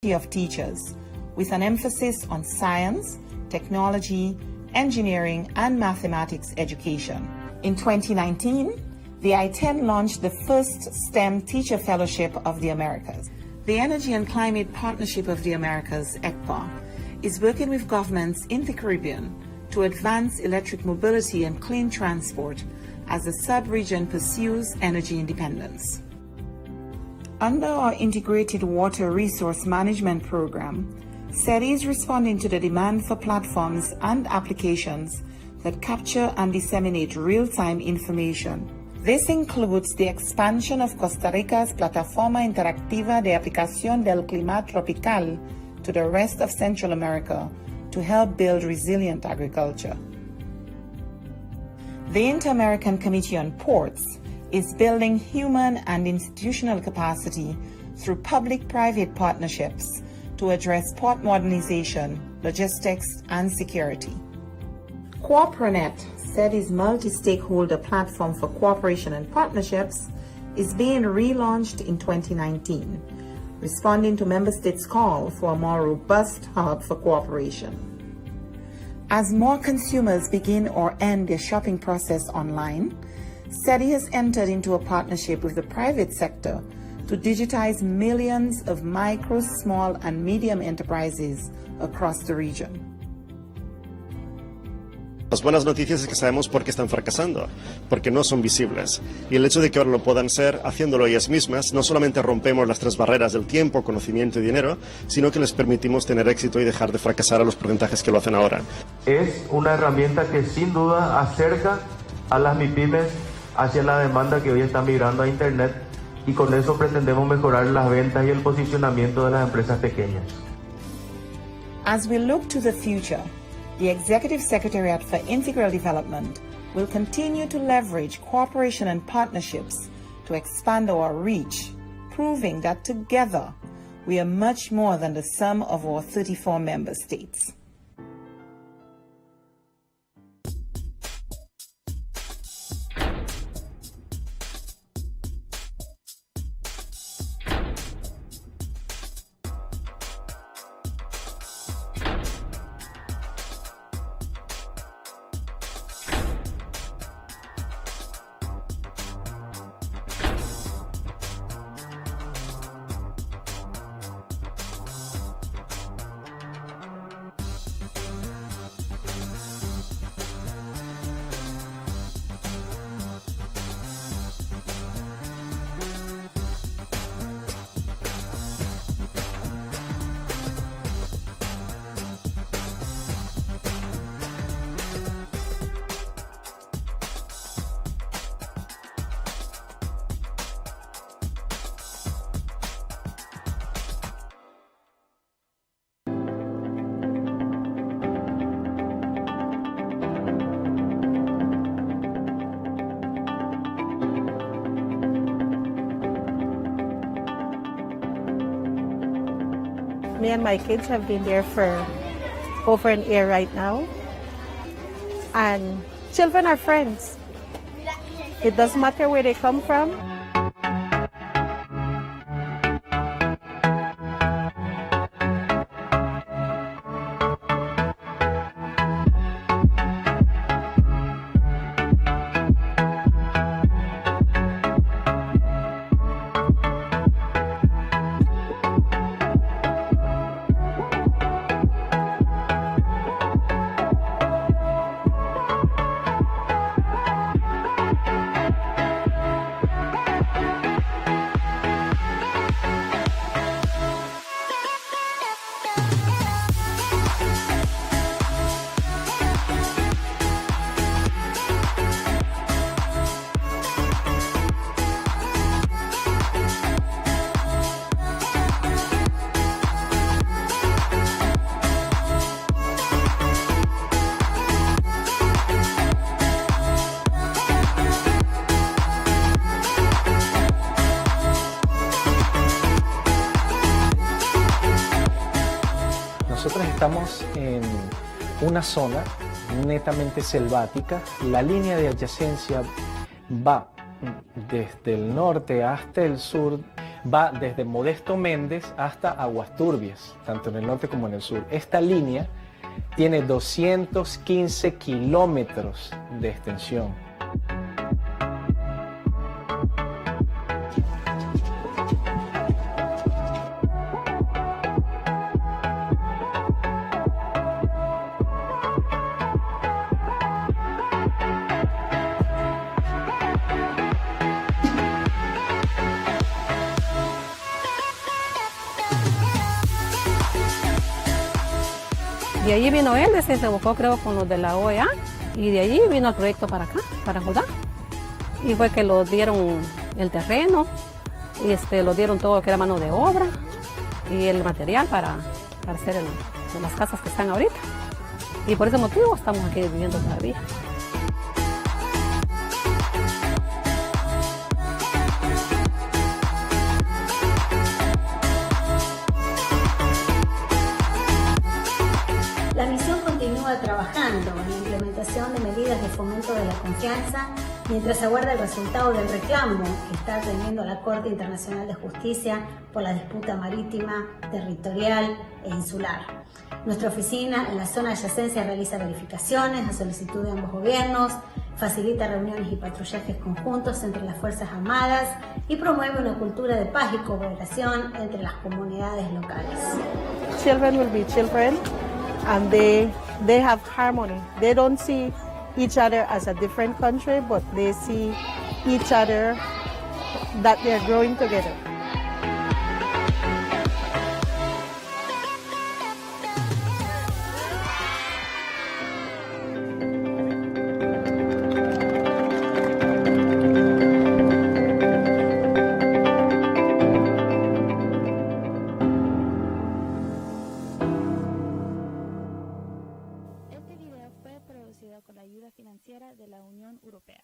of teachers, with an emphasis on science, technology, engineering, and mathematics education. In 2019, the I-10 launched the first STEM Teacher Fellowship of the Americas. The Energy and Climate Partnership of the Americas, ECPA, is working with governments in the Caribbean to advance electric mobility and clean transport as the sub-region pursues energy independence. Under our Integrated Water Resource Management Program, SETI is responding to the demand for platforms and applications that capture and disseminate real-time information. This includes the expansion of Costa Rica's Plataforma Interactiva de Aplicación del Clima Tropical to the rest of Central America to help build resilient agriculture. The Inter-American Committee on Ports is building human and institutional capacity through public-private partnerships to address port modernization, logistics, and security. CooperaNet, SETI's multi-stakeholder platform for cooperation and partnerships, is being relaunched in 2019, responding to member states' call for a more robust hub for cooperation. As more consumers begin or end their shopping process online, SETI has entered into a partnership with the private sector to digitize millions of micro, small, and medium enterprises across the region. Las buenas noticias es que sabemos por qué están fracasando, porque no son visibles. Y el hecho de que ahora lo puedan ser, haciéndolo ellas mismas, no solamente rompemos las tres barreras del tiempo, conocimiento y dinero, sino que les permitimos tener éxito y dejar de fracasar a los porcentajes que lo hacen ahora. Es una herramienta que sin duda acerca a las MIPYMES hacia la demanda que hoy está migrando a Internet, y con eso pretendemos mejorar las ventas y el posicionamiento de las empresas pequeñas. As we look to the future, the Executive Secretariat for Integral Development will continue to leverage cooperation and partnerships to expand our reach, proving that together we are much more than the sum of our 34 member states. Me and my kids have been there for over an year right now. And children are friends. It doesn't matter where they come from. Nosotros estamos en una zona netamente selvática. La línea de adyacencia va desde el norte hasta el sur. va desde Modesto Méndez hasta Aguas Turbias, tanto en el norte como en el sur. Esta línea tiene 215 kilómetros de extensión. De allí vino él, se buscó creo con los de la OEA y de allí vino el proyecto para acá, para Judá. Y fue que lo dieron el terreno y lo dieron todo lo que era mano de obra y el material para hacer las casas que están ahorita. Y por ese motivo estamos aquí viviendo todavía. La misión continúa trabajando en la implementación de medidas de fomento de la confianza mientras aguarda el resultado del reclamo que está teniendo la Corte Internacional de Justicia por la disputa marítima, territorial e insular. Nuestra oficina en la zona de adyacencia realiza verificaciones a solicitud de ambos gobiernos, facilita reuniones y patrullajes conjuntos entre las Fuerzas Armadas y promueve una cultura de paz y cooperación entre las comunidades locales. Children will be children. And they have harmony. They don't see each other as a different country, but they see each other that they're growing together. con la ayuda financiera de la Unión Europea.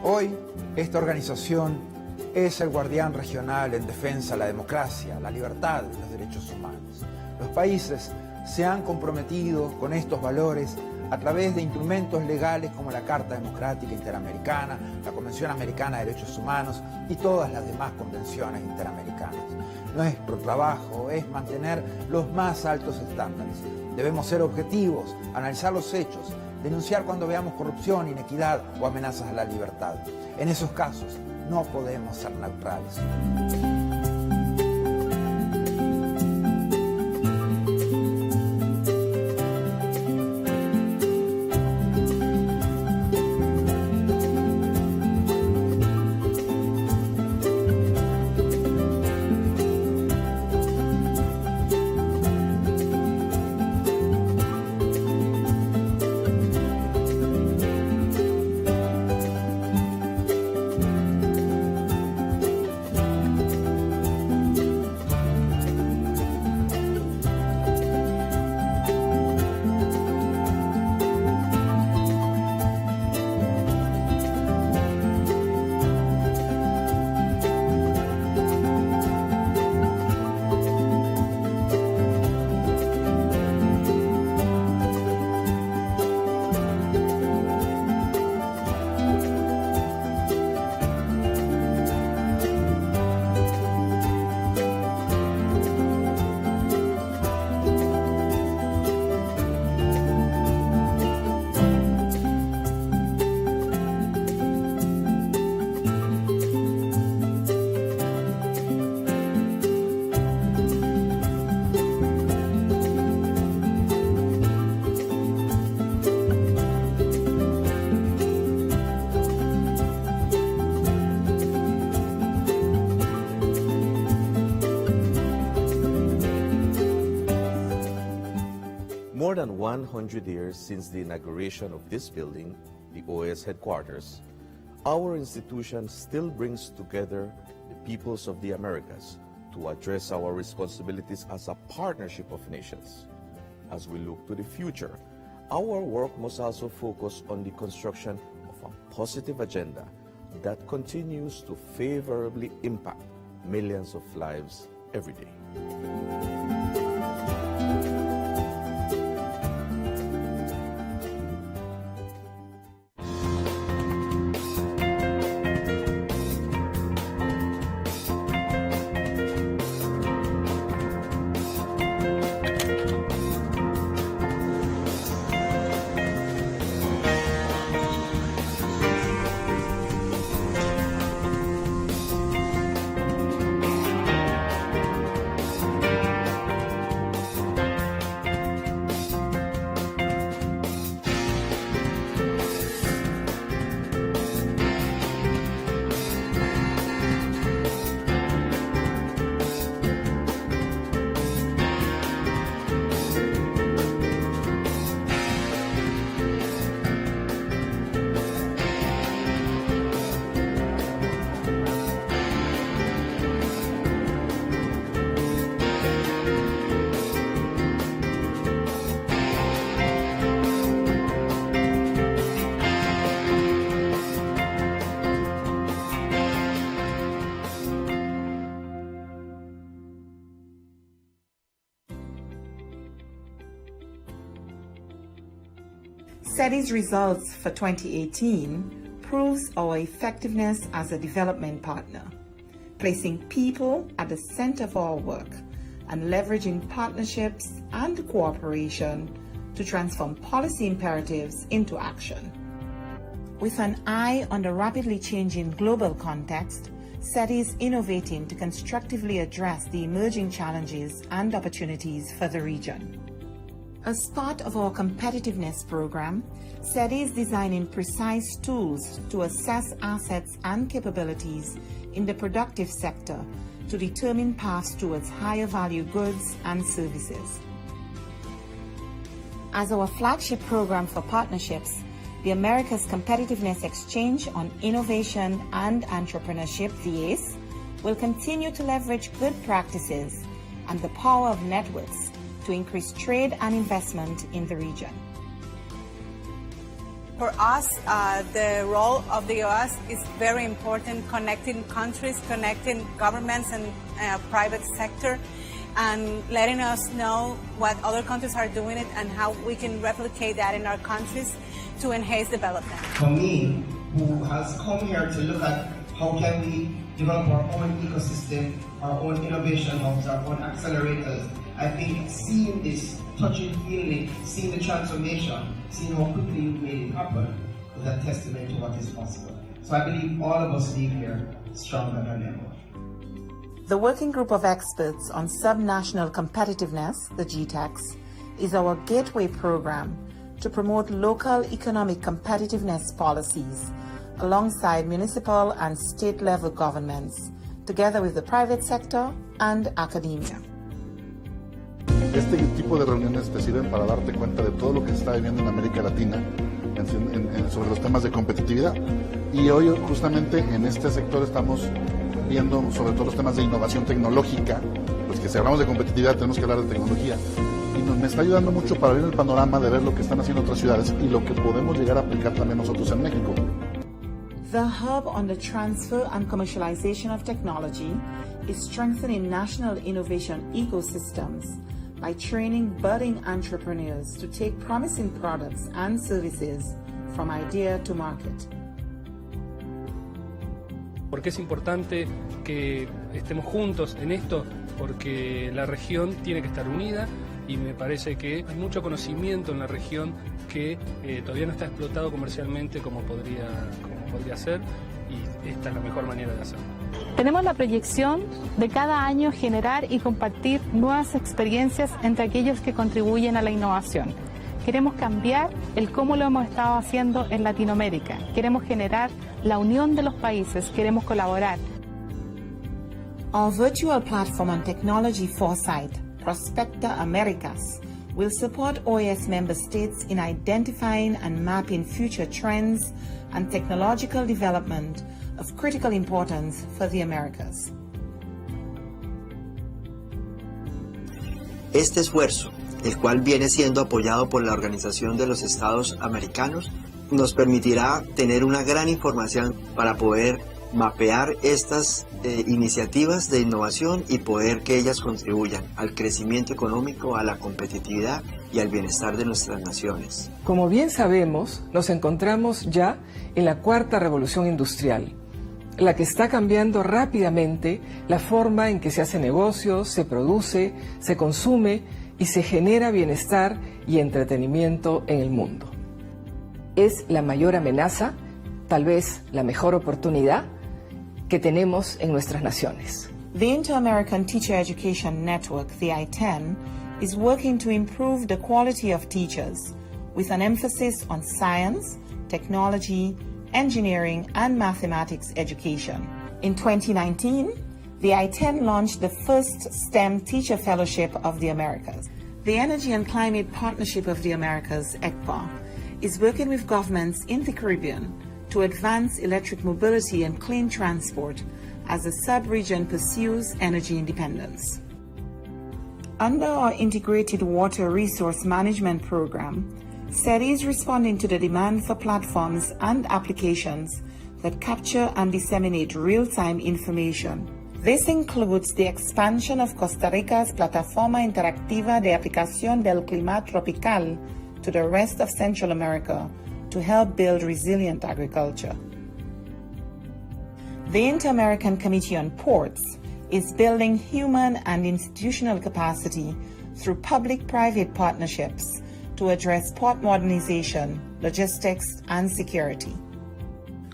Hoy, esta organización es el guardián regional en defensa de la democracia, la libertad y los derechos humanos. Los países se han comprometido con estos valores a través de instrumentos legales como la Carta Democrática Interamericana, la Convención Americana de Derechos Humanos y todas las demás convenciones interamericanas. Nuestro trabajo es mantener los más altos estándares. Debemos ser objetivos, analizar los hechos, denunciar cuando veamos corrupción, inequidad o amenazas a la libertad. En esos casos no podemos ser neutrales. More than 100 years since the inauguration of this building, the OAS headquarters, our institution still brings together the peoples of the Americas to address our responsibilities as a partnership of nations. As we look to the future, our work must also focus on the construction of a positive agenda that continues to favorably impact millions of lives every day. SETI's results for 2018 proves our effectiveness as a development partner, placing people at the center of our work and leveraging partnerships and cooperation to transform policy imperatives into action. With an eye on the rapidly changing global context, SETI is innovating to constructively address the emerging challenges and opportunities for the region. As part of our competitiveness program, SETI is designing precise tools to assess assets and capabilities in the productive sector to determine paths towards higher value goods and services. As our flagship program for partnerships, the Americas Competitiveness Exchange on Innovation and Entrepreneurship, the OAS, will continue to leverage good practices and the power of networks to increase trade and investment in the region. For us, the role of the OAS is very important, connecting countries, connecting governments and private sector, and letting us know what other countries are doing it and how we can replicate that in our countries to enhance development. For me, who has come here to look at how can we develop our own ecosystem, our own innovation hubs, our own accelerators, I think seeing this, touching, feeling, seeing the transformation, seeing how quickly you made it happen is a testament to what is possible. So I believe all of us leave here stronger than ever. The Working Group of Experts on Subnational Competitiveness, the GTEX, is our gateway program to promote local economic competitiveness policies alongside municipal and state-level governments, together with the private sector and academia. Este tipo de reuniones te sirven para darte cuenta de todo lo que se está viviendo en América Latina sobre los temas de competitividad. Y hoy justamente en este sector estamos viendo sobre todo los temas de innovación tecnológica, pues que si hablamos de competitividad tenemos que hablar de tecnología. Y me está ayudando mucho para ver el panorama de ver lo que están haciendo otras ciudades y lo que podemos llegar a aplicar también nosotros en México. The hub on the transfer and commercialization of technology is strengthening national innovation ecosystems by training budding entrepreneurs to take promising products and services from idea to market. ¿Por qué es importante que estemos juntos en esto? Porque la región tiene que estar unida y me parece que hay mucho conocimiento en la región que todavía no está explotado comercialmente como podría ser, y esta es la mejor manera de hacerlo. Tenemos la proyección de cada año generar y compartir nuevas experiencias entre aquellos que contribuyen a la innovación. Queremos cambiar el cómo lo hemos estado haciendo en Latinoamérica. Queremos generar la unión de los países, queremos colaborar. Our virtual platform on technology foresight, Prospecta Americas, will support OAS member states in identifying and mapping future trends and technological development of critical importance for the Americas. Este esfuerzo, el cual viene siendo apoyado por la Organización de los Estados Americanos, nos permitirá tener una gran información para poder mapear estas iniciativas de innovación y poder que ellas contribuyan al crecimiento económico, a la competitividad y al bienestar de nuestras naciones. Como bien sabemos, nos encontramos ya en la cuarta revolución industrial, la que está cambiando rápidamente la forma en que se hace negocios, se produce, se consume y se genera bienestar y entretenimiento en el mundo. Es la mayor amenaza, tal vez la mejor oportunidad que tenemos en nuestras naciones. The Inter-American Teacher Education Network, the I-10, is working to improve the quality of teachers with an emphasis on science, technology, engineering, and mathematics education. In 2019, the I-10 launched the first STEM Teacher Fellowship of the Americas. The Energy and Climate Partnership of the Americas, ECPA, is working with governments in the Caribbean to advance electric mobility and clean transport as the sub-region pursues energy independence. Under our Integrated Water Resource Management Program, SETI is responding to the demand for platforms and applications that capture and disseminate real-time information. This includes the expansion of Costa Rica's Plataforma Interactiva de Aplicación del Clima Tropical to the rest of Central America to help build resilient agriculture. The Inter-American Committee on Ports is building human and institutional capacity through public-private partnerships to address port modernization, logistics, and security.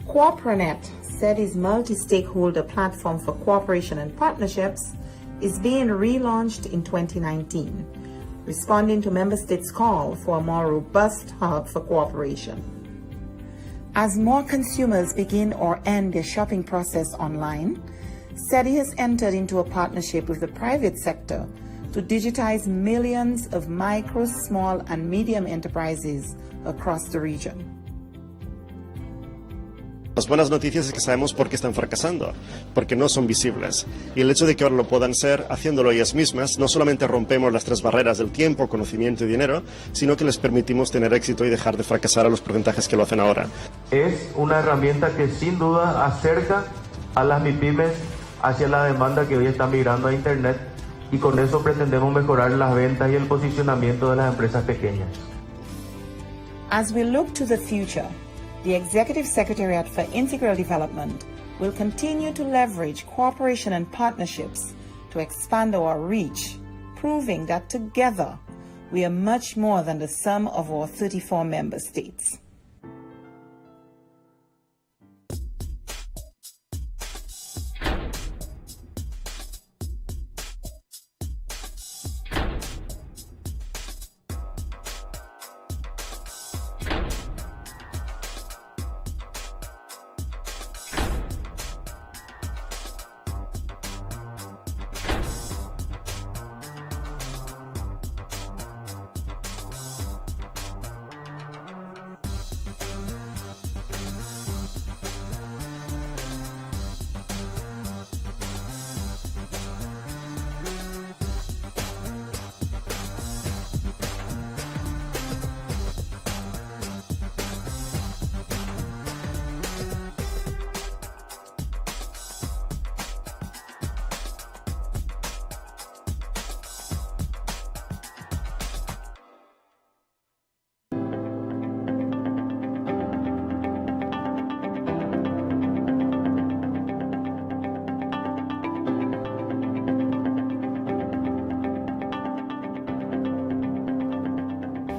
CooperaNet, SETI's multi-stakeholder platform for cooperation and partnerships, is being relaunched in 2019, responding to member states' call for a more robust hub for cooperation. As more consumers begin or end their shopping process online, SETI has entered into a partnership with the private sector to digitize millions of micro, small, and medium enterprises across the region. Las buenas noticias es que sabemos por qué están fracasando, porque no son visibles. Y el hecho de que ahora lo puedan ser, haciéndolo ellas mismas, no solamente rompemos las tres barreras del tiempo, conocimiento y dinero, sino que les permitimos tener éxito y dejar de fracasar a los porcentajes que lo hacen ahora. Es una herramienta que sin duda acerca a las MIPYMES hacia la demanda que hoy está migrando a Internet, y con eso pretendemos mejorar las ventas y el posicionamiento de las empresas pequeñas. As we look to the future, the Executive Secretariat for Integral Development will continue to leverage cooperation and partnerships to expand our reach, proving that together we are much more than the sum of our 34 member states.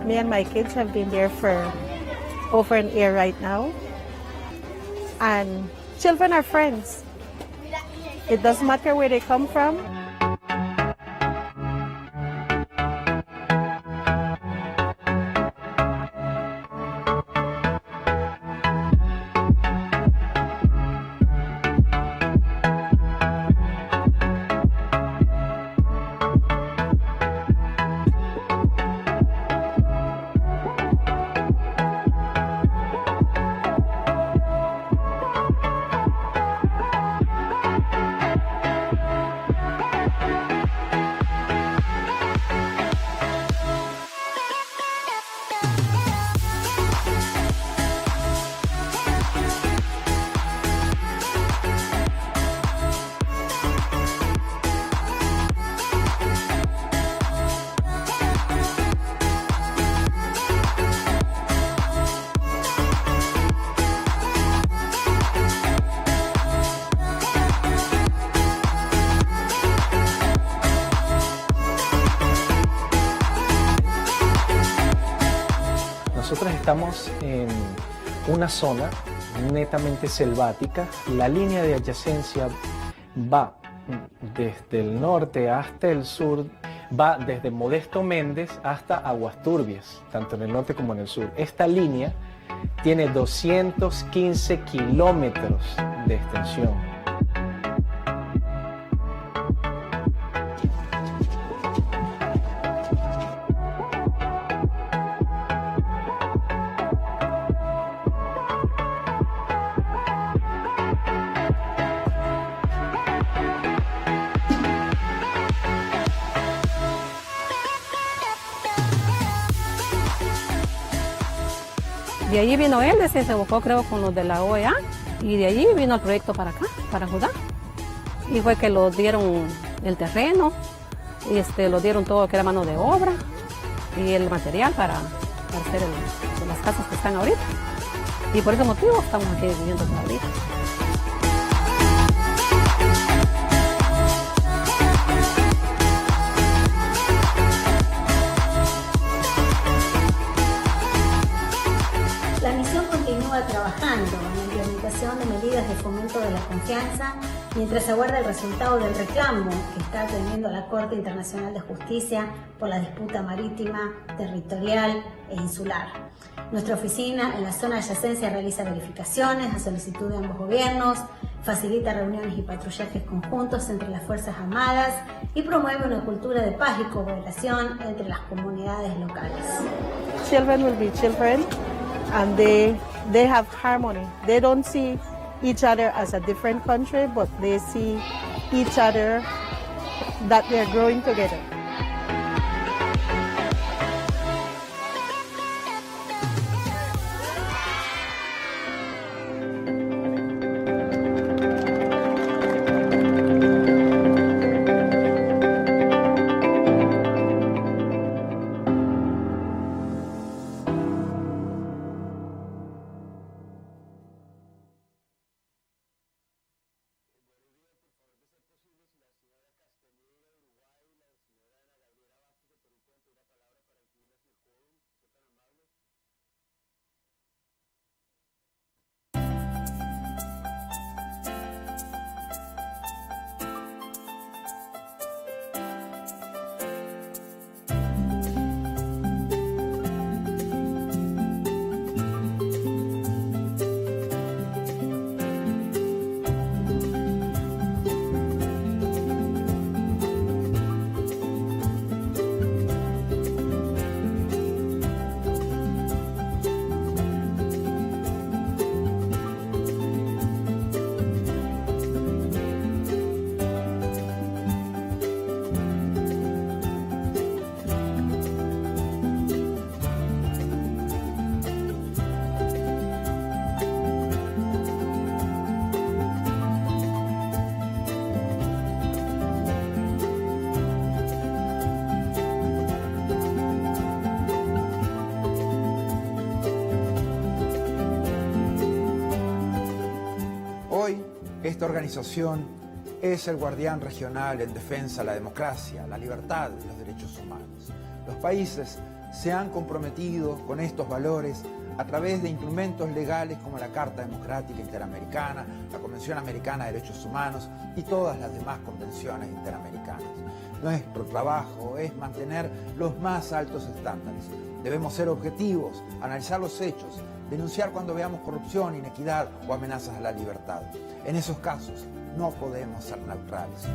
Me and my kids have been there for over an year right now. And children are friends. It doesn't matter where they come from. Nosotros estamos en una zona netamente selvática. La línea de adyacencia va desde el norte hasta el sur, va desde Modesto Méndez hasta Aguas Turbias, tanto en el norte como en el sur. Esta línea tiene 215 kilómetros de extensión. De allí vino él, se buscó creo con los de la OEA y de allí vino el proyecto para acá, para Judá. Y fue que lo dieron el terreno y lo dieron todo que era mano de obra y el material para hacer las casas que están ahorita. Y por ese motivo estamos aquí viviendo ahorita. La misión continúa trabajando en la implementación de medidas de fomento de la confianza mientras aguarda el resultado del reclamo que está atendiendo la Corte Internacional de Justicia por la disputa marítima, territorial e insular. Nuestra oficina en la zona de adyacencia realiza verificaciones a solicitud de ambos gobiernos, facilita reuniones y patrullajes conjuntos entre las Fuerzas Armadas y promueve una cultura de paz y cooperación entre las comunidades locales. Children will be children. And they have harmony. They don't see each other as a different country, but they see each other that they're growing together. Hoy, esta organización es el guardián regional en defensa de la democracia, la libertad y los derechos humanos. Los países se han comprometido con estos valores a través de instrumentos legales como la Carta Democrática Interamericana, la Convención Americana de Derechos Humanos y todas las demás convenciones interamericanas. Nuestro trabajo es mantener los más altos estándares. Debemos ser objetivos, analizar los hechos, denunciar cuando veamos corrupción, inequidad o amenazas a la libertad. En esos casos, no podemos ser neutrales.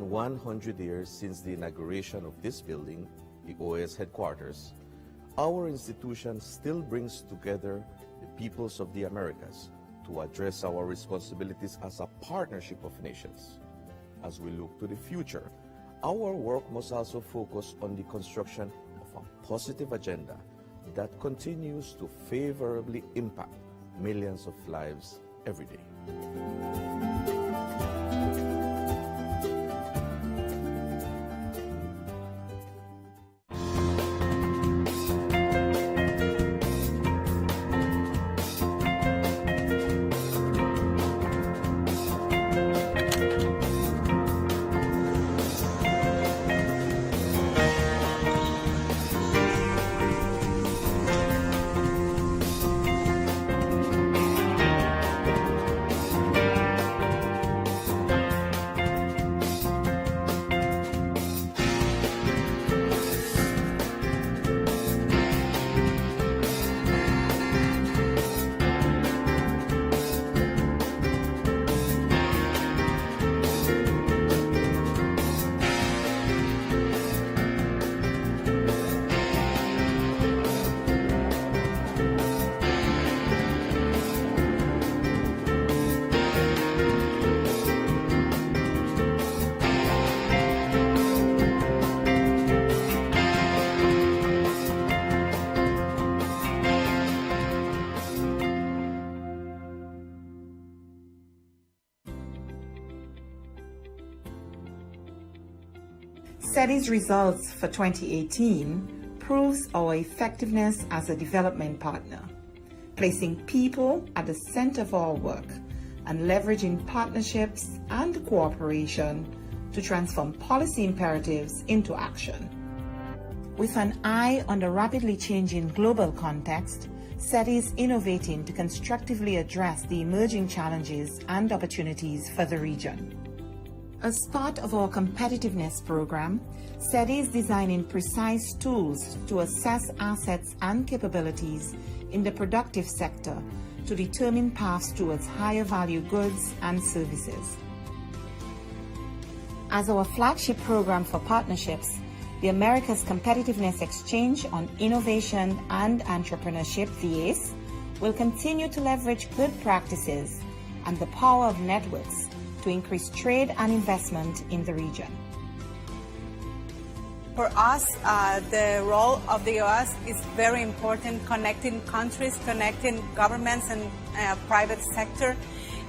been 100 years since the inauguration of this building, the OAS headquarters, our institution still brings together the peoples of the Americas to address our responsibilities as a partnership of nations. As we look to the future, our work must also focus on the construction of a positive agenda that continues to favorably impact millions of lives every day. SETI's results for 2018 proves our effectiveness as a development partner, placing people at the center of our work and leveraging partnerships and cooperation to transform policy imperatives into action. With an eye on the rapidly changing global context, SETI is innovating to constructively address the emerging challenges and opportunities for the region. As part of our competitiveness program, SETI is designing precise tools to assess assets and capabilities in the productive sector to determine paths towards higher value goods and services. As our flagship program for partnerships, the Americas Competitiveness Exchange on Innovation and Entrepreneurship, the OAS, will continue to leverage good practices and the power of networks to increase trade and investment in the region. For us, the role of the OAS is very important, connecting countries, connecting governments and private sector,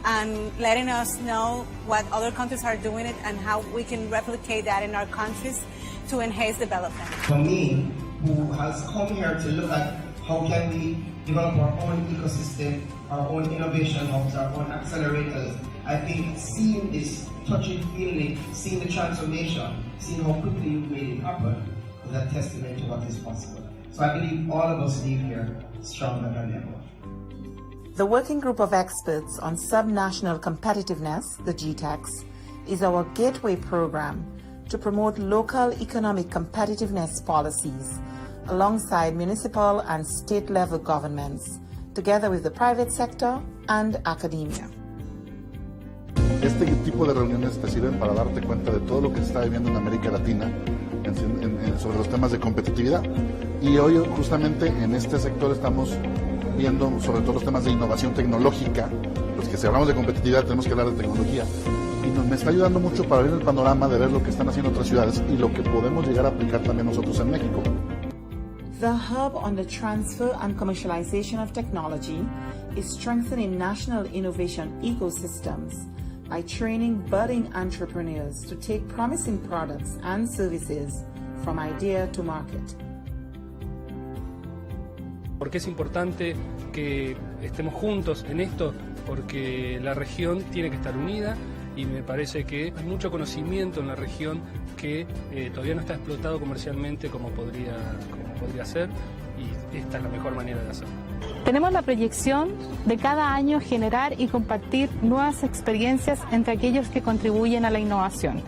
and letting us know what other countries are doing it and how we can replicate that in our countries to enhance development. For me, who has come here to look at how can we develop our own ecosystem, our own innovation hubs, our own accelerators, I think seeing this, touching, feeling it, seeing the transformation, seeing how quickly you made it happen is a testament to what is possible. So I believe all of us leave here stronger than ever. The Working Group of Experts on Subnational Competitiveness, the GTEX, is our gateway program to promote local economic competitiveness policies alongside municipal and state-level governments, together with the private sector and academia. Este tipo de reuniones te sirven para darte cuenta de todo lo que se está viviendo en América Latina sobre los temas de competitividad. Y hoy justamente en este sector estamos viendo sobre todo los temas de innovación tecnológica, pues que si hablamos de competitividad tenemos que hablar de tecnología. Y me está ayudando mucho para ver el panorama de ver lo que están haciendo otras ciudades y lo que podemos llegar a aplicar también nosotros en México. The hub on the transfer and commercialization of technology is strengthening national innovation ecosystems by training budding entrepreneurs to take promising products and services from idea to market. ¿Por qué es importante que estemos juntos en esto? Porque la región tiene que estar unida y me parece que hay mucho conocimiento en la región que todavía no está explotado comercialmente como podría ser, y esta es la mejor manera de hacerlo. Tenemos la proyección de cada año generar y compartir nuevas experiencias entre aquellos que contribuyen a la innovación.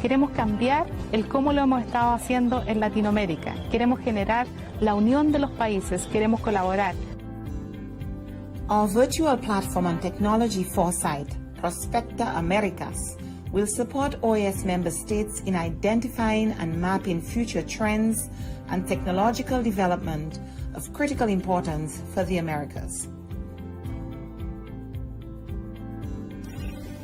Queremos cambiar el cómo lo hemos estado haciendo en Latinoamérica. Queremos generar la unión de los países, queremos colaborar. Our virtual platform on technology foresight, Prospecta Americas, will support OAS member states in identifying and mapping future trends and technological development of critical importance for the Americas.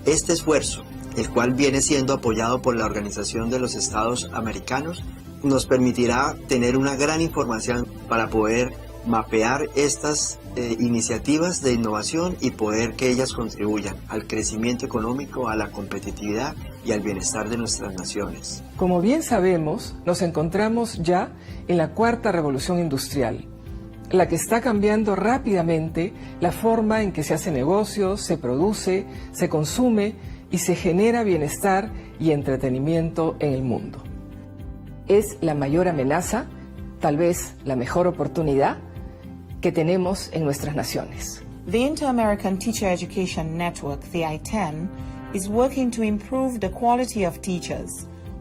Este esfuerzo, el cual viene siendo apoyado por la Organización de los Estados Americanos, nos permitirá tener una gran información para poder mapear estas iniciativas de innovación y poder que ellas contribuyan al crecimiento económico, a la competitividad y al bienestar de nuestras naciones. Como bien sabemos, nos encontramos ya en la cuarta revolución industrial, la que está cambiando rápidamente la forma en que se hace negocio, se produce, se consume y se genera bienestar y entretenimiento en el mundo. Es la mayor amenaza, tal vez la mejor oportunidad que tenemos en nuestras naciones. The Inter-American Teacher Education Network, the I-10, is working to improve the quality of teachers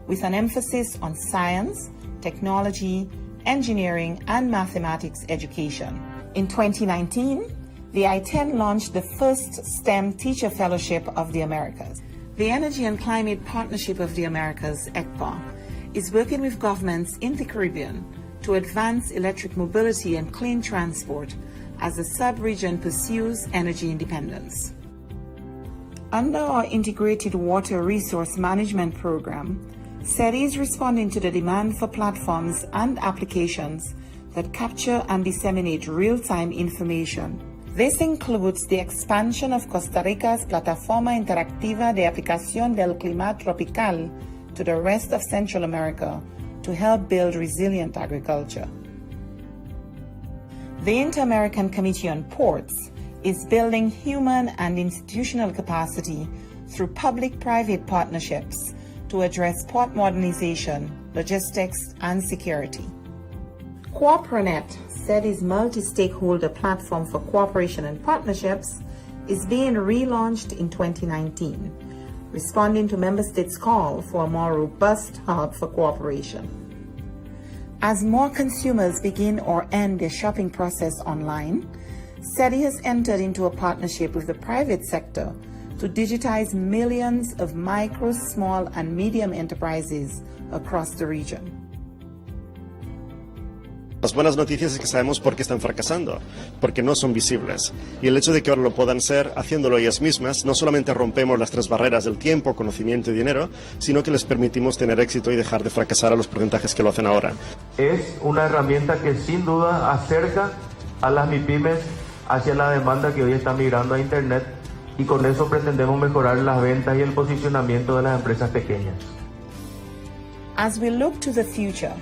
with an emphasis on science, technology, engineering, and mathematics education. In 2019, the I-10 launched the first STEM Teacher Fellowship of the Americas. The Energy and Climate Partnership of the Americas, ECPA, is working with governments in the Caribbean to advance electric mobility and clean transport as the sub-region pursues energy independence. Under our Integrated Water Resource Management Program, SETI is responding to the demand for platforms and applications that capture and disseminate real-time information. This includes the expansion of Costa Rica's Plataforma Interactiva de Aplicación del Clima Tropical to the rest of Central America to help build resilient agriculture. The Inter-American Committee on Ports is building human and institutional capacity through public-private partnerships to address port modernization, logistics, and security. CooperaNet, SETI's multi-stakeholder platform for cooperation and partnerships, is being relaunched in 2019, responding to member states' call for a more robust hub for cooperation. As more consumers begin or end their shopping process online, SETI has entered into a partnership with the private sector to digitize millions of micro, small, and medium enterprises across the region. Las buenas noticias es que sabemos por qué están fracasando, porque no son visibles. Y el hecho de que ahora lo puedan ser, haciéndolo ellas mismas, no solamente rompemos las tres barreras del tiempo, conocimiento y dinero, sino que les permitimos tener éxito y dejar de fracasar a los porcentajes que lo hacen ahora. Es una herramienta que sin duda acerca a las MIPYMES hacia la demanda que hoy está migrando a Internet, y con eso pretendemos mejorar las ventas y el posicionamiento de las empresas pequeñas. As we look to the future,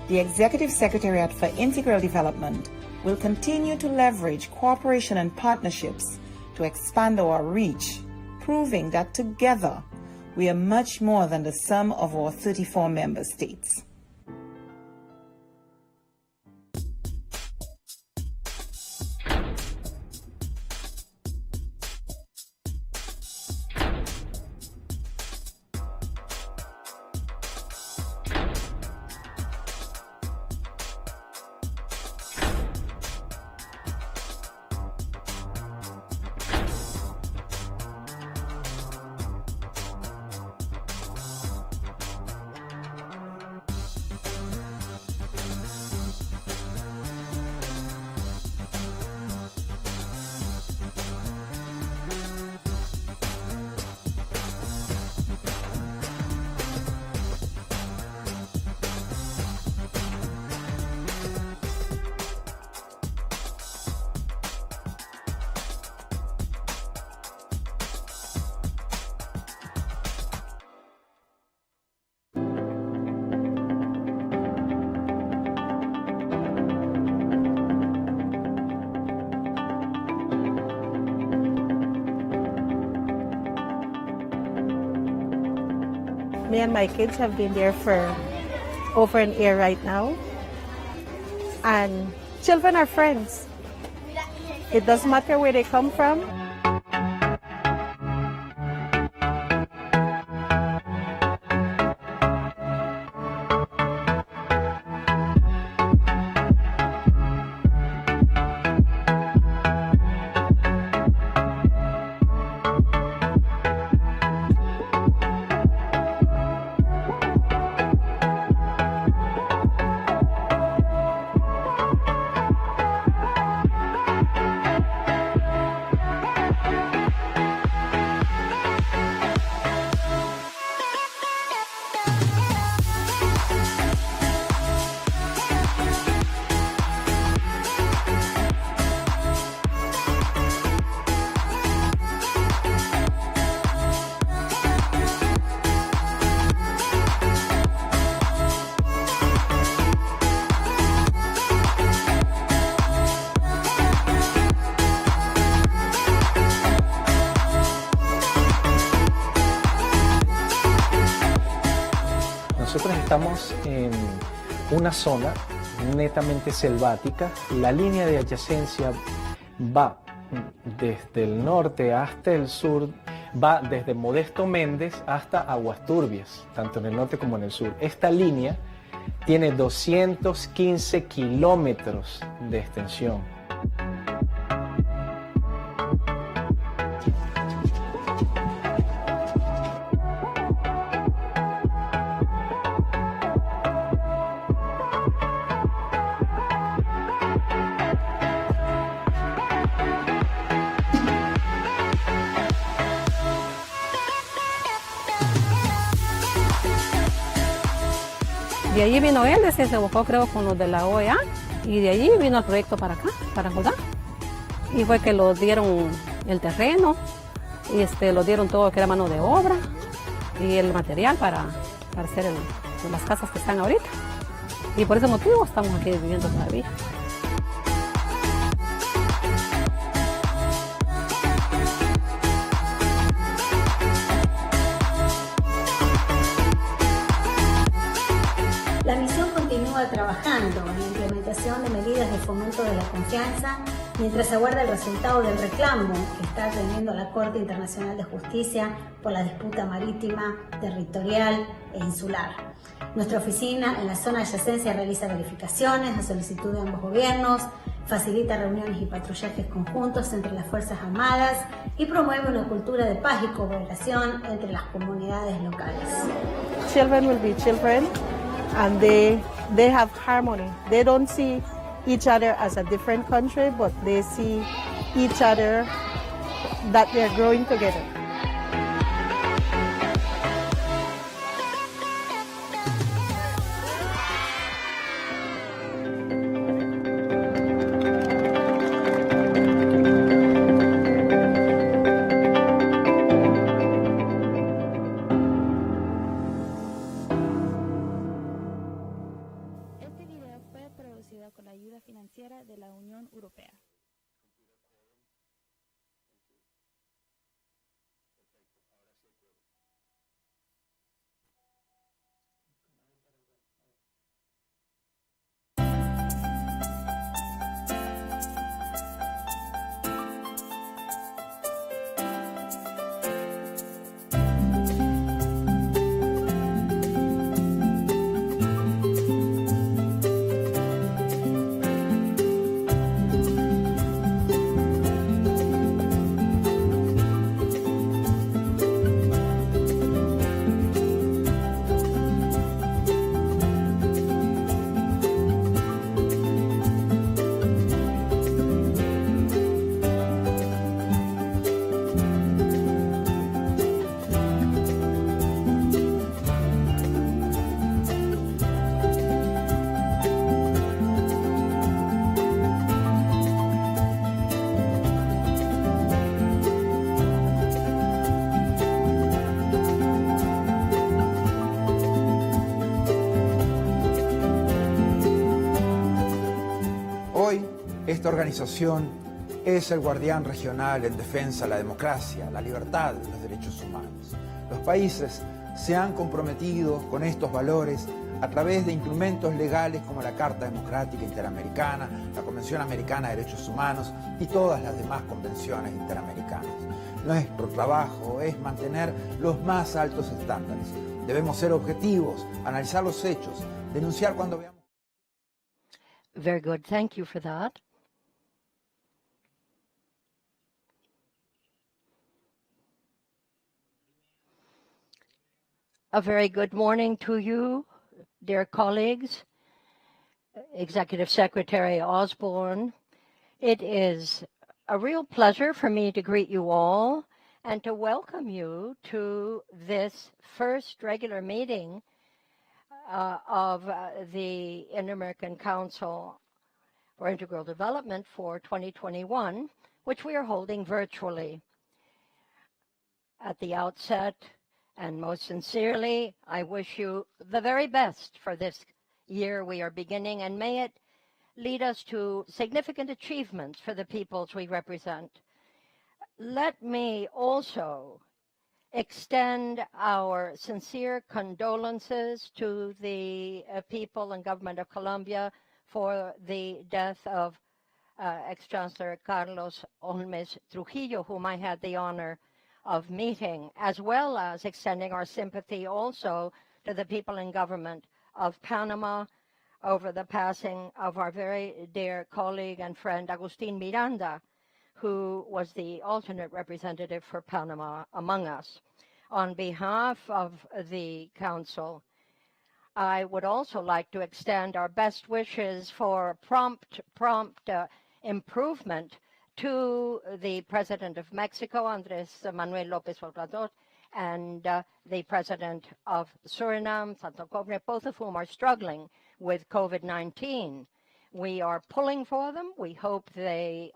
the Executive Secretariat for Integral Development will continue to leverage cooperation and partnerships to expand our reach, proving that together we are much more than the sum of our 34 member states. Me and my kids have been there for over an year right now. And children are friends. It doesn't matter where they come from. Nosotros estamos en una zona netamente selvática. La línea de adyacencia va desde el norte hasta el sur, va desde Modesto Méndez hasta Aguas Turbias, tanto en el norte como en el sur. Esta línea tiene 215 kilómetros de extensión. De allí vino él, se buscó creo con los de la OEA y de allí vino el proyecto para acá, para Jordán. Y fue que lo dieron el terreno y lo dieron todo que era mano de obra y el material para hacer las casas que están ahorita. Y por ese motivo estamos aquí viviendo todavía. La misión continúa trabajando en la implementación de medidas de fomento de la confianza mientras aguarda el resultado del reclamo que está atendiendo la Corte Internacional de Justicia por la disputa marítima, territorial e insular. Nuestra oficina en la zona de adyacencia realiza verificaciones a solicitud de ambos gobiernos, facilita reuniones y patrullajes conjuntos entre las Fuerzas Armadas y promueve una cultura de paz y cooperación entre las comunidades locales. Children will be children. And they have harmony. They don't see each other as a different country, but they see each other that they're growing together. Con la ayuda financiera de la Unión Europea. Esta organización es el guardián regional en defensa de la democracia, la libertad y los derechos humanos. Los países se han comprometido con estos valores a través de instrumentos legales como la Carta Democrática Interamericana, la Convención Americana de Derechos Humanos y todas las demás convenciones interamericanas. Nuestro trabajo es mantener los más altos estándares. Debemos ser objetivos, analizar los hechos, denunciar cuando veamos. Very good. Thank you for that. A very good morning to you, dear colleagues, Executive Secretary Osborne. It is a real pleasure for me to greet you all and to welcome you to this first regular meeting of the Inter-American Council for Integral Development for 2021, which we are holding virtually. At the outset, and most sincerely, I wish you the very best for this year we are beginning, and may it lead us to significant achievements for the peoples we represent. Let me also extend our sincere condolences to the people and government of Colombia for the death of ex-Chancellor Carlos Olmes Trujillo, whom I had the honor of meeting, as well as extending our sympathy also to the people in government of Panama over the passing of our very dear colleague and friend Agustin Miranda, who was the alternate representative for Panama among us. On behalf of the Council, I would also like to extend our best wishes for prompt improvement to the President of Mexico, Andrés Manuel López Obrador, and the President of Suriname, Santo Cobre, both of whom are struggling with COVID-19. We are pulling for them. We hope they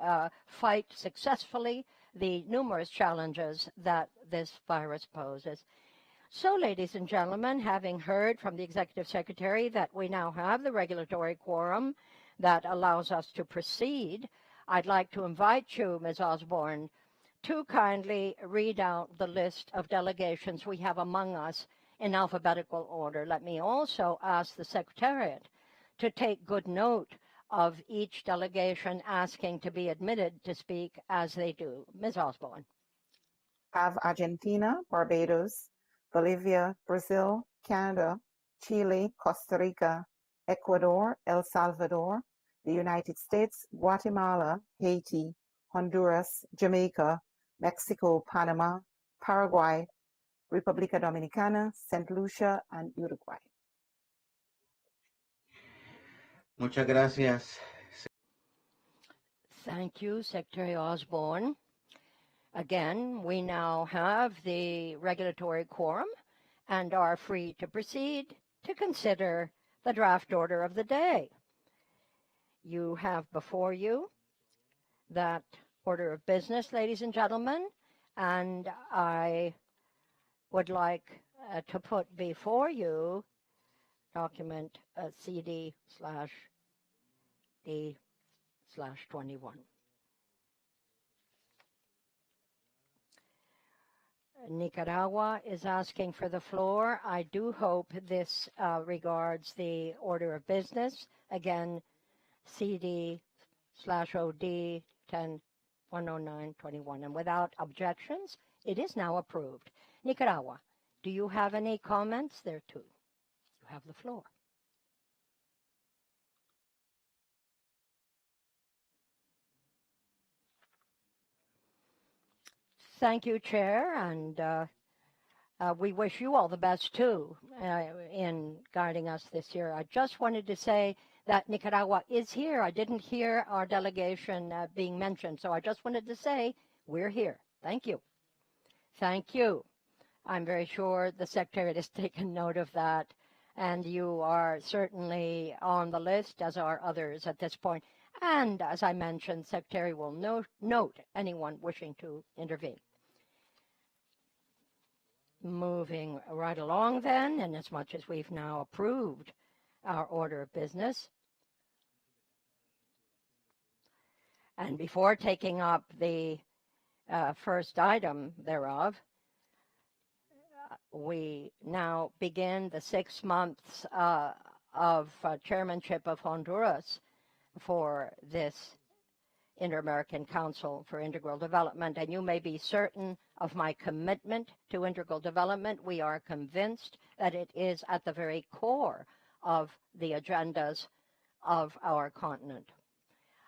fight successfully the numerous challenges that this virus poses. So, ladies and gentlemen, having heard from the Executive Secretary that we now have the regulatory quorum that allows us to proceed, I'd like to invite you, Ms. Osborne, to kindly read out the list of delegations we have among us in alphabetical order. Let me also ask the Secretariat to take good note of each delegation asking to be admitted to speak as they do. Ms. Osborne. Have Argentina, Barbados, Bolivia, Brazil, Canada, Chile, Costa Rica, Ecuador, El Salvador, the United States, Guatemala, Haiti, Honduras, Jamaica, Mexico, Panama, Paraguay, República Dominicana, St. Lucia, and Uruguay. Muchas gracias. Thank you, Secretary Osborne. Again, we now have the regulatory quorum and are free to proceed to consider the draft order of the day. You have before you that order of business, ladies and gentlemen, and I would like to put before you document CD/D/21. Nicaragua is asking for the floor. I do hope this regards the order of business. Again, CD/OD 10-109-21. And without objections, it is now approved. Nicaragua, do you have any comments there too? You have the floor. Thank you, Chair, and we wish you all the best, too, in guiding us this year. I just wanted to say that Nicaragua is here. I didn't hear our delegation being mentioned, so I just wanted to say we're here. Thank you. Thank you. I'm very sure the Secretariat has taken note of that, and you are certainly on the list, as are others at this point. And as I mentioned, Secretary will note anyone wishing to intervene. Moving right along then, and as much as we've now approved our order of business, and before taking up the first item thereof, we now begin the 6 months of chairmanship of Honduras for this Inter-American Council for Integral Development, and you may be certain of my commitment to integral development. We are convinced that it is at the very core of the agendas of our continent.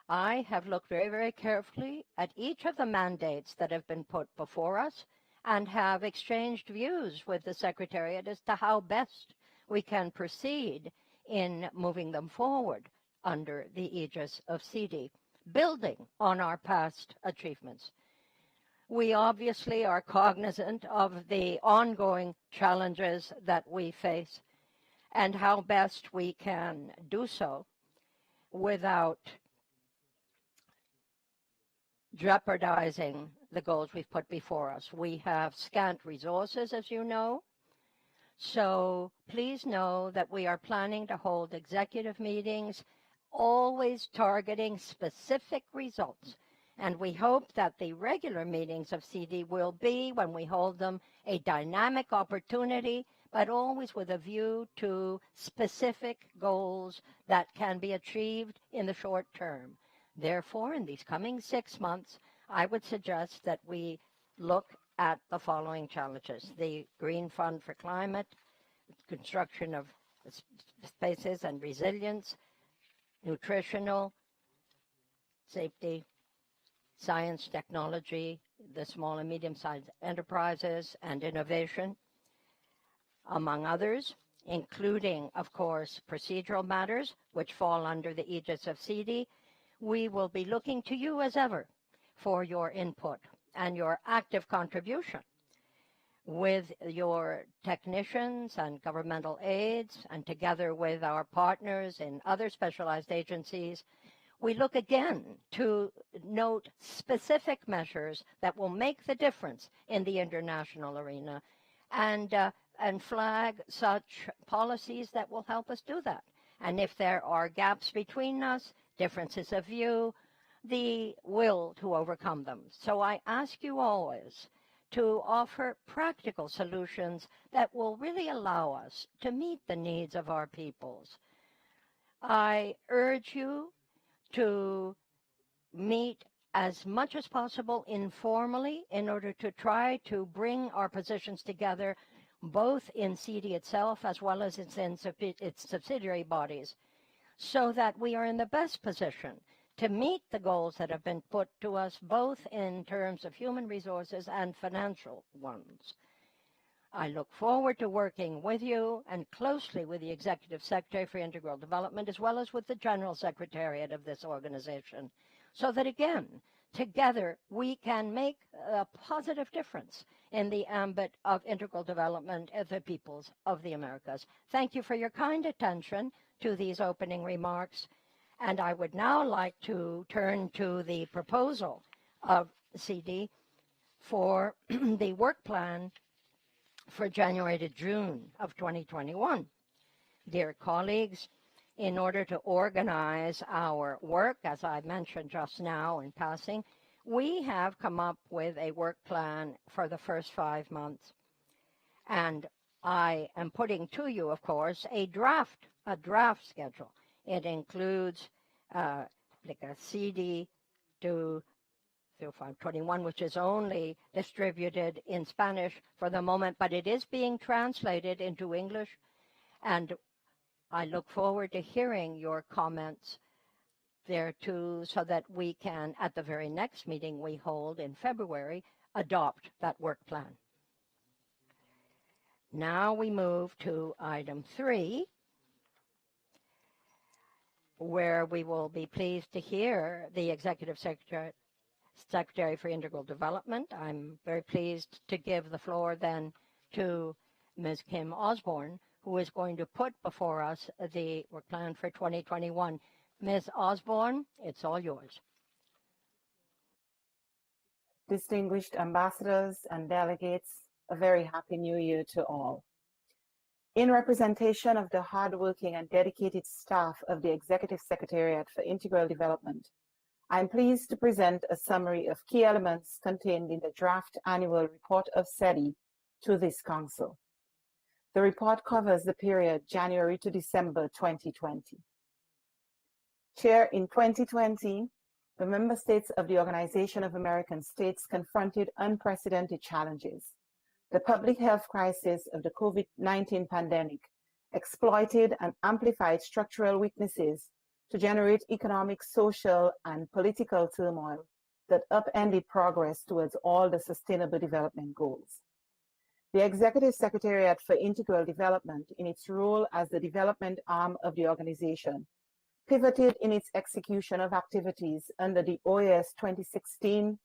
I have looked very, very carefully at each of the mandates that have been put before us and have exchanged views with the Secretariat as to how best we can proceed in moving them forward under the aegis of CD, building on our past achievements. We obviously are cognizant of the ongoing challenges that we face and how best we can do so without jeopardizing the goals we've put before us. We have scant resources, as you know, so please know that we are planning to hold executive meetings always targeting specific results And we hope that the regular meetings of CD will be, when we hold them, a dynamic opportunity, but always with a view to specific goals that can be achieved in the short term. Therefore, in these coming 6 months, I would suggest that we look at the following challenges: the Green Fund for Climate, construction of spaces and resilience, nutritional safety, science, technology, the small and medium-sized enterprises, and innovation, among others, including, of course, procedural matters, which fall under the aegis of CD. We will be looking to you as ever for your input and your active contribution with your technicians and governmental aides, and together with our partners in other specialized agencies. We look again to note specific measures that will make the difference in the international arena, and flag such policies that will help us do that. And if there are gaps between us, differences of view, the will to overcome them. So I ask you always to offer practical solutions that will really allow us to meet the needs of our peoples. I urge you to meet as much as possible informally in order to try to bring our positions together, both in CD itself as well as its subsidiary bodies, so that we are in the best position to meet the goals that have been put to us, both in terms of human resources and financial ones. I look forward to working with you and closely with the Executive Secretary for Integral Development, as well as with the General Secretariat of this organization, so that, again, together we can make a positive difference in the ambit of integral development of the peoples of the Americas. Thank you for your kind attention to these opening remarks. And I would now like to turn to the proposal of CD for the work plan for January to June of 2021. Dear colleagues, in order to organize our work, as I mentioned just now in passing, we have come up with a work plan for the first 5 months. And I am putting to you, of course, a draft schedule. It includes like a CD to 521, which is only distributed in Spanish for the moment, but it is being translated into English, and I look forward to hearing your comments there too, so that we can, at the very next meeting we hold in February, adopt that work plan. Now we move to item 3, where we will be pleased to hear the Executive Secretary for Integral Development. I'm very pleased to give the floor then to Ms. Kim Osborne, who is going to put before us the work plan for 2021. Ms. Osborne, it's all yours. Distinguished ambassadors and delegates, a very happy new year to all. In representation of the hardworking and dedicated staff of the Executive Secretariat for Integral Development, I'm pleased to present a summary of key elements contained in the draft annual report of SEDI to this Council. The report covers the period January to December 2020. Chair, in 2020, the member states of the Organization of American States confronted unprecedented challenges. The public health crisis of the COVID-19 pandemic exploited and amplified structural weaknesses to generate economic, social, and political turmoil that upended progress towards all the Sustainable Development Goals. The Executive Secretariat for Integral Development, in its role as the development arm of the organization, pivoted in its execution of activities under the OAS 2016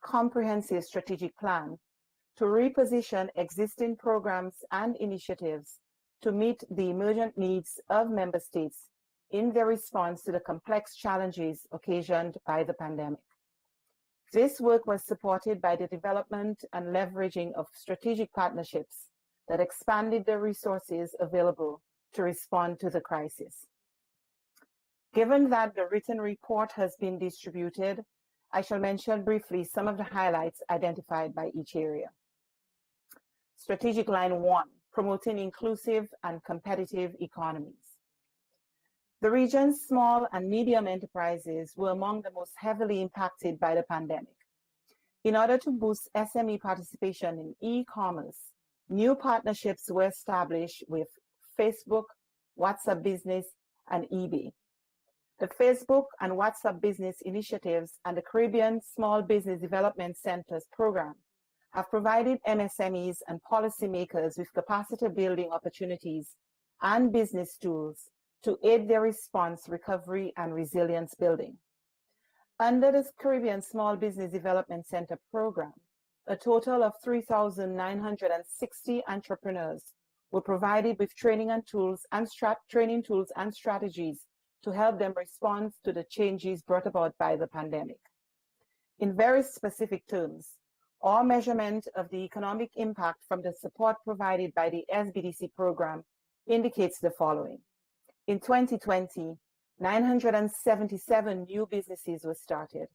Comprehensive Strategic Plan to reposition existing programs and initiatives to meet the emergent needs of member states in their response to the complex challenges occasioned by the pandemic. This work was supported by the development and leveraging of strategic partnerships that expanded the resources available to respond to the crisis. Given that the written report has been distributed, I shall mention briefly some of the highlights identified by each area. Strategic Line 1, promoting inclusive and competitive economies. The region's small and medium enterprises were among the most heavily impacted by the pandemic. In order to boost SME participation in e-commerce, new partnerships were established with Facebook, WhatsApp Business, and eBay. The Facebook and WhatsApp Business initiatives and the Caribbean Small Business Development Centers program have provided MSMEs and policymakers with capacity building opportunities and business tools to aid their response, recovery, and resilience building. Under the Caribbean Small Business Development Center program, a total of 3,960 entrepreneurs were provided with training tools and strategies to help them respond to the changes brought about by the pandemic. In very specific terms, our measurement of the economic impact from the support provided by the SBDC program indicates the following. In 2020, 977 new businesses were started,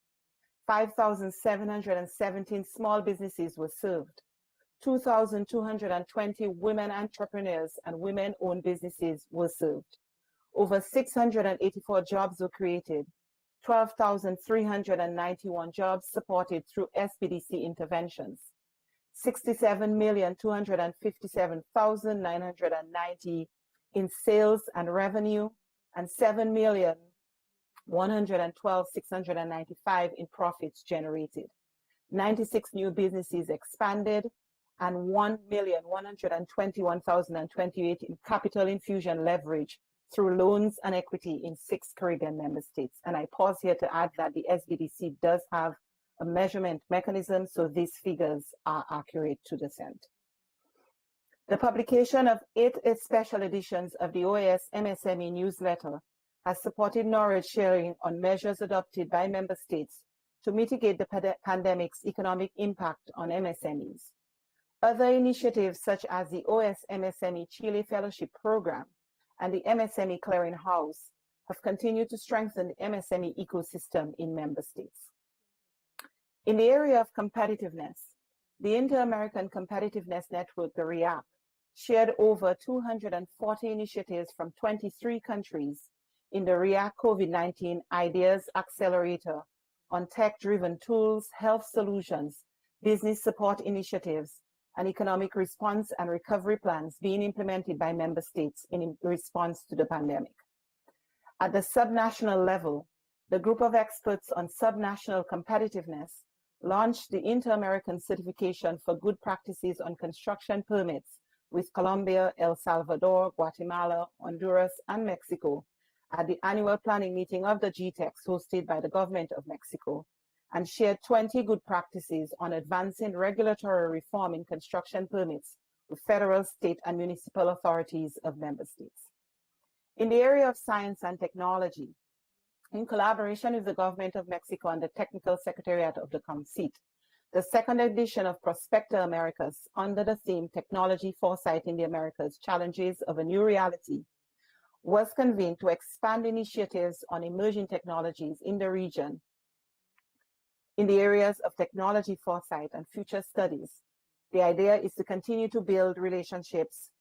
5,717 small businesses were served, 2,220 women entrepreneurs and women-owned businesses were served. Over 684 jobs were created, 12,391 jobs supported through SBDC interventions, 67,257,990 in sales and revenue, and 7,112,695 in profits generated. 96 new businesses expanded, and 1,121,028 in capital infusion leverage through loans and equity in 6 Caribbean member states. And I pause here to add that the SBDC does have a measurement mechanism, so these figures are accurate to the cent. The publication of 8 special editions of the OAS MSME newsletter has supported knowledge sharing on measures adopted by member states to mitigate the pandemic's economic impact on MSMEs. Other initiatives such as the OAS MSME Chile Fellowship Program and the MSME Clearinghouse have continued to strengthen the MSME ecosystem in member states. In the area of competitiveness, the Inter-American Competitiveness Network, the REAC, shared over 240 initiatives from 23 countries in the REAC COVID-19 Ideas Accelerator on tech-driven tools, health solutions, business support initiatives, and economic response and recovery plans being implemented by member states in response to the pandemic. At the subnational level, the group of experts on subnational competitiveness launched the Inter-American Certification for Good Practices on Construction Permits with Colombia, El Salvador, Guatemala, Honduras, and Mexico at the annual planning meeting of the GTEX hosted by the government of Mexico, and shared 20 good practices on advancing regulatory reform in construction permits with federal, state, and municipal authorities of member states. In the area of science and technology, in collaboration with the government of Mexico and the Technical Secretariat of the CONCIT, the second edition of Prospector Americas under the theme Technology Foresight in the Americas, Challenges of a New Reality, was convened to expand initiatives on emerging technologies in the region in the areas of technology foresight and future studies. The idea is to continue to build relationships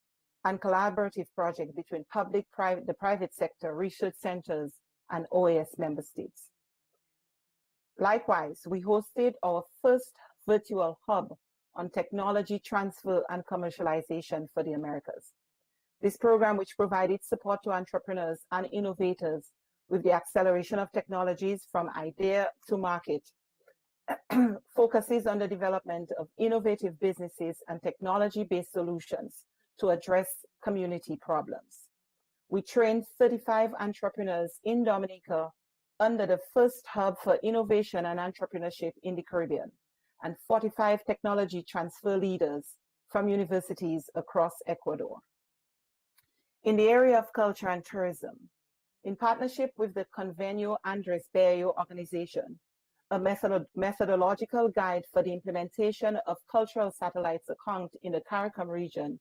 and collaborative projects between the private sector, research centers, and OAS member states. Likewise, we hosted our first virtual hub on technology transfer and commercialization for the Americas. This program, which provided support to entrepreneurs and innovators with the acceleration of technologies from idea to market, focuses on the development of innovative businesses and technology-based solutions to address community problems. We trained 35 entrepreneurs in Dominica under the first hub for innovation and entrepreneurship in the Caribbean, and 45 technology transfer leaders from universities across Ecuador. In the area of culture and tourism, in partnership with the Convenio Andres Bello organization, a methodological guide for the implementation of cultural satellites account in the CARICOM region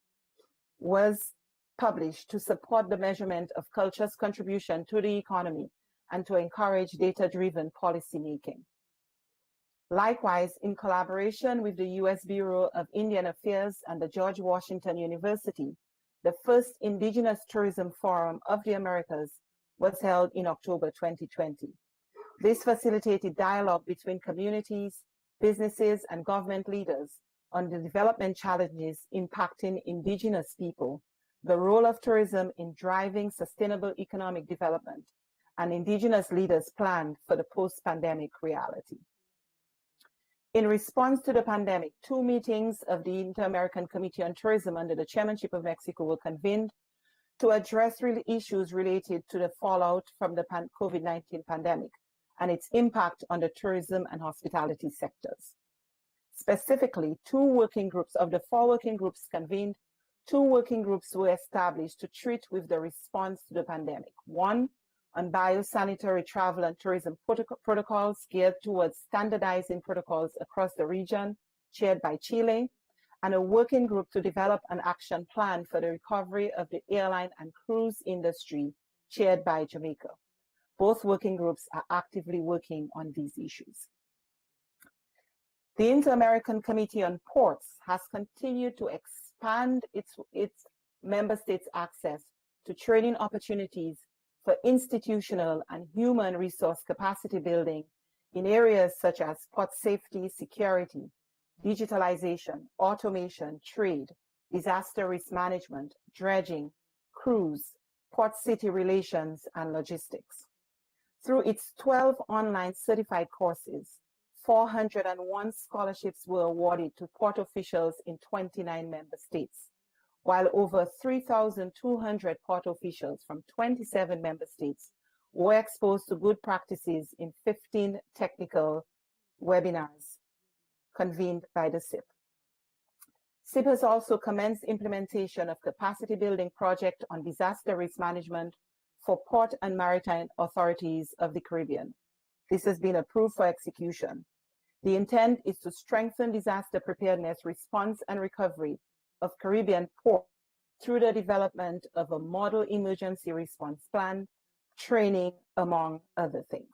was published to support the measurement of culture's contribution to the economy and to encourage data-driven policy making. Likewise, in collaboration with the U.S. Bureau of Indian Affairs and the George Washington University, the first Indigenous Tourism Forum of the Americas was held in October 2020. This facilitated dialogue between communities, businesses, and government leaders on the development challenges impacting Indigenous people, the role of tourism in driving sustainable economic development, and Indigenous leaders' plan for the post-pandemic reality. In response to the pandemic, 2 meetings of the Inter-American Committee on Tourism under the chairmanship of Mexico were convened to address issues related to the fallout from the COVID-19 pandemic and its impact on the tourism and hospitality sectors. Specifically, 2 working groups of the 4 working groups convened, 2 working groups were established to treat with the response to the pandemic. One on biosanitary travel and tourism protocols geared towards standardizing protocols across the region, chaired by Chile, and a working group to develop an action plan for the recovery of the airline and cruise industry, chaired by Jamaica. Both working groups are actively working on these issues. The Inter-American Committee on Ports has continued to expand its member states' access to training opportunities for institutional and human resource capacity building in areas such as port safety, security, digitalization, automation, trade, disaster risk management, dredging, cruise, port city relations, and logistics. Through its 12 online certified courses, 401 scholarships were awarded to port officials in 29 member states, while over 3,200 port officials from 27 member states were exposed to good practices in 15 technical webinars convened by the SIP. SIP has also commenced implementation of capacity building project on disaster risk management for port and maritime authorities of the Caribbean. This has been approved for execution. The intent is to strengthen disaster preparedness, response, and recovery of Caribbean ports through the development of a model emergency response plan, training, among other things.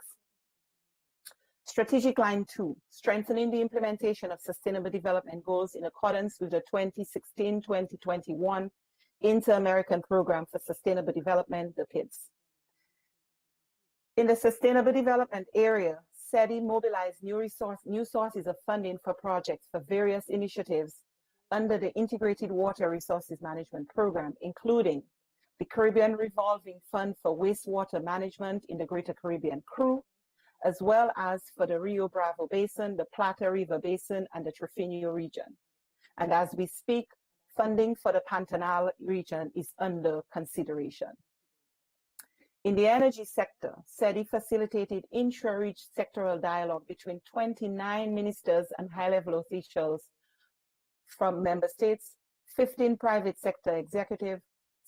Strategic Line 2, strengthening the implementation of Sustainable Development Goals in accordance with the 2016-2021 Inter-American Program for Sustainable Development, the PIDS. In the sustainable development area, SETI mobilized new sources of funding for projects for various initiatives under the Integrated Water Resources Management Program, including the Caribbean Revolving Fund for Wastewater Management in the Greater Caribbean Crew, as well as for the Rio Bravo Basin, the Plata River Basin, and the Trofino region. And as we speak, funding for the Pantanal region is under consideration. In the energy sector, SETI facilitated intra-reach sectoral dialogue between 29 ministers and high-level officials from member states, 15 private sector executives,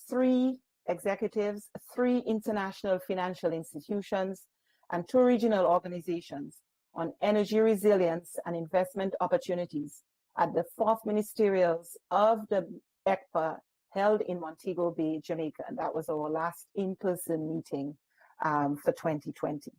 3 executives, 3 international financial institutions, and 2 regional organizations on energy resilience and investment opportunities at the 4th Ministerials of the ECPA held in Montego Bay, Jamaica. And that was our last in-person meeting for 2020.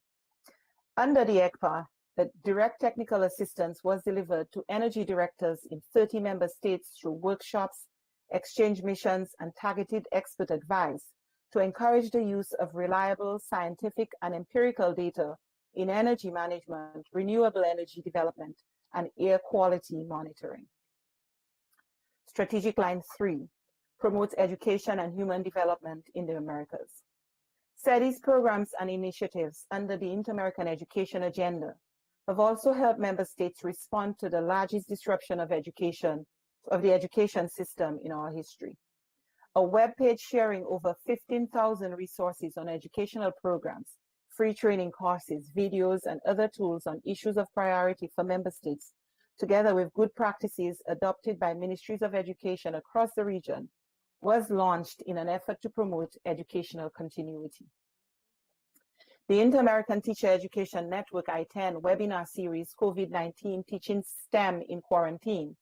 Under the ECPA, the direct technical assistance was delivered to energy directors in 30 member states through workshops, exchange missions, and targeted expert advice to encourage the use of reliable scientific and empirical data in energy management, renewable energy development, and air quality monitoring. Strategic Line 3 promotes education and human development in the Americas. SETI's programs and initiatives under the Inter-American Education Agenda have also helped member states respond to the largest disruption of the education system in our history. A web page sharing over 15,000 resources on educational programs, free training courses, videos, and other tools on issues of priority for member states, together with good practices adopted by ministries of education across the region, was launched in an effort to promote educational continuity. The Inter-American Teacher Education Network I-10 webinar series, COVID-19 Teaching STEM in Quarantine,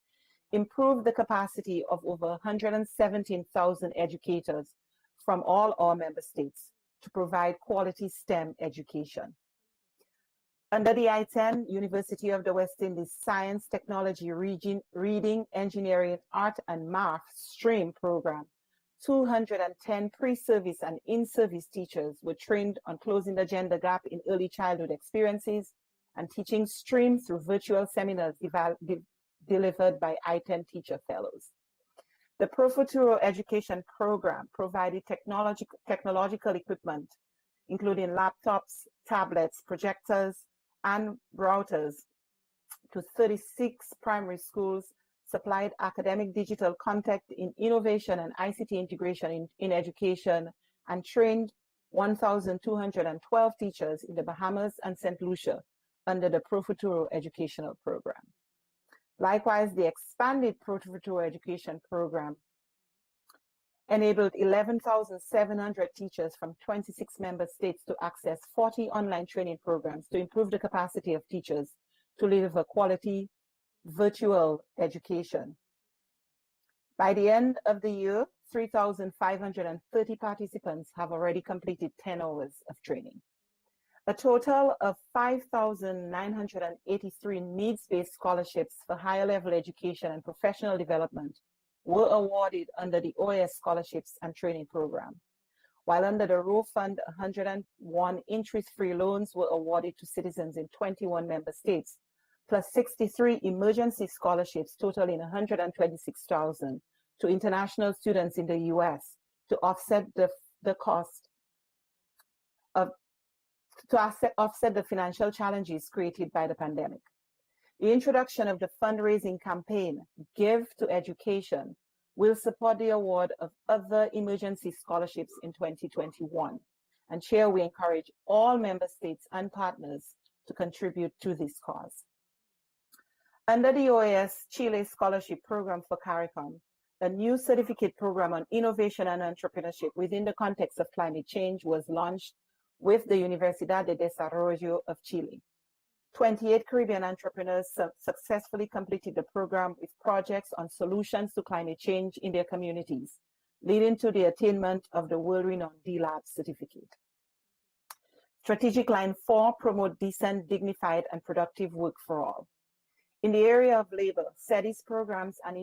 improved the capacity of over 117,000 educators from all our member states to provide quality STEM education. Under the I-10 University of the West Indies Science, Technology, Reading, Engineering, Art and Math stream program, 210 pre-service and in-service teachers were trained on closing the gender gap in early childhood experiences and teaching STREAM through virtual seminars delivered by I-10 teacher fellows. The Pro Futuro education program provided technological equipment, including laptops, tablets, projectors, and routers to 36 primary schools, supplied academic digital content in innovation and ICT integration in education, and trained 1,212 teachers in the Bahamas and St. Lucia under the Pro Futuro educational program. Likewise, the expanded Pro Futuro education program enabled 11,700 teachers from 26 member states to access 40 online training programs to improve the capacity of teachers to deliver quality virtual education. By the end of the year, 3,530 participants have already completed 10 hours of training. A total of 5,983 needs-based scholarships for higher level education and professional development were awarded under the OAS scholarships and training program, while under the Row Fund, 101 interest-free loans were awarded to citizens in 21 member states, plus 63 emergency scholarships totaling $126,000 to international students in the US to offset the financial challenges created by the pandemic. The introduction of the fundraising campaign, Give to Education, will support the award of other emergency scholarships in 2021. And Chair, we encourage all member states and partners to contribute to this cause. Under the OAS Chile Scholarship Program for CARICOM, a new certificate program on innovation and entrepreneurship within the context of climate change was launched with the Universidad de Desarrollo of Chile. 28 Caribbean entrepreneurs successfully completed the program with projects on solutions to climate change in their communities, leading to the attainment of the world-renowned D-Lab certificate. Strategic Line 4, promote decent, dignified, and productive work for all. In the area of labor, SETI's programs and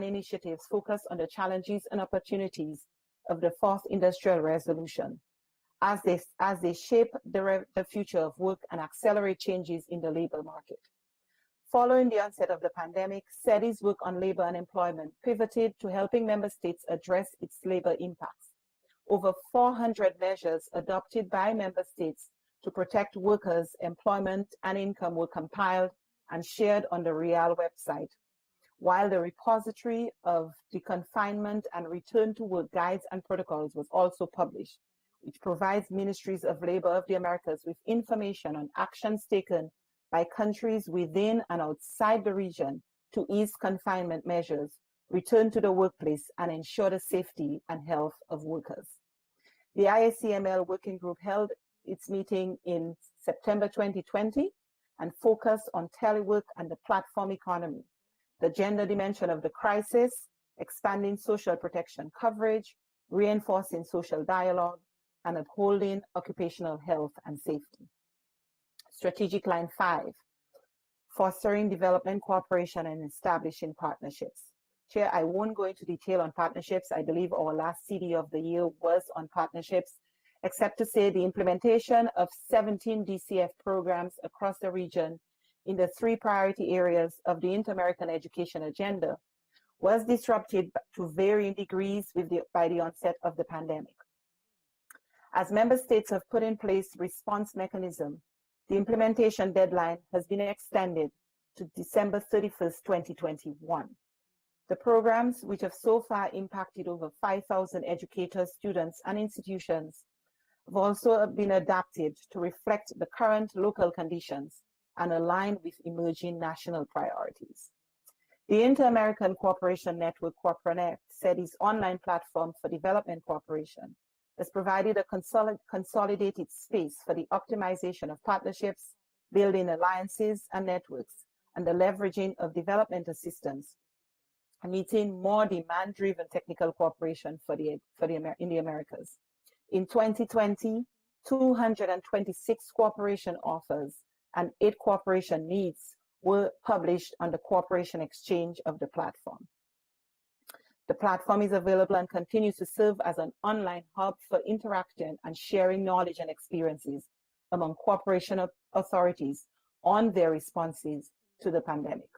initiatives focus on the challenges and opportunities of the Fourth Industrial Revolution, as they shape the future of work and accelerate changes in the labor market. Following the onset of the pandemic, SETI's work on labor and employment pivoted to helping member states address its labor impacts. Over 400 measures adopted by member states to protect workers' employment and income were compiled and shared on the REAL website, while the repository of deconfinement and return to work guides and protocols was also published, which provides ministries of labor of the Americas with information on actions taken by countries within and outside the region to ease confinement measures, return to the workplace, and ensure the safety and health of workers. The IACML Working Group held its meeting in September 2020 and focused on telework and the platform economy, the gender dimension of the crisis, expanding social protection coverage, reinforcing social dialogue, and upholding occupational health and safety. Strategic Line 5, fostering development cooperation and establishing partnerships. Chair, I won't go into detail on partnerships. I believe our last CD of the year was on partnerships, except to say the implementation of 17 DCF programs across the region in the 3 priority areas of the Inter-American Education Agenda was disrupted to varying degrees by the onset of the pandemic. As member states have put in place response mechanism, the implementation deadline has been extended to December 31st, 2021. The programs, which have so far impacted over 5,000 educators, students, and institutions, have also been adapted to reflect the current local conditions and align with emerging national priorities. The Inter-American Cooperation Network, CooperaNet, SETI's online platform for development cooperation, has provided a consolidated space for the optimization of partnerships, building alliances and networks, and the leveraging of development assistance, meeting more demand-driven technical cooperation in the Americas. In 2020, 226 cooperation offers and 8 cooperation needs were published on the Cooperation Exchange of the platform. The platform is available and continues to serve as an online hub for interaction and sharing knowledge and experiences among cooperation authorities on their responses to the pandemic.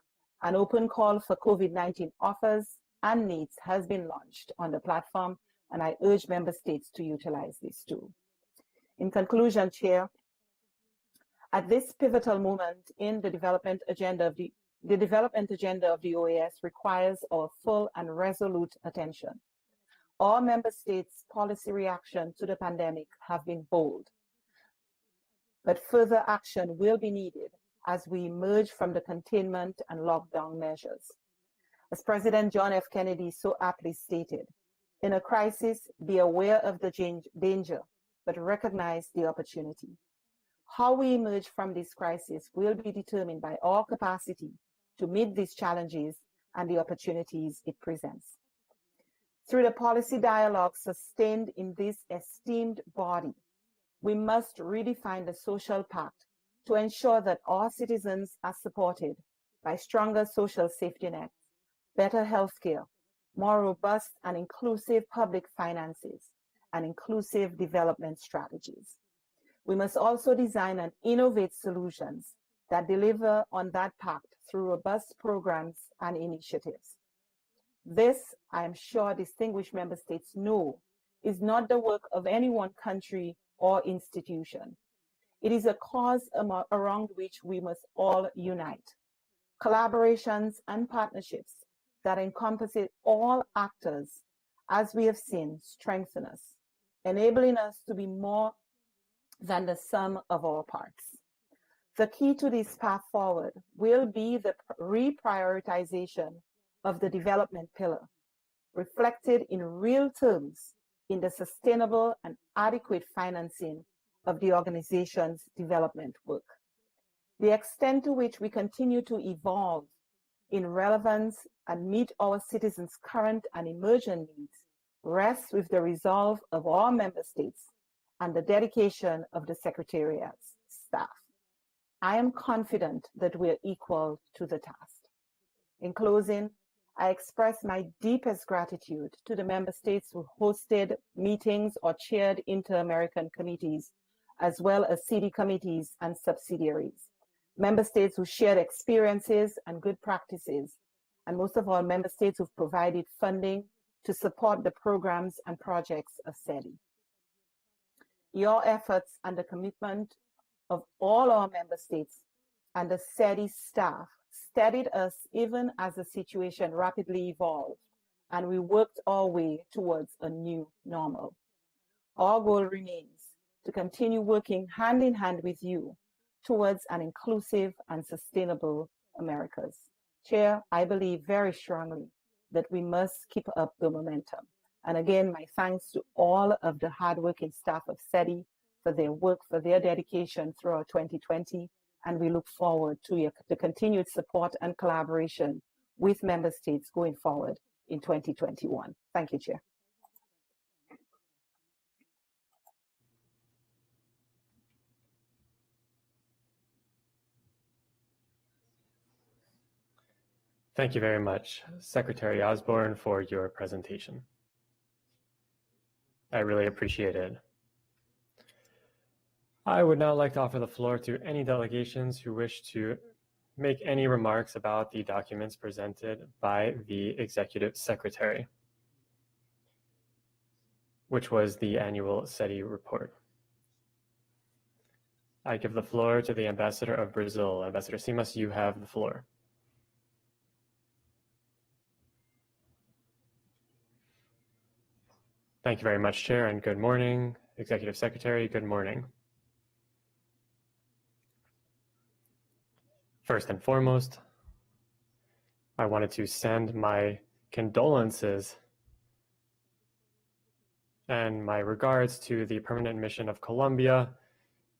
An open call for COVID-19 offers and needs has been launched on the platform, and I urge member states to utilize this tool. In conclusion, Chair, at this pivotal moment in the development agenda of the OAS requires our full and resolute attention. All member states' policy reaction to the pandemic have been bold, but further action will be needed as we emerge from the containment and lockdown measures. As President John F. Kennedy so aptly stated, in a crisis, be aware of the danger, but recognize the opportunity. How we emerge from this crisis will be determined by our capacity to meet these challenges and the opportunities it presents. Through the policy dialogue sustained in this esteemed body, we must redefine the social pact to ensure that our citizens are supported by stronger social safety nets, better health care, more robust and inclusive public finances, and inclusive development strategies. We must also design and innovate solutions that deliver on that pact through robust programs and initiatives. This, I am sure distinguished member states know, is not the work of any one country or institution. It is a cause around which we must all unite. Collaborations and partnerships that encompass all actors, as we have seen, strengthen us, enabling us to be more than the sum of our parts. The key to this path forward will be the reprioritization of the development pillar, reflected in real terms in the sustainable and adequate financing of the organization's development work. The extent to which we continue to evolve in relevance and meet our citizens' current and emergent needs rests with the resolve of all member states and the dedication of the Secretariat's staff. I am confident that we are equal to the task. In closing, I express my deepest gratitude to the member states who hosted meetings or chaired inter-American committees, as well as CD committees and subsidiaries. Member states who shared experiences and good practices, and most of all, member states who've provided funding to support the programs and projects of SETI. Your efforts and the commitment of all our member states and the SETI staff steadied us even as the situation rapidly evolved, and we worked our way towards a new normal. Our goal remains to continue working hand in hand with you towards an inclusive and sustainable Americas. Chair, I believe very strongly that we must keep up the momentum. And again, my thanks to all of the hardworking staff of SETI for their work, for their dedication throughout 2020. And we look forward to the continued support and collaboration with member states going forward in 2021. Thank you, Chair. Thank you very much, Secretary Osborne, for your presentation. I really appreciate it. I would now like to offer the floor to any delegations who wish to make any remarks about the documents presented by the Executive Secretary, which was the annual SETI report. I give the floor to the Ambassador of Brazil. Ambassador Simas, you have the floor. Thank you very much, Chair, and good morning. Executive Secretary, good morning. First and foremost, I wanted to send my condolences and my regards to the permanent mission of Colombia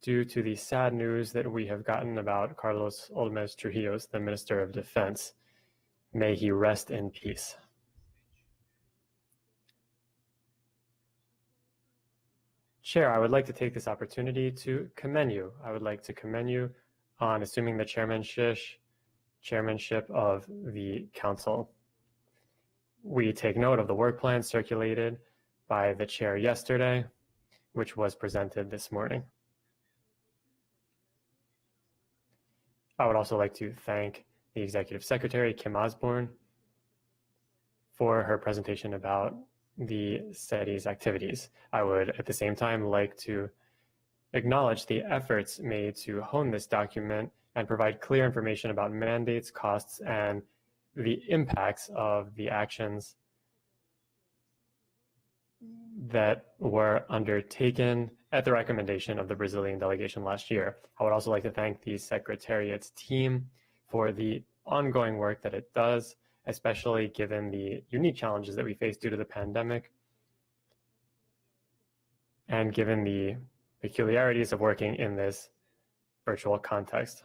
due to the sad news that we have gotten about Carlos Olmes Trujillos, the Minister of Defense. May he rest in peace. Chair, I would like to take this opportunity to commend you. I would like to commend you on assuming the chairmanship of the council. We take note of the work plan circulated by the chair yesterday, which was presented this morning. I would also like to thank the Executive Secretary, Kim Osborne, for her presentation about the SETI's activities. I would at the same time like to acknowledge the efforts made to hone this document and provide clear information about mandates, costs, and the impacts of the actions that were undertaken at the recommendation of the Brazilian delegation last year. I would also like to thank the Secretariat's team for the ongoing work that it does, especially given the unique challenges that we face due to the pandemic and given the peculiarities of working in this virtual context.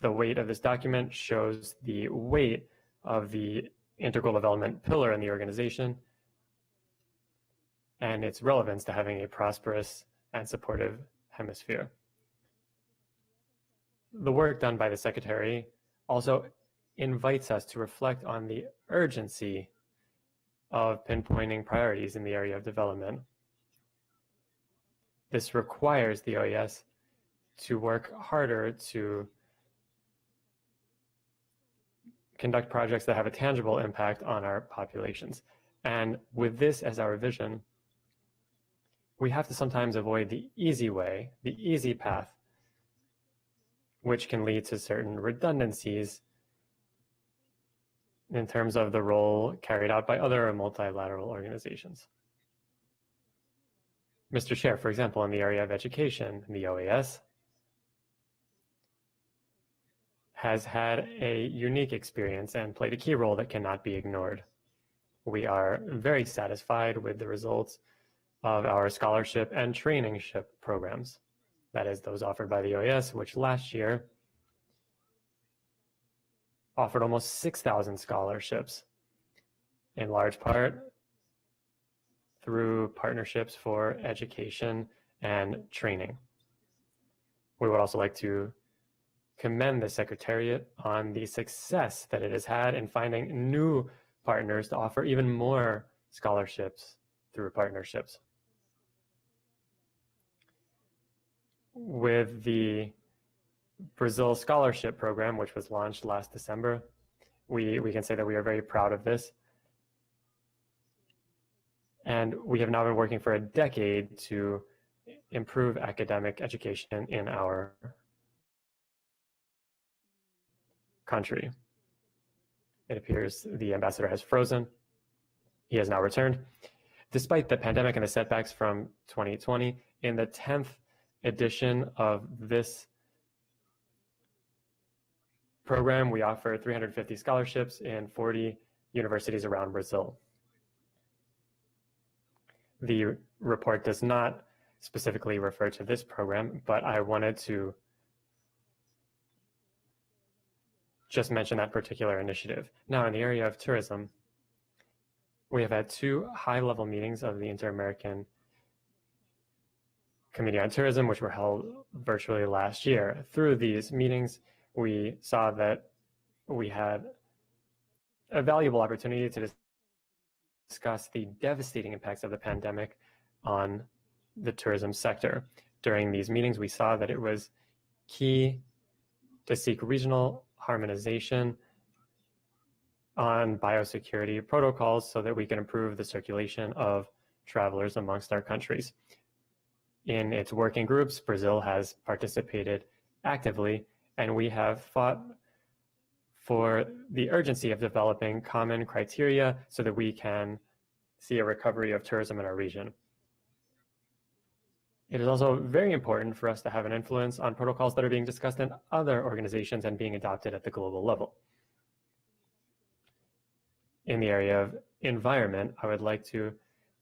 The weight of this document shows the weight of the integral development pillar in the organization and its relevance to having a prosperous and supportive hemisphere. The work done by the Secretary also invites us to reflect on the urgency of pinpointing priorities in the area of development. This requires the OAS to work harder to conduct projects that have a tangible impact on our populations. And with this as our vision, we have to sometimes avoid the easy way, the easy path, which can lead to certain redundancies in terms of the role carried out by other multilateral organizations. Mr. Chair, for example, in the area of education, the OAS has had a unique experience and played a key role that cannot be ignored. We are very satisfied with the results of our scholarship and trainingship programs. That is, those offered by the OAS, which last year offered almost 6,000 scholarships, in large part through partnerships for education and training. We would also like to commend the Secretariat on the success that it has had in finding new partners to offer even more scholarships through partnerships. With the Brazil Scholarship Program, which was launched last December, we can say that we are very proud of this. And we have now been working for a decade to improve academic education in our country. It appears the ambassador has frozen. He has now returned. Despite the pandemic and the setbacks from 2020, in the 10th edition of this program, we offer 350 scholarships in 40 universities around Brazil. The report does not specifically refer to this program, but I wanted to just mention that particular initiative. Now, in the area of tourism, we have had 2 high-level meetings of the Inter-American Committee on Tourism, which were held virtually last year. Through these meetings, we saw that we had a valuable opportunity to discuss the devastating impacts of the pandemic on the tourism sector. During these meetings, we saw that it was key to seek regional harmonization on biosecurity protocols so that we can improve the circulation of travelers amongst our countries. In its working groups, Brazil has participated actively, and we have fought for the urgency of developing common criteria so that we can see a recovery of tourism in our region. It is also very important for us to have an influence on protocols that are being discussed in other organizations and being adopted at the global level. In the area of environment, I would like to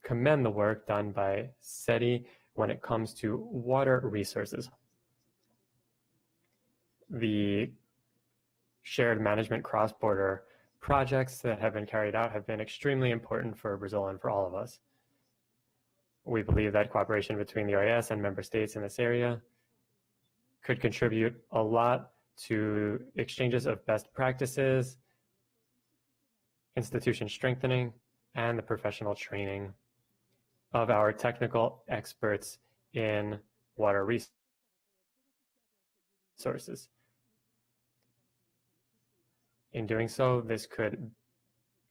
commend the work done by SETI when it comes to water resources. The shared management cross-border projects that have been carried out have been extremely important for Brazil and for all of us. We believe that cooperation between the OAS and member states in this area could contribute a lot to exchanges of best practices, institution strengthening, and the professional training of our technical experts in water resources. In doing so, this could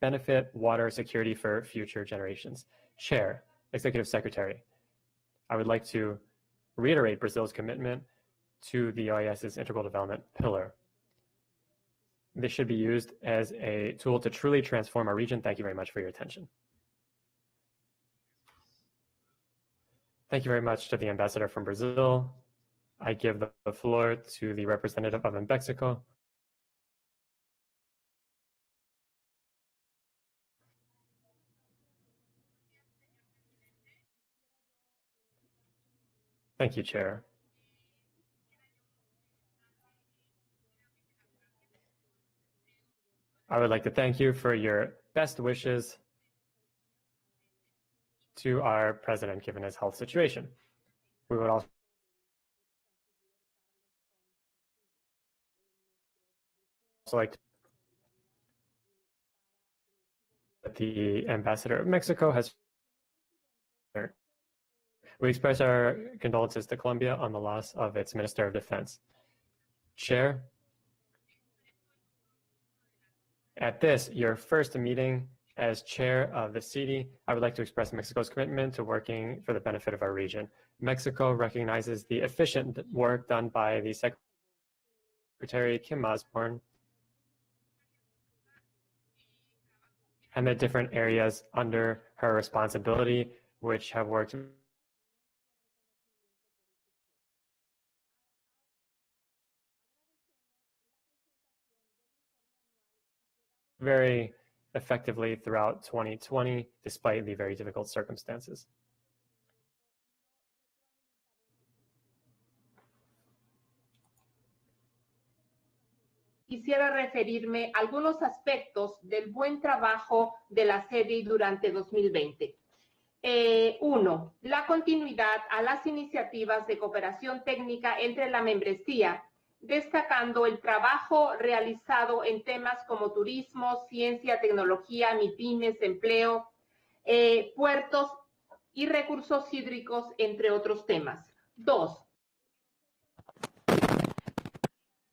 benefit water security for future generations. Chair, Executive Secretary, I would like to reiterate Brazil's commitment to the OAS's integral development pillar. This should be used as a tool to truly transform our region. Thank you very much for your attention. Thank you very much to the ambassador from Brazil. I give the floor to the representative of Mexico. Thank you, Chair. I would like to thank you for your best wishes to our president, given his health situation. We would also like to that the ambassador of Mexico has. We express our condolences to Colombia on the loss of its Minister of Defense. Chair, at this, your first meeting as chair of the CD, I would like to express Mexico's commitment to working for the benefit of our region. Mexico recognizes the efficient work done by the Secretary Kim Osborne and the different areas under her responsibility, which have worked very effectively throughout 2020, despite the very difficult circumstances. Quisiera referirme a algunos aspectos del buen trabajo de la SEDI durante 2020. Uno, la continuidad a las iniciativas de cooperación técnica entre la membresía, destacando el trabajo realizado en temas como turismo, ciencia, tecnología, MIPYMES, empleo, puertos y recursos hídricos, entre otros temas. Dos.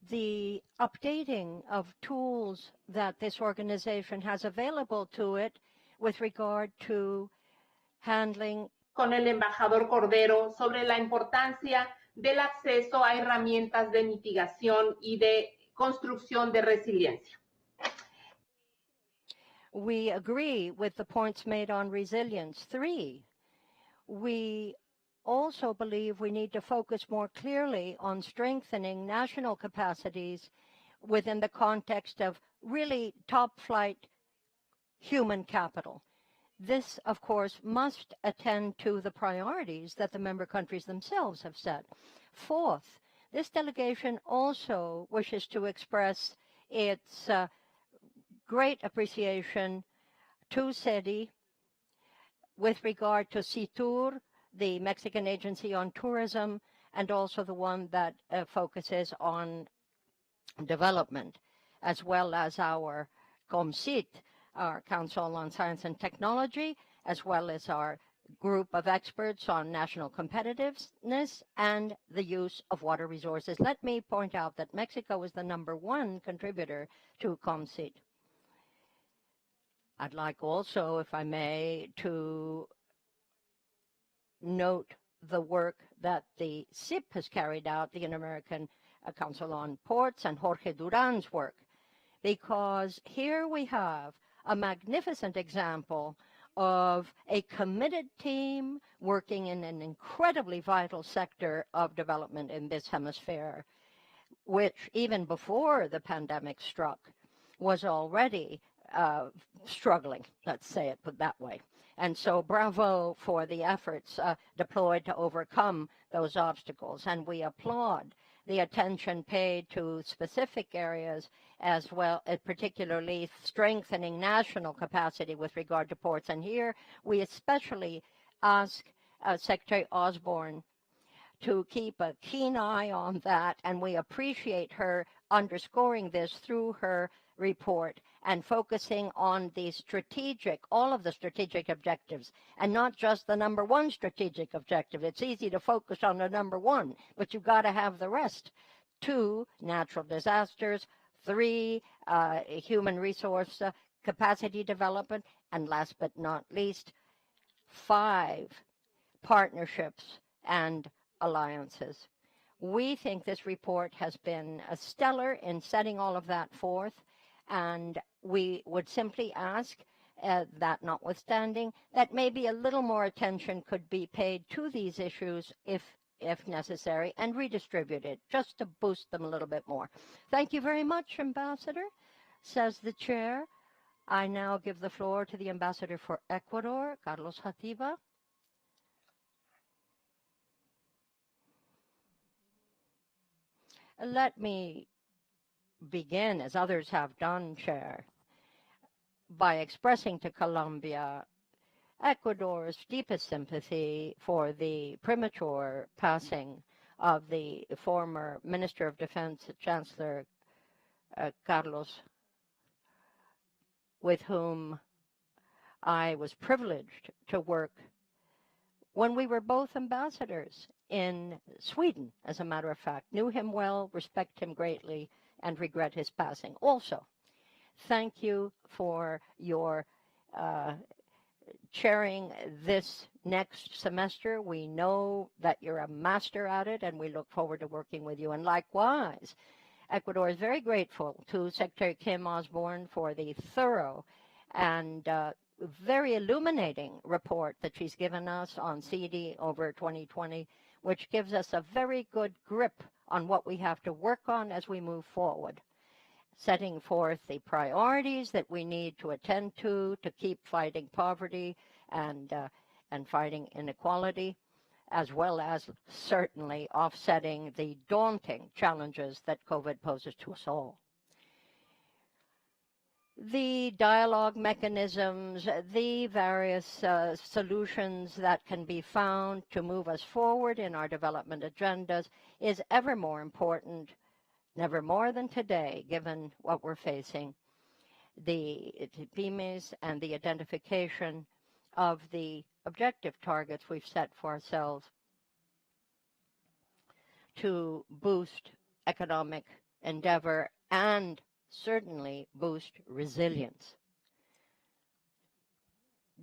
The updating of tools that this organization has available to it with regard to handling con el embajador Cordero sobre la importancia del acceso a herramientas de mitigación y de construcción de resiliencia. We agree with the points made on resilience. 3, we also believe we need to focus more clearly on strengthening national capacities within the context of really top-flight human capital. This, of course, must attend to the priorities that the member countries themselves have set. 4th, this delegation also wishes to express its great appreciation to SEDI with regard to CITUR, the Mexican Agency on Tourism, and also the one that focuses on development, as well as our COMCIT, our Council on Science and Technology, as well as our group of experts on national competitiveness and the use of water resources. Let me point out that Mexico is the #1 contributor to COMCIT. I'd like also, if I may, to note the work that the CIP has carried out, the Inter-American Council on Ports, and Jorge Duran's work, because here we have a magnificent example of a committed team working in an incredibly vital sector of development in this hemisphere, which even before the pandemic struck was already struggling, let's say it put that way. And so bravo for the efforts deployed to overcome those obstacles. And we applaud the attention paid to specific areas as well, particularly strengthening national capacity with regard to ports. And here we especially ask Secretary Osborne to keep a keen eye on that, and we appreciate her underscoring this through her report and focusing on the strategic, all of the strategic objectives, and not just the number one strategic objective. It's easy to focus on the number one, but you've got to have the rest. 2, natural disasters. 3, human resource capacity development. And last but not least, 5, partnerships and alliances. We think this report has been stellar in setting all of that forth, and we would simply ask, that notwithstanding, that maybe a little more attention could be paid to these issues if necessary, and redistributed just to boost them a little bit more. Thank you very much, Ambassador, says the chair. I now give the floor to the Ambassador for Ecuador, Carlos Jativa. Let me begin, as others have done, Chair, by expressing to Colombia Ecuador's deepest sympathy for the premature passing of the former Minister of Defense, Chancellor Carlos, with whom I was privileged to work when we were both ambassadors in Sweden, as a matter of fact. Knew him well, respect him greatly, and regret his passing. Also, thank you for your chairing this next semester. We know that you're a master at it, and we look forward to working with you. And likewise, Ecuador is very grateful to Secretary Kim Osborne for the thorough and very illuminating report that she's given us on CD over 2020, which gives us a very good grip on what we have to work on as we move forward, setting forth the priorities that we need to attend to keep fighting poverty and fighting inequality, as well as certainly offsetting the daunting challenges that COVID poses to us all. The dialogue mechanisms, the various solutions that can be found to move us forward in our development agendas is ever more important, never more than today, given what we're facing, the PYMEs and the identification of the objective targets we've set for ourselves to boost economic endeavor and certainly boost resilience.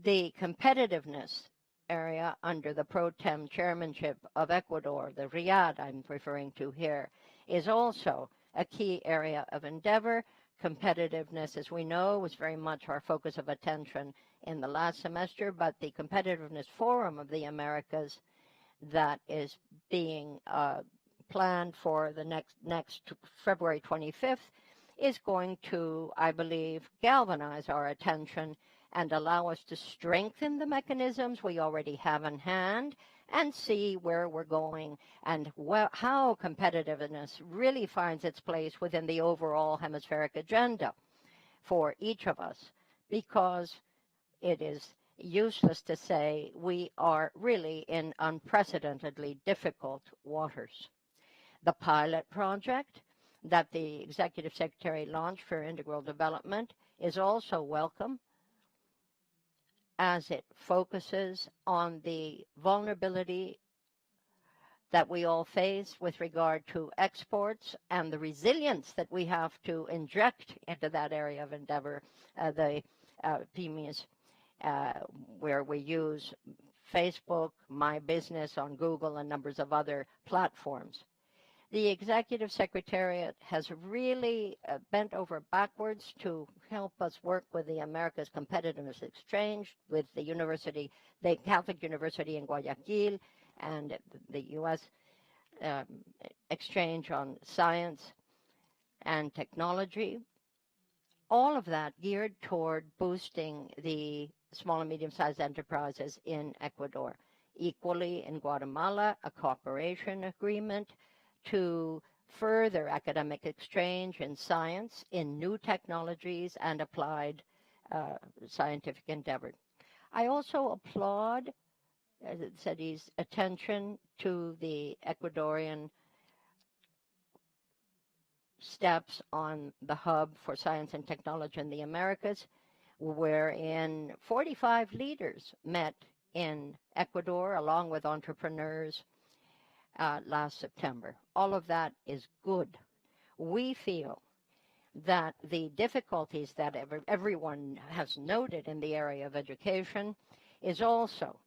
The competitiveness area under the pro tem chairmanship of Ecuador, the RIAD I'm referring to here, is also a key area of endeavor. Competitiveness, as we know, was very much our focus of attention in the last semester, but the Competitiveness Forum of the Americas that is being planned for the next February 25th is going to, I believe, galvanize our attention and allow us to strengthen the mechanisms we already have in hand and see where we're going and how competitiveness really finds its place within the overall hemispheric agenda for each of us, because it is useless to say we are really in unprecedentedly difficult waters. The pilot project that the Executive Secretary launched for integral development is also welcome, as it focuses on the vulnerability that we all face with regard to exports and the resilience that we have to inject into that area of endeavor, the PYMEs, where we use Facebook, My Business on Google, and numbers of other platforms. The Executive Secretariat has really bent over backwards to help us work with the Americas Competitiveness Exchange, with the university, the Catholic University in Guayaquil, and the U.S. Exchange on Science and Technology. All of that geared toward boosting the small and medium-sized enterprises in Ecuador. Equally, in Guatemala, a cooperation agreement to further academic exchange in science, in new technologies, and applied scientific endeavor. I also applaud SETI's attention to the Ecuadorian steps on the Hub for Science and Technology in the Americas, wherein 45 leaders met in Ecuador along with entrepreneurs last September. All of that is good. We feel that the difficulties that everyone has noted in the area of education is also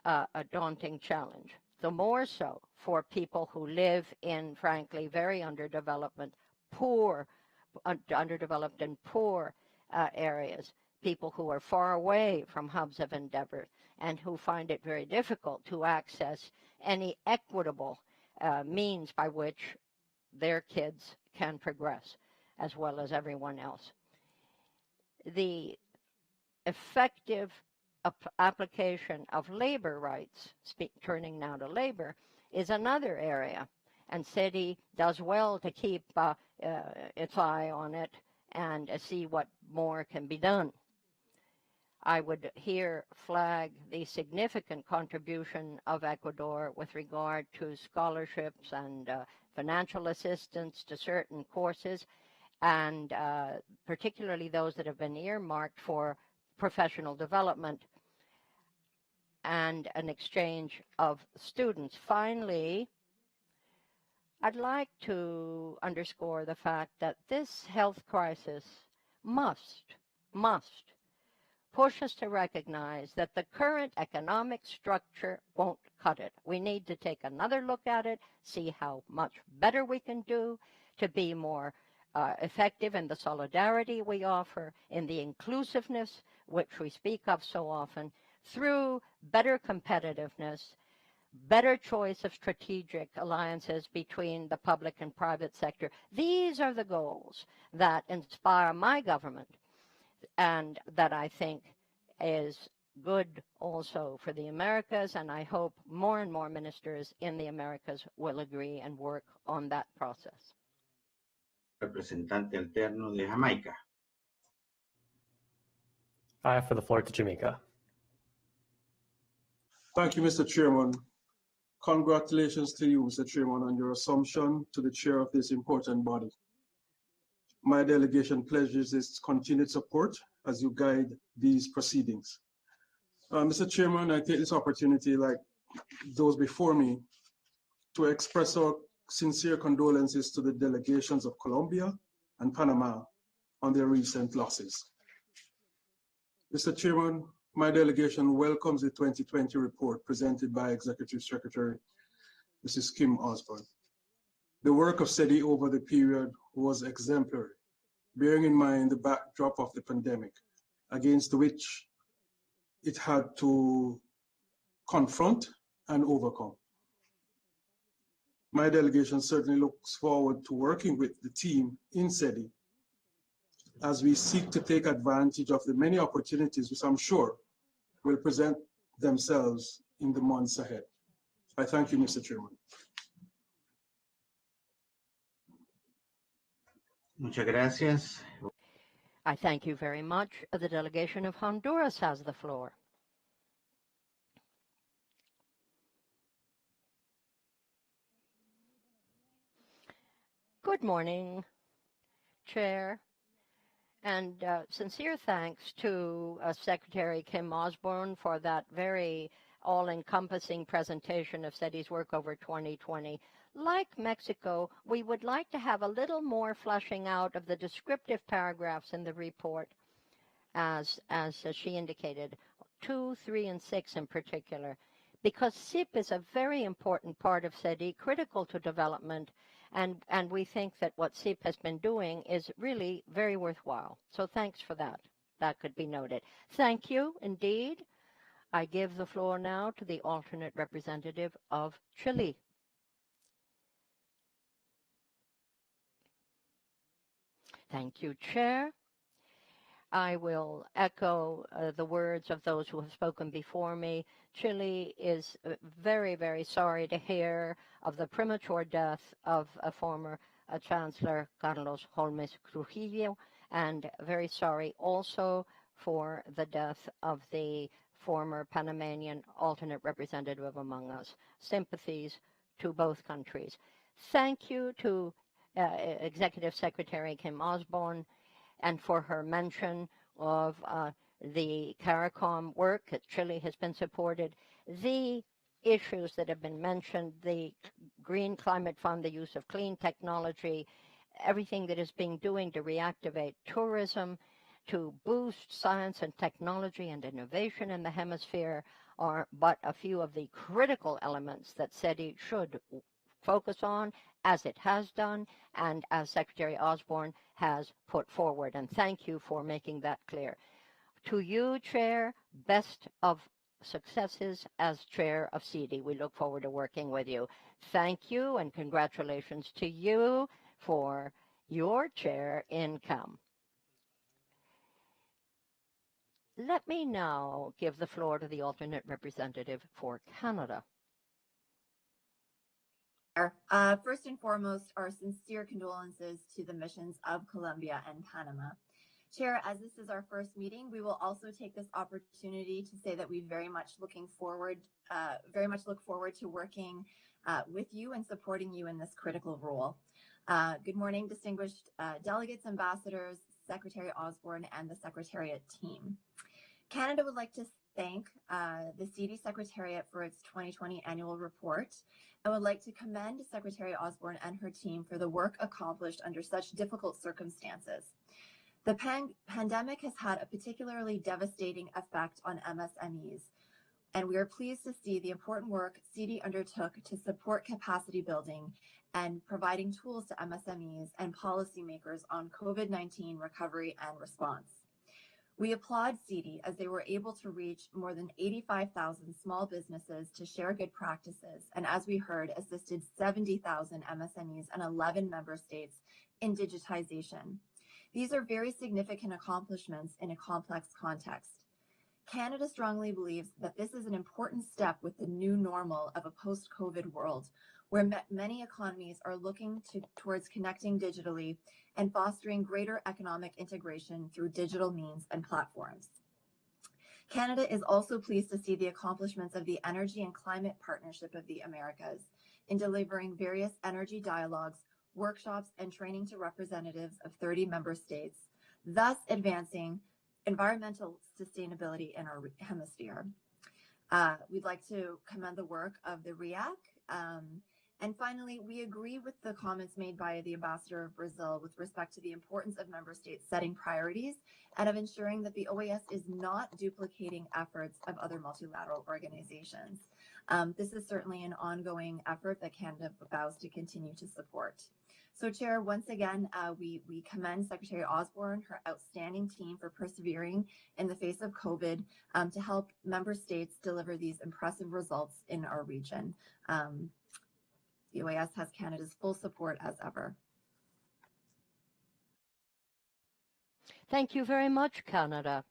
a daunting challenge. The more so for people who live in, frankly, very underdeveloped and poor areas, people who are far away from hubs of endeavor and who find it very difficult to access any equitable means by which their kids can progress, as well as everyone else. The effective application of labor rights, turning now to labor, is another area. And SETI does well to keep its eye on it and see what more can be done. I would here flag the significant contribution of Ecuador with regard to scholarships and financial assistance to certain courses, and particularly those that have been earmarked for professional development and an exchange of students. Finally, I'd like to underscore the fact that this health crisis must push us to recognize that the current economic structure won't cut it. We need to take another look at it, see how much better we can do to be more effective in the solidarity we offer, in the inclusiveness which we speak of so often, through better competitiveness, better choice of strategic alliances between the public and private sector. These are the goals that inspire my government and that I think is good also for the Americas, and I hope more and more ministers in the Americas will agree and work on that process. Representante alterno de Jamaica. I offer the floor to Jamaica. Thank you, Mr. Chairman. Congratulations to you, Mr. Chairman, on your assumption to the chair of this important body. My delegation pledges its continued support as you guide these proceedings. Mr. Chairman, I take this opportunity, like those before me, to express our sincere condolences to the delegations of Colombia and Panama on their recent losses. Mr. Chairman, my delegation welcomes the 2020 report presented by Executive Secretary Mrs. Kim Osborne. The work of SETI over the period was exemplary, bearing in mind the backdrop of the pandemic, against which it had to confront and overcome. My delegation certainly looks forward to working with the team in SETI as we seek to take advantage of the many opportunities which I'm sure will present themselves in the months ahead. I thank you, Mr. Chairman. Muchas gracias. I thank you very much. The delegation of Honduras has the floor. Good morning, Chair, and sincere thanks to Secretary Kim Osborne for that very all-encompassing presentation of SETI's work over 2020. Like Mexico, we would like to have a little more fleshing out of the descriptive paragraphs in the report, as she indicated, 2, 3, and 6 in particular, because SIP is a very important part of SETI, critical to development, and we think that what SIP has been doing is really very worthwhile. So thanks for that. That could be noted. Thank you, indeed. I give the floor now to the alternate representative of Chile. Thank you, Chair. I will echo the words of those who have spoken before me. Chile is very, very sorry to hear of the premature death of a former Chancellor Carlos Holmes Trujillo, and very sorry also for the death of the former Panamanian alternate representative among us. Sympathies to both countries. Thank you to Executive Secretary Kim Osborne and for her mention of the CARICOM work that Chile has been supported. The issues that have been mentioned, the Green Climate Fund, the use of clean technology, everything that is being doing to reactivate tourism, to boost science and technology and innovation in the hemisphere are but a few of the critical elements that SETI should focus on, as it has done, and as Secretary Osborne has put forward. And thank you for making that clear. To you, Chair, best of successes as Chair of SETI. We look forward to working with you. Thank you, and congratulations to you for your chair income. Let me now give the floor to the alternate representative for Canada. First and foremost, our sincere condolences to the missions of Colombia and Panama. Chair, as this is our first meeting, we will also take this opportunity to say that we very much look forward to working with you and supporting you in this critical role. Good morning, distinguished delegates, ambassadors, Secretary Osborne, and the Secretariat team. Canada would like to thank the SETI Secretariat for its 2020 annual report. I would like to commend Secretary Osborne and her team for the work accomplished under such difficult circumstances. The pandemic has had a particularly devastating effect on MSMEs, and we are pleased to see the important work SETI undertook to support capacity building and providing tools to MSMEs and policymakers on COVID-19 recovery and response. We applaud SETI as they were able to reach more than 85,000 small businesses to share good practices, and as we heard, assisted 70,000 MSMEs and 11 member states in digitization. These are very significant accomplishments in a complex context. Canada strongly believes that this is an important step with the new normal of a post-COVID world, where many economies are looking towards connecting digitally and fostering greater economic integration through digital means and platforms. Canada is also pleased to see the accomplishments of the Energy and Climate Partnership of the Americas in delivering various energy dialogues, workshops, and training to representatives of 30 member states, thus advancing environmental sustainability in our hemisphere. We'd like to commend the work of the RIAC. And finally, we agree with the comments made by the Ambassador of Brazil with respect to the importance of member states setting priorities and of ensuring that the OAS is not duplicating efforts of other multilateral organizations. This is certainly an ongoing effort that Canada vows to continue to support. So, Chair, once again, we commend Secretary Osborne, her outstanding team for persevering in the face of COVID to help member states deliver these impressive results in our region. The OAS has Canada's full support as ever. Thank you very much, Canada.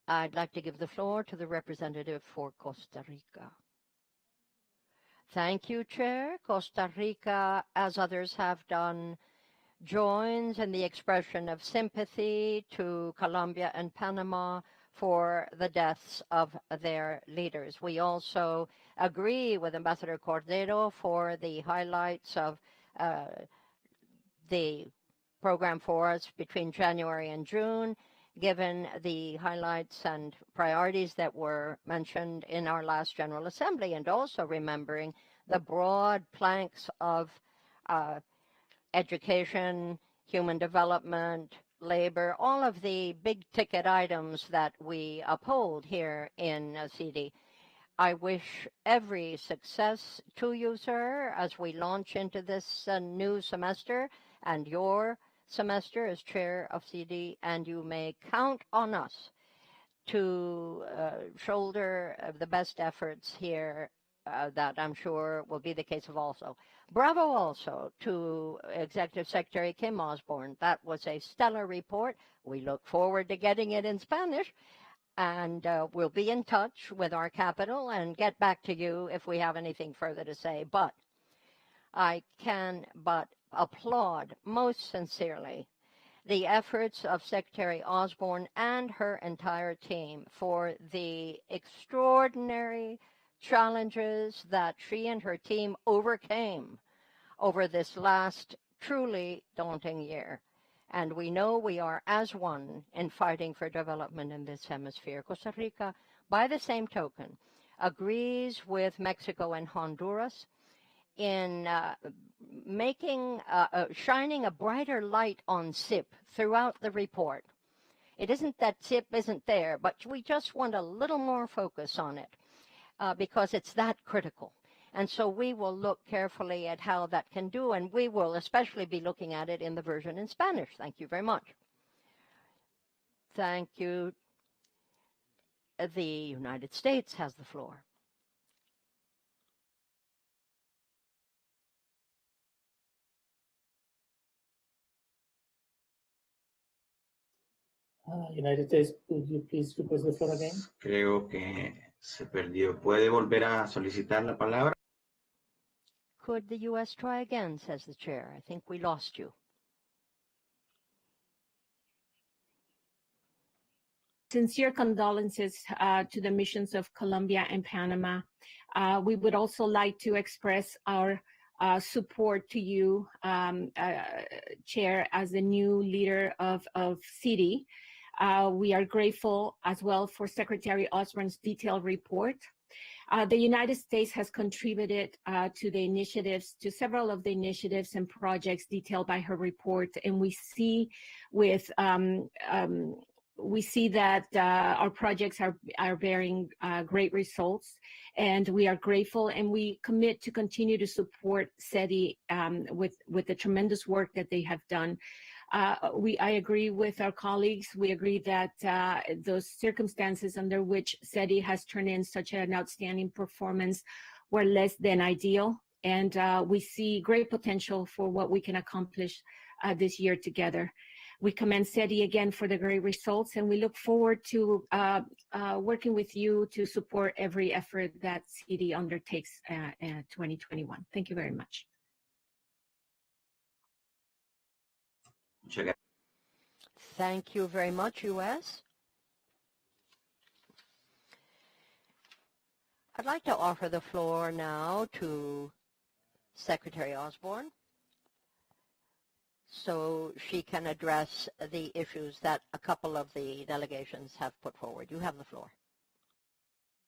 I'd like to give the floor to the representative for Costa Rica. Thank you, Chair. Costa Rica, as others have done, joins in the expression of sympathy to Colombia and Panama for the deaths of their leaders. We also agree with Ambassador Cordero for the highlights of the program for us between January and June, given the highlights and priorities that were mentioned in our last General Assembly, and also remembering the broad planks of education, human development, labor, all of the big ticket items that we uphold here in SETI. I wish every success to you, sir, as we launch into this new semester and your semester as chair of SETI, and you may count on us to shoulder the best efforts here that I'm sure will be the case of also. Bravo also to Executive Secretary Kim Osborne. That was a stellar report. We look forward to getting it in Spanish, and we'll be in touch with our capital and get back to you if we have anything further to say. But I can but applaud most sincerely the efforts of Secretary Osborne and her entire team for the extraordinary challenges that she and her team overcame over this last truly daunting year. And we know we are as one in fighting for development in this hemisphere. Costa Rica, by the same token, agrees with Mexico and Honduras in shining a brighter light on CIP throughout the report. It isn't that CIP isn't there, but we just want a little more focus on it because it's that critical. And so we will look carefully at how that can do, and we will especially be looking at it in the version in Spanish. Thank you very much. Thank you. The United States has the floor. United States, could you please request the floor again? Creo que se perdió. ¿Puede volver a solicitar la palabra? Could the U.S. try again, says the chair. I think we lost you. Sincere condolences to the missions of Colombia and Panama. We would also like to express our support to you, Chair, as the new leader of CIDI. We are grateful as well for Secretary Osborne's detailed report. The United States has contributed to several of the initiatives and projects detailed by her report, and we see that our projects are bearing great results, and we are grateful, and we commit to continue to support SETI with the tremendous work that they have done. I agree with our colleagues. We agree that those circumstances under which SETI has turned in such an outstanding performance were less than ideal, and we see great potential for what we can accomplish this year together. We commend SETI again for the great results, and we look forward to working with you to support every effort that SETI undertakes in 2021. Thank you very much. Thank you very much, U.S. I'd like to offer the floor now to Secretary Osborne so she can address the issues that a couple of the delegations have put forward. You have the floor.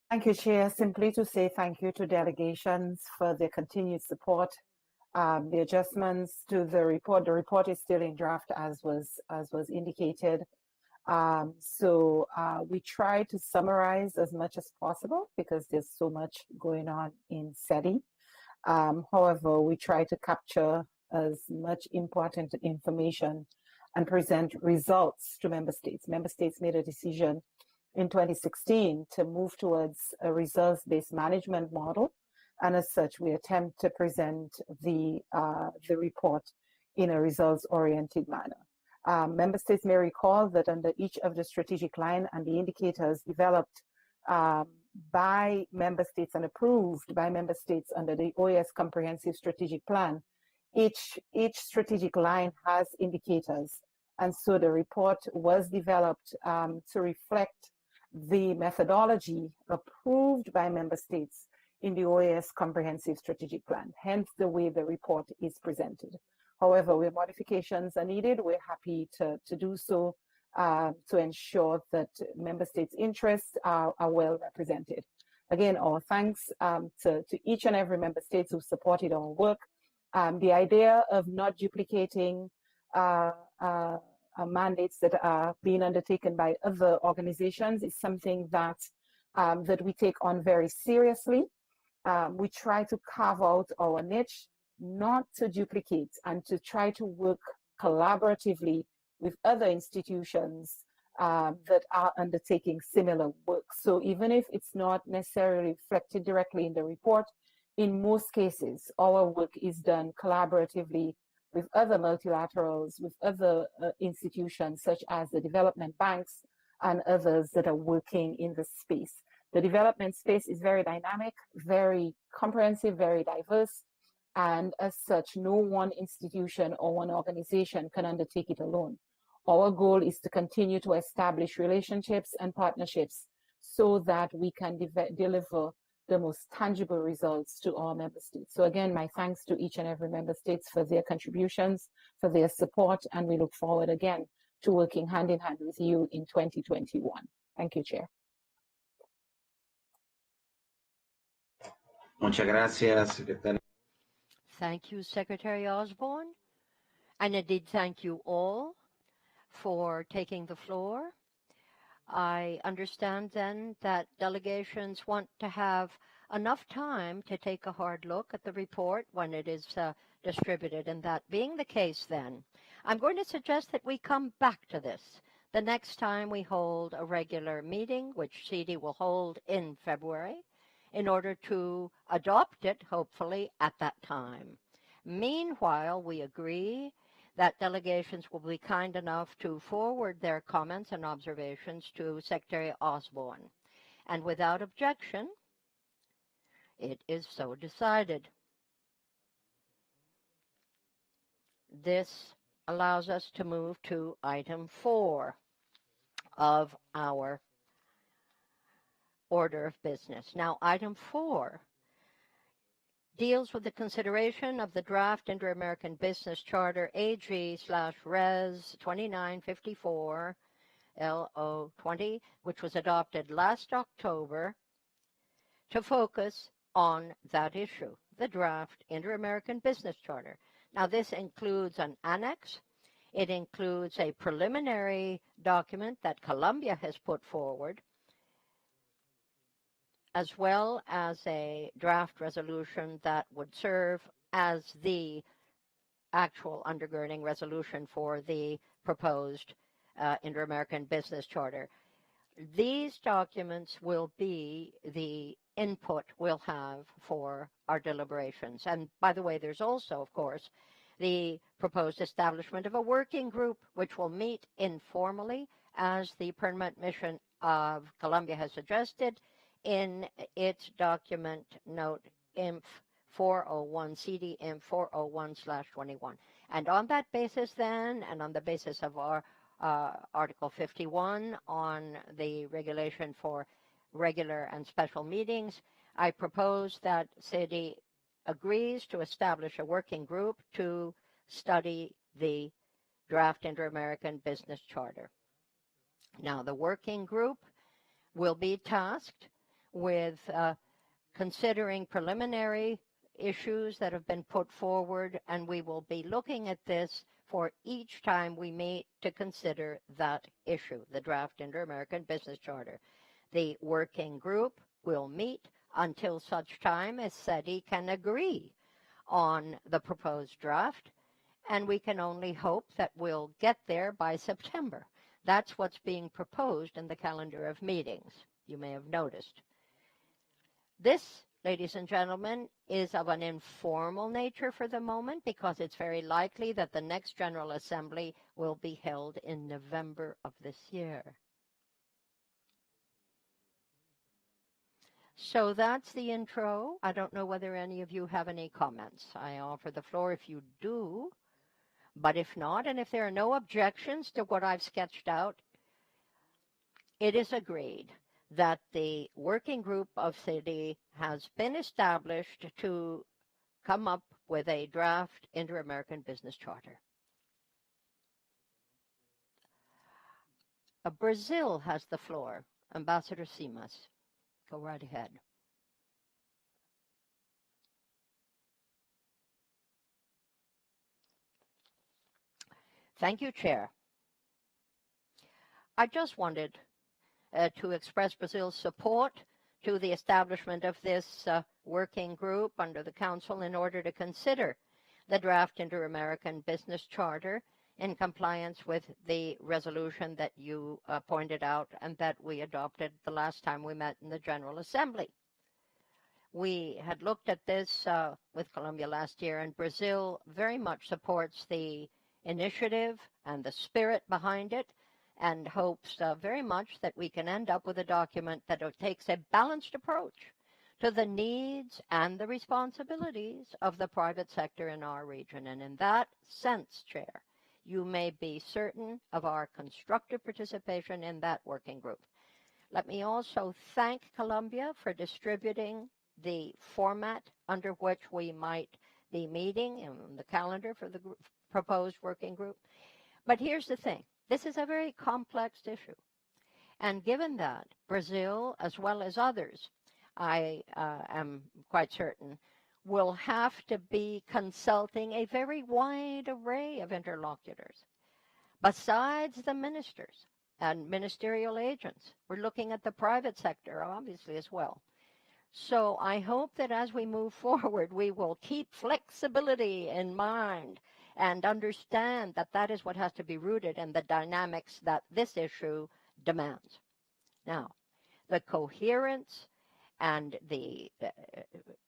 Thank you, Chair. Simply to say thank you to delegations for their continued support. The adjustments to the report is still in draft as was indicated. So we try to summarize as much as possible because there's so much going on in SETI. However, we try to capture as much important information and present results to member states. Member states made a decision in 2016 to move towards a results-based management model. And as such, we attempt to present the report in a results-oriented manner. Member states may recall that under each of the strategic line and the indicators developed by member states and approved by member states under the OAS Comprehensive Strategic Plan, each strategic line has indicators. And so the report was developed to reflect the methodology approved by member states in the OAS Comprehensive Strategic Plan, hence the way the report is presented. However, where modifications are needed, we're happy to do so to ensure that member states' interests are well represented. Again, our thanks to each and every member state who supported our work. The idea of not duplicating mandates that are being undertaken by other organizations is something that we take on very seriously. We try to carve out our niche, not to duplicate, and to try to work collaboratively with other institutions that are undertaking similar work. So even if it's not necessarily reflected directly in the report, in most cases, our work is done collaboratively with other multilaterals, with other institutions such as the development banks and others that are working in the space. The development space is very dynamic, very comprehensive, very diverse, and as such, no one institution or one organization can undertake it alone. Our goal is to continue to establish relationships and partnerships so that we can deliver the most tangible results to our member states. So again, my thanks to each and every member states for their contributions, for their support, and we look forward again to working hand in hand with you in 2021. Thank you, Chair. Muchas gracias, Secretaria. Thank you, Secretary Osborne. And indeed, thank you all for taking the floor. I understand then that delegations want to have enough time to take a hard look at the report when it is distributed. And that being the case then, I'm going to suggest that we come back to this the next time we hold a regular meeting, which CD will hold in February, in order to adopt it, hopefully, at that time. Meanwhile, we agree that delegations will be kind enough to forward their comments and observations to Secretary Osborne. And without objection, it is so decided. This allows us to move to item 4 of our order of business. Now, item 4 deals with the consideration of the draft Inter-American Business Charter AG/Res 2954 LO20, which was adopted last October, to focus on that issue, the draft Inter-American Business Charter. Now, this includes an annex. It includes a preliminary document that Colombia has put forward, as well as a draft resolution that would serve as the actual undergirding resolution for the proposed Inter-American Business Charter. These documents will be the input we'll have for our deliberations. And by the way, there's also, of course, the proposed establishment of a working group which will meet informally, as the Permanent Mission of Colombia has suggested in its document note INF 401, CD INF 401/21. And on that basis then, and on the basis of our Article 51 on the regulation for regular and special meetings, I propose that CD agrees to establish a working group to study the draft Inter-American Business Charter. Now, the working group will be tasked with considering preliminary issues that have been put forward, and we will be looking at this for each time we meet to consider that issue, the draft Inter-American Business Charter. The working group will meet until such time as SETI can agree on the proposed draft, and we can only hope that we'll get there by September. That's what's being proposed in the calendar of meetings, you may have noticed. This, ladies and gentlemen, is of an informal nature for the moment because it's very likely that the next General Assembly will be held in November of this year. So that's the intro. I don't know whether any of you have any comments. I offer the floor if you do, but if not, and if there are no objections to what I've sketched out, it is agreed that the working group of CITI has been established to come up with a draft Inter-American Business Charter. Brazil has the floor. Ambassador Simas, go right ahead. Thank you, Chair. I just wanted to express Brazil's support to the establishment of this working group under the Council in order to consider the draft Inter-American Business Charter in compliance with the resolution that you pointed out and that we adopted the last time we met in the General Assembly. We had looked at this with Colombia last year, and Brazil very much supports the initiative and the spirit behind it, and hopes very much that we can end up with a document that takes a balanced approach to the needs and the responsibilities of the private sector in our region. And in that sense, Chair, you may be certain of our constructive participation in that working group. Let me also thank Colombia for distributing the format under which we might be meeting and the calendar for the proposed working group. But here's the thing. This is a very complex issue. And given that Brazil, as well as others, I am quite certain, will have to be consulting a very wide array of interlocutors. Besides the ministers and ministerial agents, we're looking at the private sector, obviously, as well. So I hope that as we move forward, we will keep flexibility in mind and understand that that is what has to be rooted in the dynamics that this issue demands. Now, the coherence and the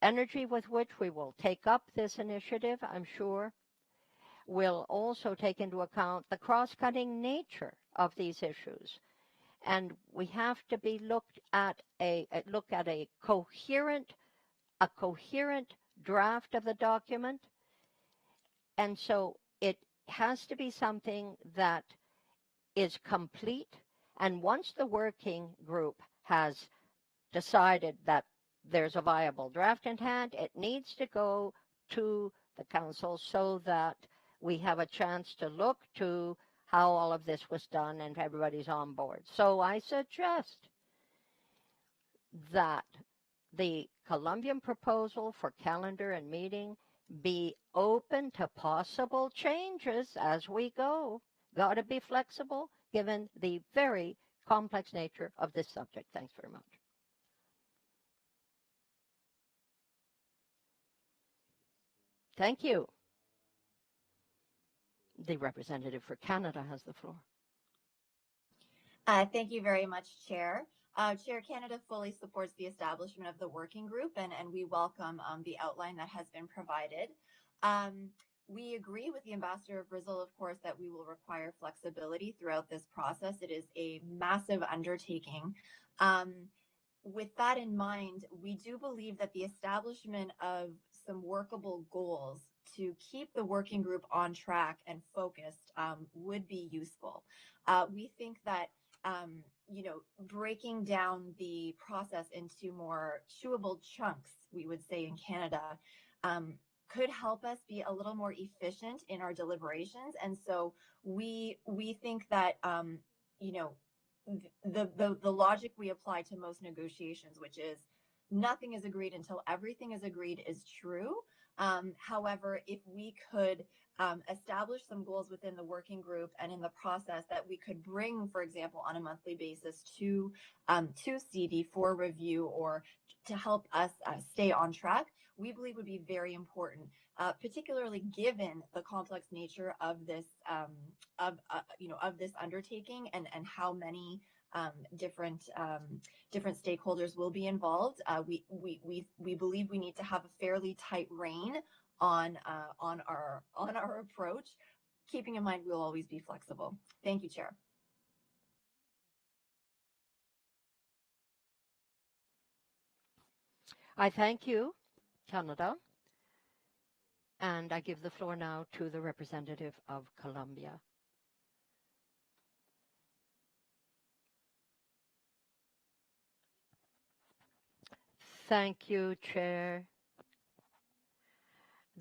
energy with which we will take up this initiative, I'm sure, will also take into account the cross-cutting nature of these issues. And we have to be look at a coherent draft of the document. And so it has to be something that is complete. And once the working group has decided that there's a viable draft in hand, it needs to go to the council so that we have a chance to look to how all of this was done and everybody's on board. So I suggest that the Colombian proposal for calendar and meeting be open to possible changes as we go. Got to be flexible given the very complex nature of this subject. Thanks very much. Thank you. The representative for Canada has the floor. Thank you very much, Chair. Chair, Canada fully supports the establishment of the working group, and we welcome the outline that has been provided. We agree with the Ambassador of Brazil, of course, that we will require flexibility throughout this process. It is a massive undertaking. With that in mind, we do believe that the establishment of some workable goals to keep the working group on track and focused would be useful. We think that breaking down the process into more chewable chunks, we would say in Canada, could help us be a little more efficient in our deliberations. And so we think that, the logic we apply to most negotiations, which is nothing is agreed until everything is agreed, is true. However, if we could establish some goals within the working group and in the process that we could bring, for example, on a monthly basis to CD for review or to help us stay on track, we believe would be very important, particularly given the complex nature of this of this undertaking and how many different stakeholders will be involved. We believe we need to have a fairly tight rein on our approach, keeping in mind we'll always be flexible. Thank you, Chair. I thank you, Canada, and I give the floor now to the representative of Colombia. Thank you, Chair.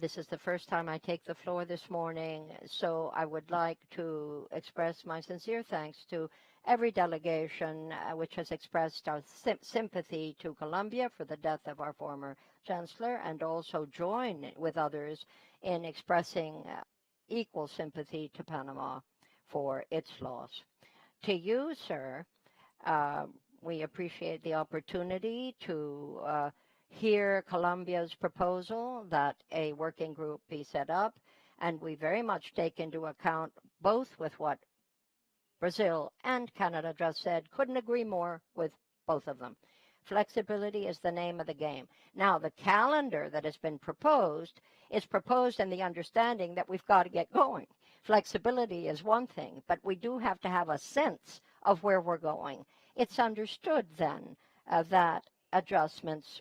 This is the first time I take the floor this morning, so I would like to express my sincere thanks to every delegation which has expressed our sympathy to Colombia for the death of our former chancellor, and also join with others in expressing equal sympathy to Panama for its loss. To you, sir, we appreciate the opportunity to hear Colombia's proposal that a working group be set up, and we very much take into account both with what Brazil and Canada just said. Couldn't agree more with both of them. Flexibility is the name of the game. Now, the calendar that has been proposed is proposed in the understanding that we've got to get going. Flexibility is one thing, but we do have to have a sense of where we're going. It's understood then that adjustments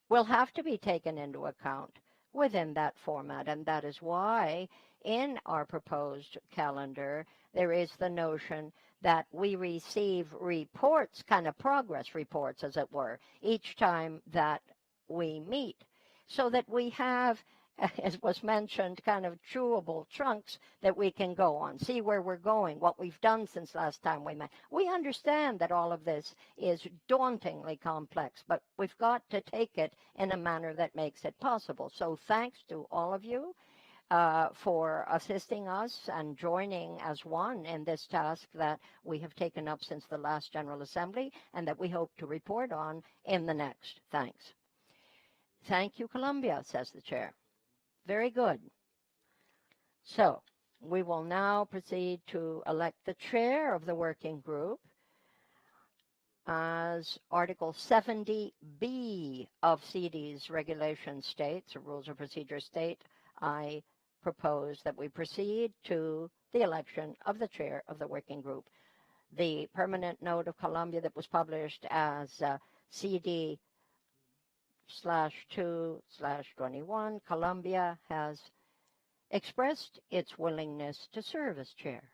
will have to be taken into account within that format. And that is why in our proposed calendar, there is the notion that we receive reports, kind of progress reports, as it were, each time that we meet, so that we have, as was mentioned, kind of chewable chunks that we can go on, see where we're going, what we've done since last time we met. We understand that all of this is dauntingly complex, but we've got to take it in a manner that makes it possible. So thanks to all of you for assisting us and joining as one in this task that we have taken up since the last General Assembly and that we hope to report on in the next. Thanks. Thank you, Colombia, says the chair. Very good. So we will now proceed to elect the chair of the working group. As Article 70B of CD's regulation states, or rules of procedure state, I propose that we proceed to the election of the chair of the working group. The permanent note of Colombia that was published as CD/2/21, Colombia has expressed its willingness to serve as chair.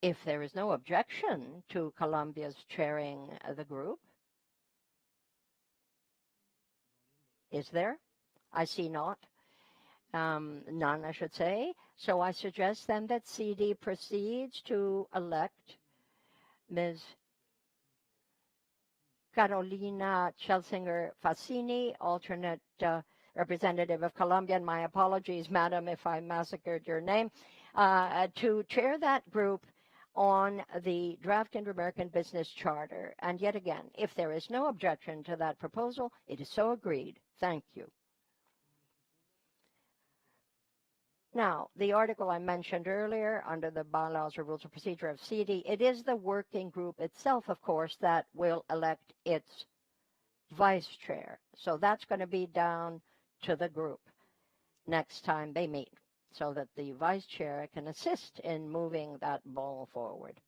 If there is no objection to Colombia's chairing the group, is there? I see not. None, I should say. So I suggest then that CD proceeds to elect Ms. Carolina Chelsinger Fassini, alternate representative of Colombia, and my apologies, madam, if I massacred your name, to chair that group on the draft Inter-American Business Charter. And yet again, if there is no objection to that proposal, it is so agreed. Thank you. Now, the article I mentioned earlier under the bylaws or rules of procedure of CD, it is the working group itself, of course, that will elect its vice chair. So that's going to be down to the group next time they meet, so that the vice chair can assist in moving that ball forward.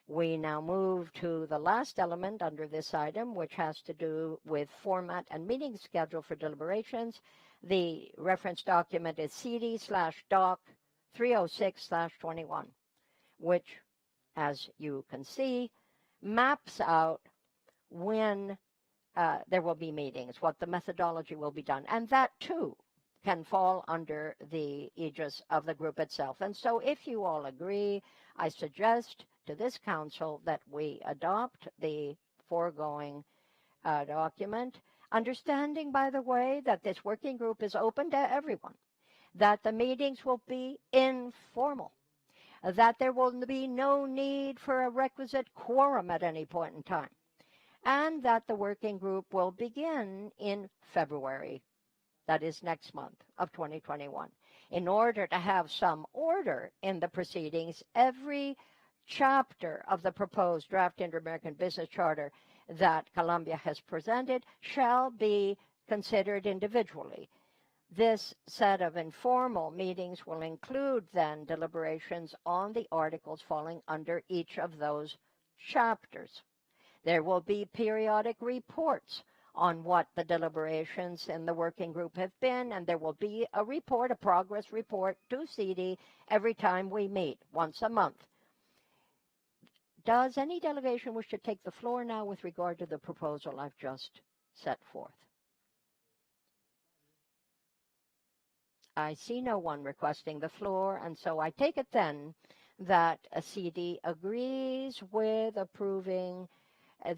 We now move to the last element under this item, which has to do with format and meeting schedule for deliberations. The reference document is CD/Doc 306/21, which, as you can see, maps out when there will be meetings, what the methodology will be done. And that, too, can fall under the aegis of the group itself. And so if you all agree, I suggest to this council that we adopt the foregoing document, understanding, by the way, that this working group is open to everyone, that the meetings will be informal, that there will be no need for a requisite quorum at any point in time, and that the working group will begin in February, that is next month of 2021. In order to have some order in the proceedings, every chapter of the proposed draft Inter-American Business Charter that Colombia has presented shall be considered individually. This set of informal meetings will include then deliberations on the articles falling under each of those chapters. There will be periodic reports on what the deliberations in the working group have been, and there will be a report, a progress report to CD every time we meet, once a month. Does any delegation wish to take the floor now with regard to the proposal I've just set forth? I see no one requesting the floor, and so I take it then that a CD agrees with approving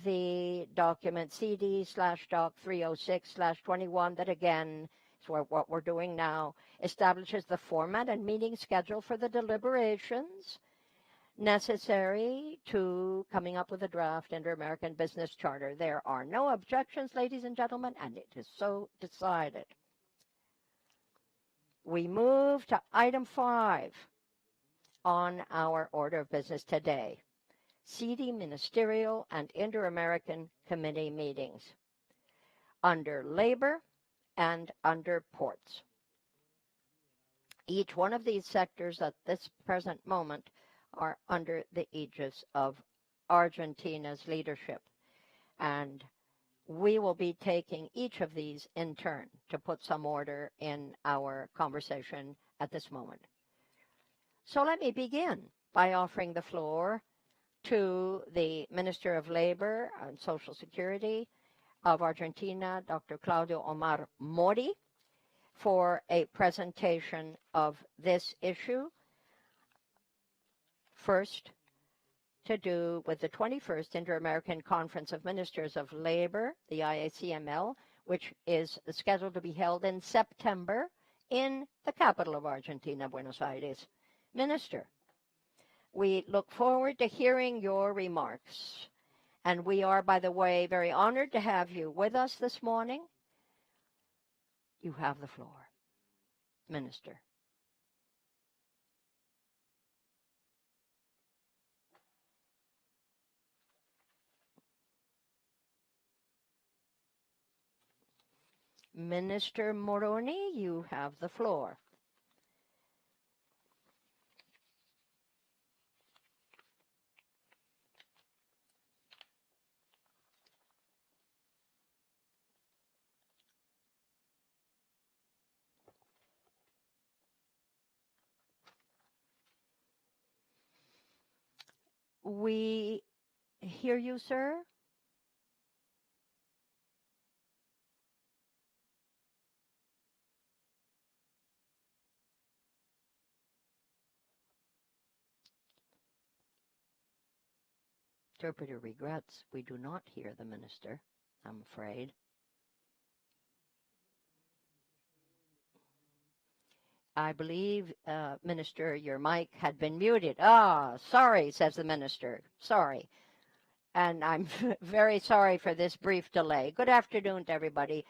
the document CD/Doc 306/21 that, again, is what we're doing now, establishes the format and meeting schedule for the deliberations necessary to coming up with a draft Inter-American Business Charter. There are no objections, ladies and gentlemen, and it is so decided. We move to item 5 on our order of business today. CD Ministerial and Inter-American Committee meetings under Labor and under Ports. Each one of these sectors at this present moment are under the aegis of Argentina's leadership. And we will be taking each of these in turn to put some order in our conversation at this moment. So let me begin by offering the floor to the Minister of Labor and Social Security of Argentina, Dr. Claudio Omar Mori, for a presentation of this issue. First, to do with the 21st Inter-American Conference of Ministers of Labor, the IACML, which is scheduled to be held in September in the capital of Argentina, Buenos Aires. Minister, we look forward to hearing your remarks. And we are, by the way, very honored to have you with us this morning. You have the floor, Minister. Minister Moroni, you have the floor. We hear you, sir. Interpreter regrets we do not hear the minister, I'm afraid. I believe, Minister, your mic had been muted. Ah, sorry, says the minister. Sorry. And I'm very sorry for this brief delay. Good afternoon to everybody.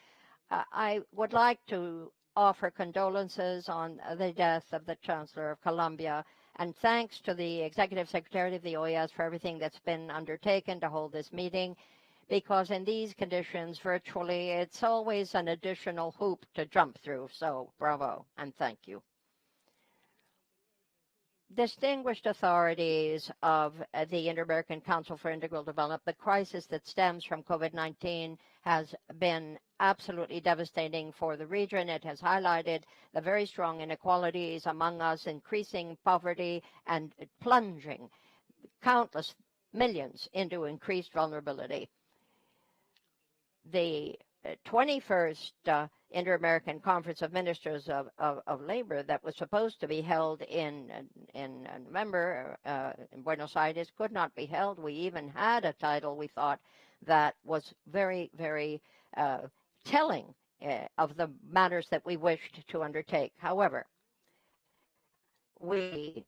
I would like to offer condolences on the death of the Chancellor of Colombia, and thanks to the Executive Secretary of the OAS for everything that's been undertaken to hold this meeting, because in these conditions, virtually, it's always an additional hoop to jump through. So bravo, and thank you. Distinguished authorities of the Inter-American Council for Integral Development, the crisis that stems from COVID-19 has been absolutely devastating for the region. It has highlighted the very strong inequalities among us, increasing poverty and plunging countless millions into increased vulnerability. The 21st Inter-American Conference of Ministers of Labor that was supposed to be held in November in Buenos Aires could not be held. We even had a title, we thought, that was very, very telling of the matters that we wished to undertake. However, we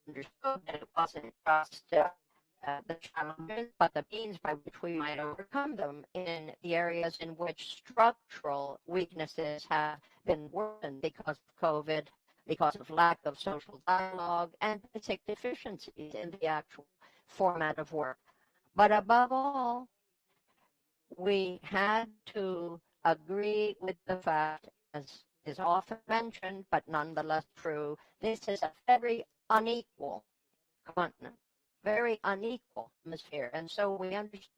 understood that it wasn't just the challenges, but the means by which we might overcome them in the areas in which structural weaknesses have been worsened because of COVID, because of lack of social dialogue, and basic deficiencies in the actual format of work. But above all, we had to agree with the fact, as is often mentioned, but nonetheless true, this is a very unequal continent, very unequal hemisphere. And so we understand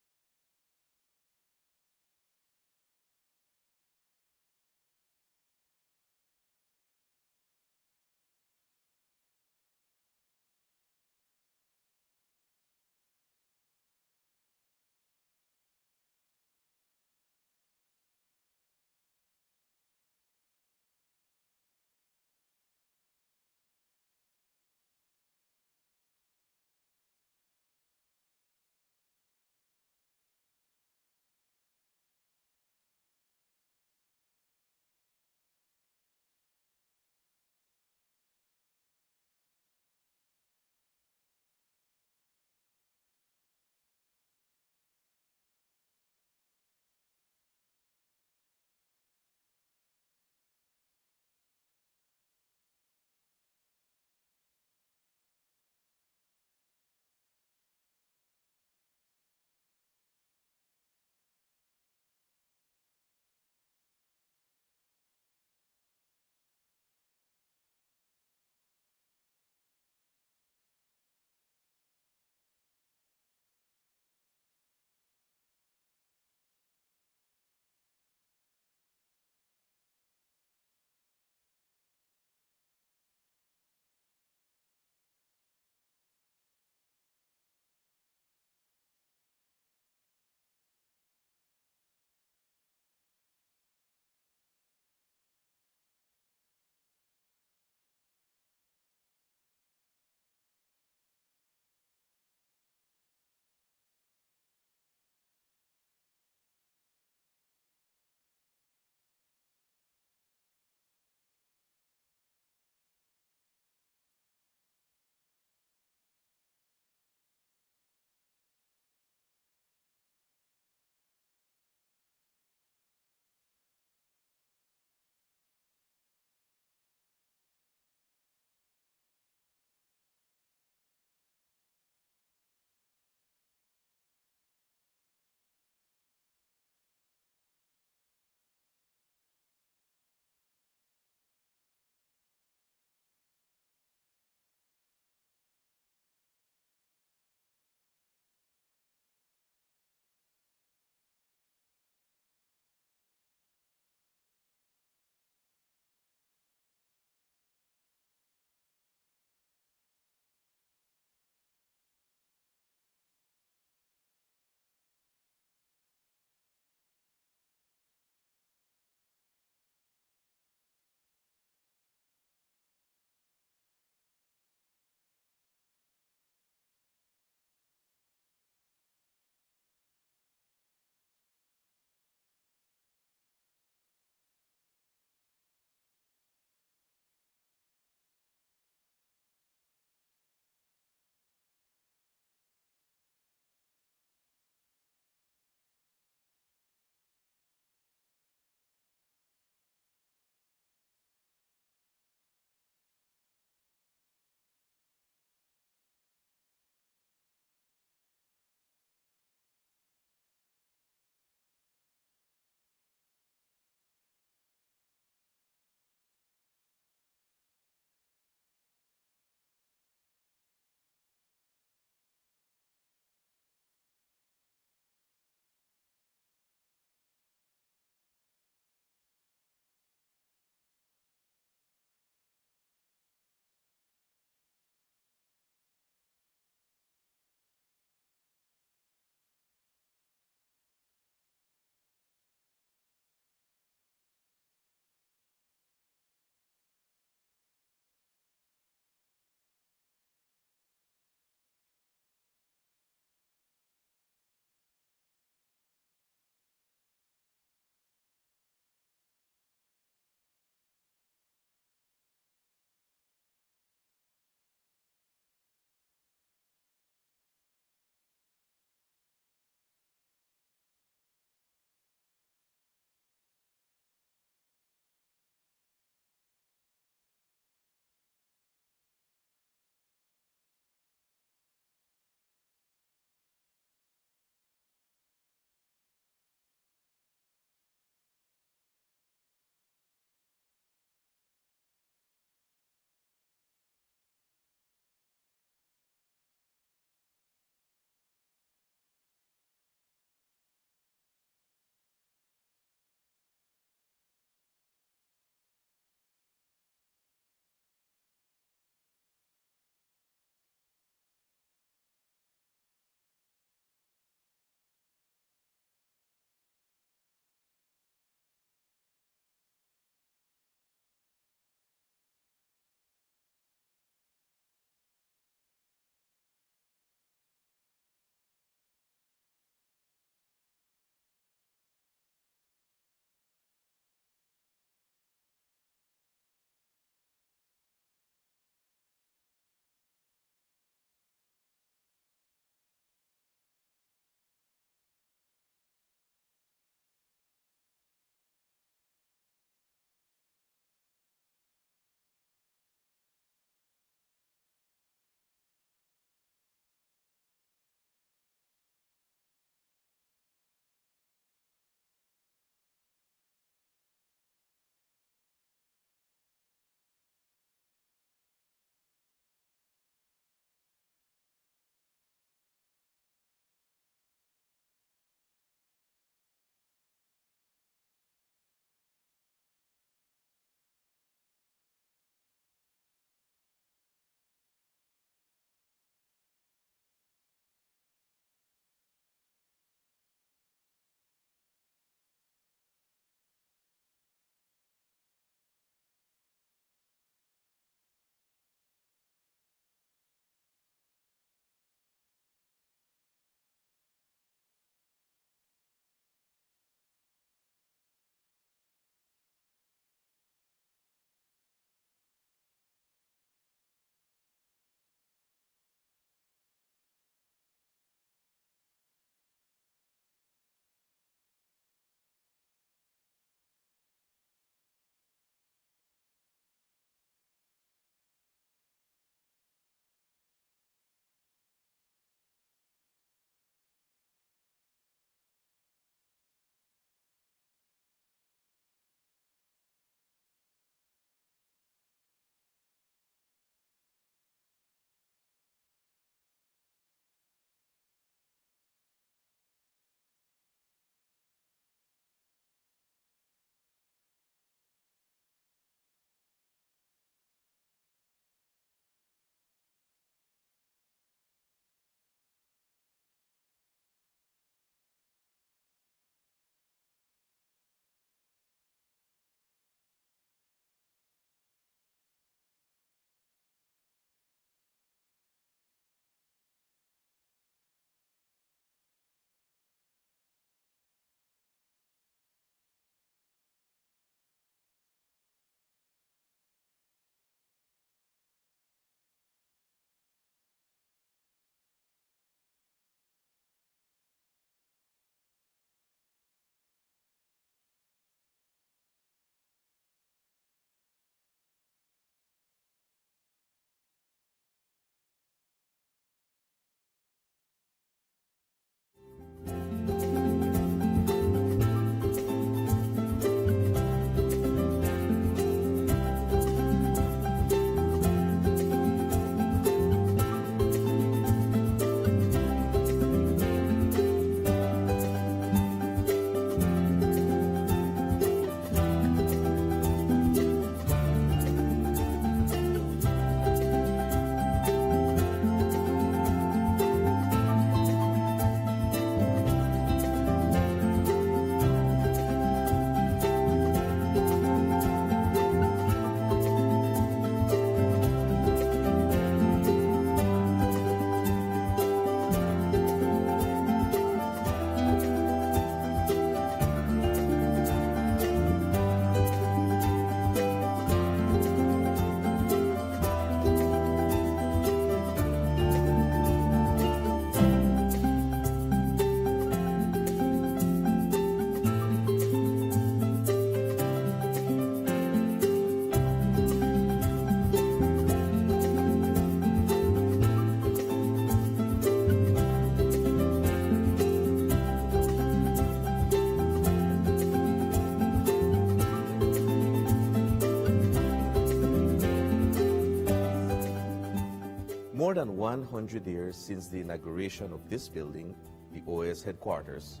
than 100 years since the inauguration of this building, the OAS headquarters,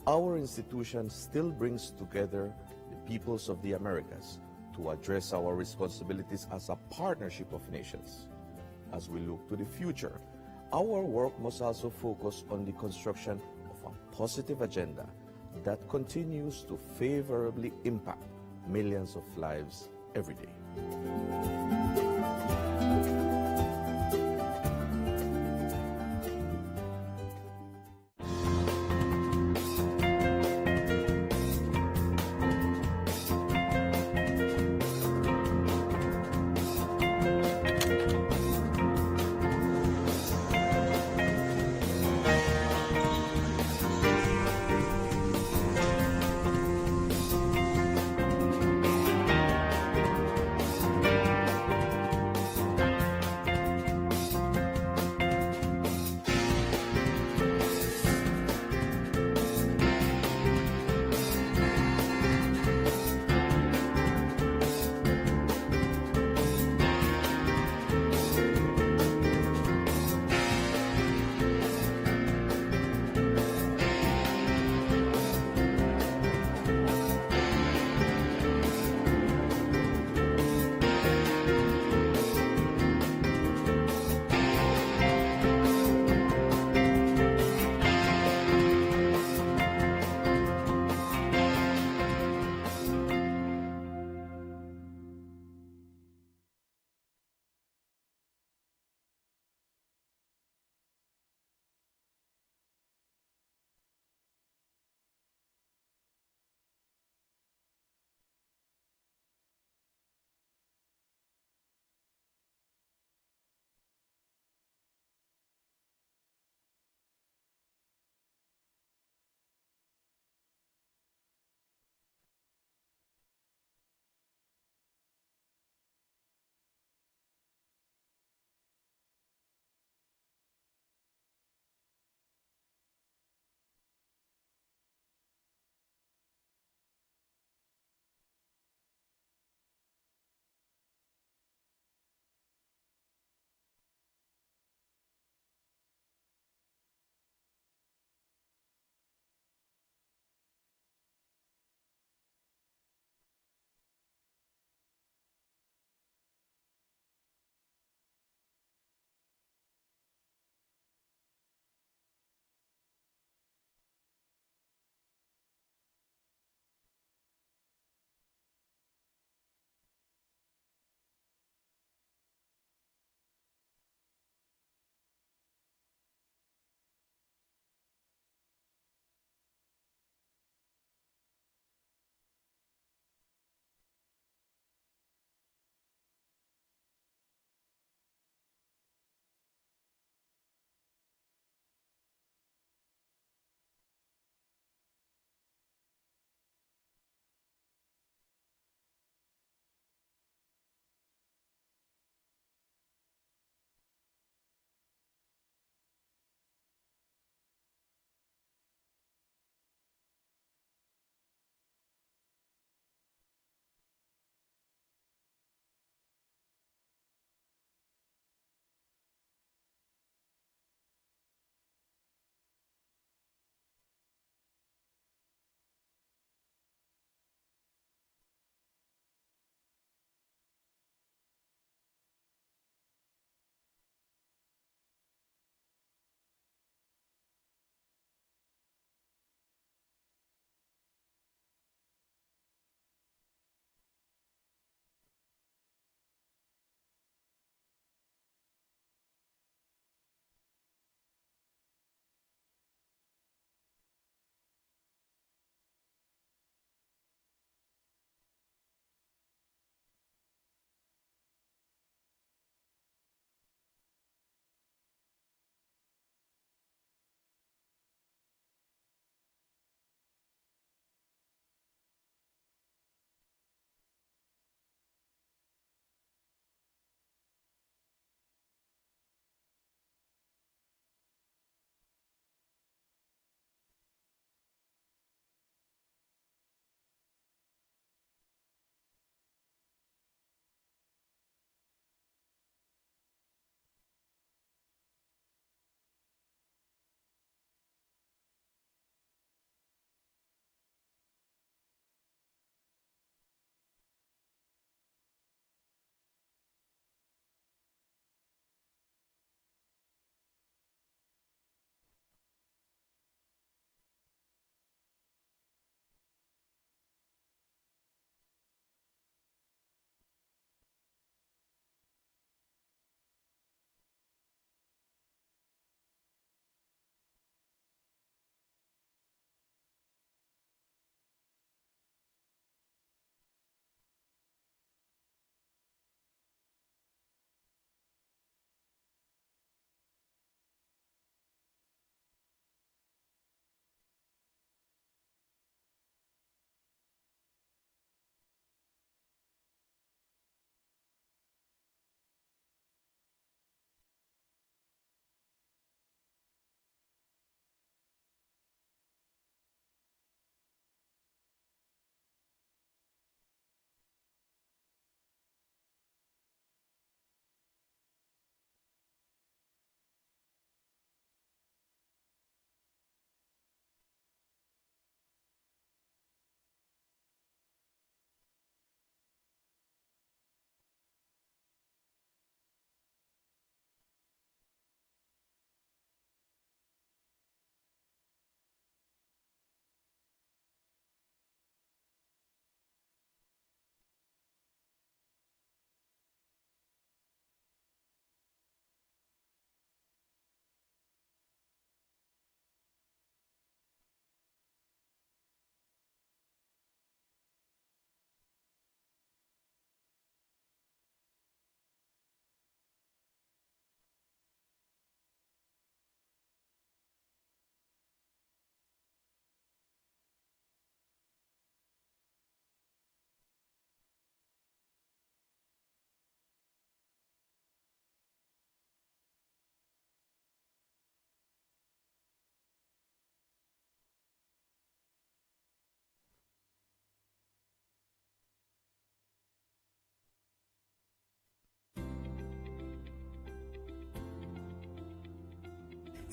our institution still brings together the peoples of the Americas to address our responsibilities as a partnership of nations. As we look to the future, our work must also focus on the construction of a positive agenda that continues to favorably impact millions of lives every day.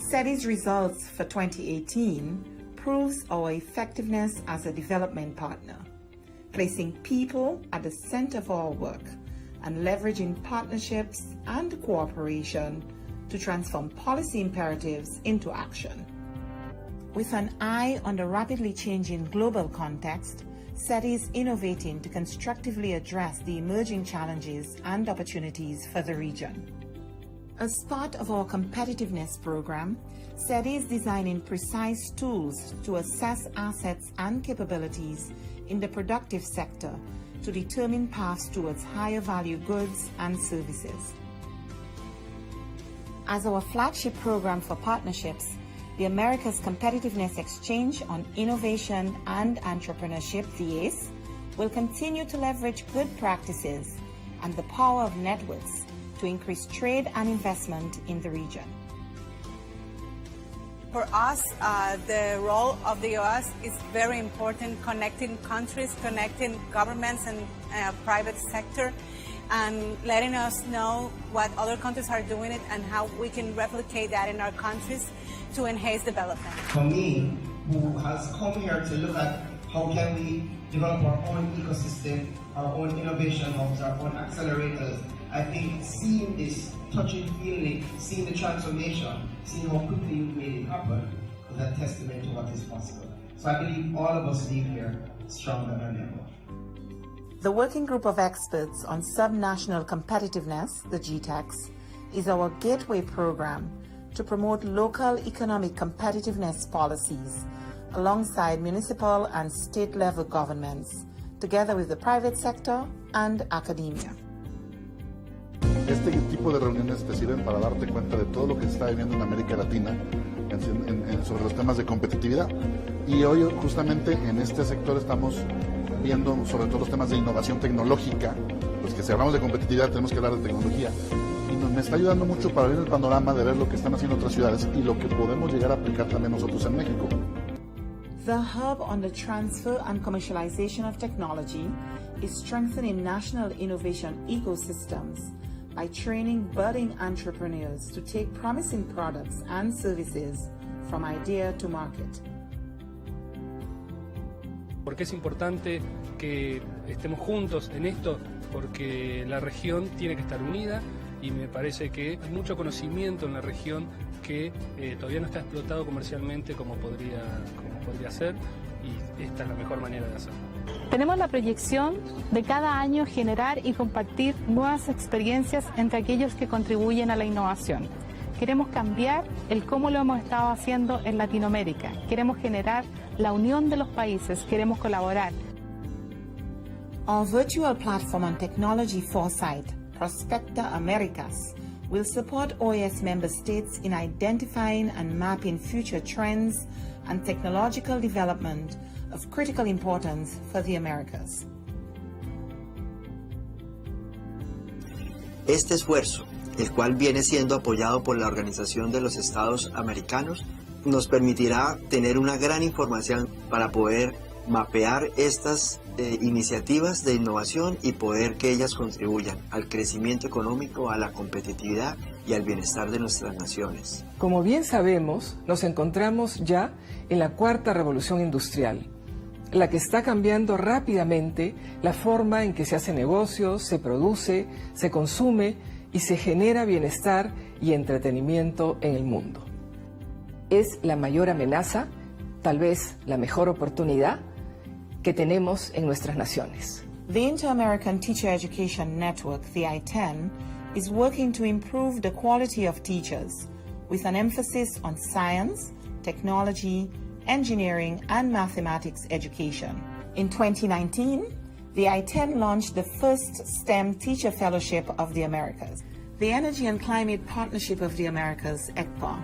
SETI's results for 2018 proves our effectiveness as a development partner, placing people at the center of our work and leveraging partnerships and cooperation to transform policy imperatives into action. With an eye on the rapidly changing global context, SETI is innovating to constructively address the emerging challenges and opportunities for the region. As part of our competitiveness program, SETI is designing precise tools to assess assets and capabilities in the productive sector to determine paths towards higher value goods and services. As our flagship program for partnerships, the Americas Competitiveness Exchange on Innovation and Entrepreneurship, the OAS, will continue to leverage good practices and the power of networks to increase trade and investment in the region. For us, the role of the OAS is very important, connecting countries, connecting governments and private sector, and letting us know what other countries are doing it and how we can replicate that in our countries to enhance development. For me, who has come here to look at how can we develop our own ecosystem, our own innovation hubs, our own accelerators, I think seeing this, touching, feeling it, seeing the transformation, seeing how quickly you've made it happen is a testament to what is possible. So I believe all of us leave here stronger than ever. The Working Group of Experts on Subnational Competitiveness, the GTEX, is our gateway program to promote local economic competitiveness policies alongside municipal and state-level governments, together with the private sector and academia. Este tipo de reuniones te sirven para darte cuenta de todo lo que se está viviendo en América Latina sobre los temas de competitividad. Y hoy justamente en este sector estamos viendo sobre todo los temas de innovación tecnológica, pues que si hablamos de competitividad tenemos que hablar de tecnología. Y me está ayudando mucho para ver el panorama de ver lo que están haciendo otras ciudades y lo que podemos llegar a aplicar también nosotros en México. The hub on the transfer and commercialization of technology is strengthening national innovation ecosystems by training budding entrepreneurs to take promising products and services from idea to market. Porque es importante que estemos juntos en esto, porque la región tiene que estar unida y me parece que hay mucho conocimiento en la región que todavía no está explotado comercialmente como podría ser, y esta es la mejor manera de hacerlo. Tenemos la proyección de cada año generar y compartir nuevas experiencias entre aquellos que contribuyen a la innovación. Queremos cambiar el cómo lo hemos estado haciendo en Latinoamérica. Queremos generar la unión de los países, queremos colaborar. Our virtual platform on technology foresight, Prospecta Americas, will support OAS member states in identifying and mapping future trends and technological development of critical importance for the Americas. Este esfuerzo, el cual viene siendo apoyado por la Organización de los Estados Americanos, nos permitirá tener una gran información para poder mapear estas iniciativas de innovación y poder que ellas contribuyan al crecimiento económico, a la competitividad y al bienestar de nuestras naciones. Como bien sabemos, nos encontramos ya en la cuarta revolución industrial, la que está cambiando rápidamente la forma en que se hace negocios, se produce, se consume y se genera bienestar y entretenimiento en el mundo. Es la mayor amenaza, tal vez la mejor oportunidad que tenemos en nuestras naciones. The Inter-American Teacher Education Network, the I-10, is working to improve the quality of teachers with an emphasis on science, technology, engineering, and mathematics education. In 2019, the I-10 launched the first STEM Teacher Fellowship of the Americas. The Energy and Climate Partnership of the Americas, ECPA,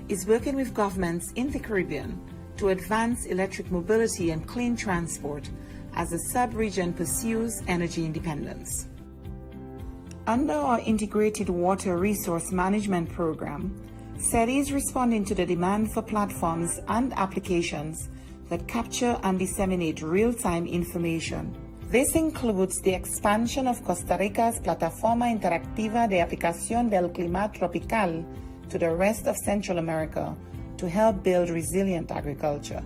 is working with governments in the Caribbean to advance electric mobility and clean transport as the sub-region pursues energy independence. Under our Integrated Water Resource Management Program, SETI is responding to the demand for platforms and applications that capture and disseminate real-time information. This includes the expansion of Costa Rica's Plataforma Interactiva de Aplicación del Clima Tropical, to the rest of Central America to help build resilient agriculture.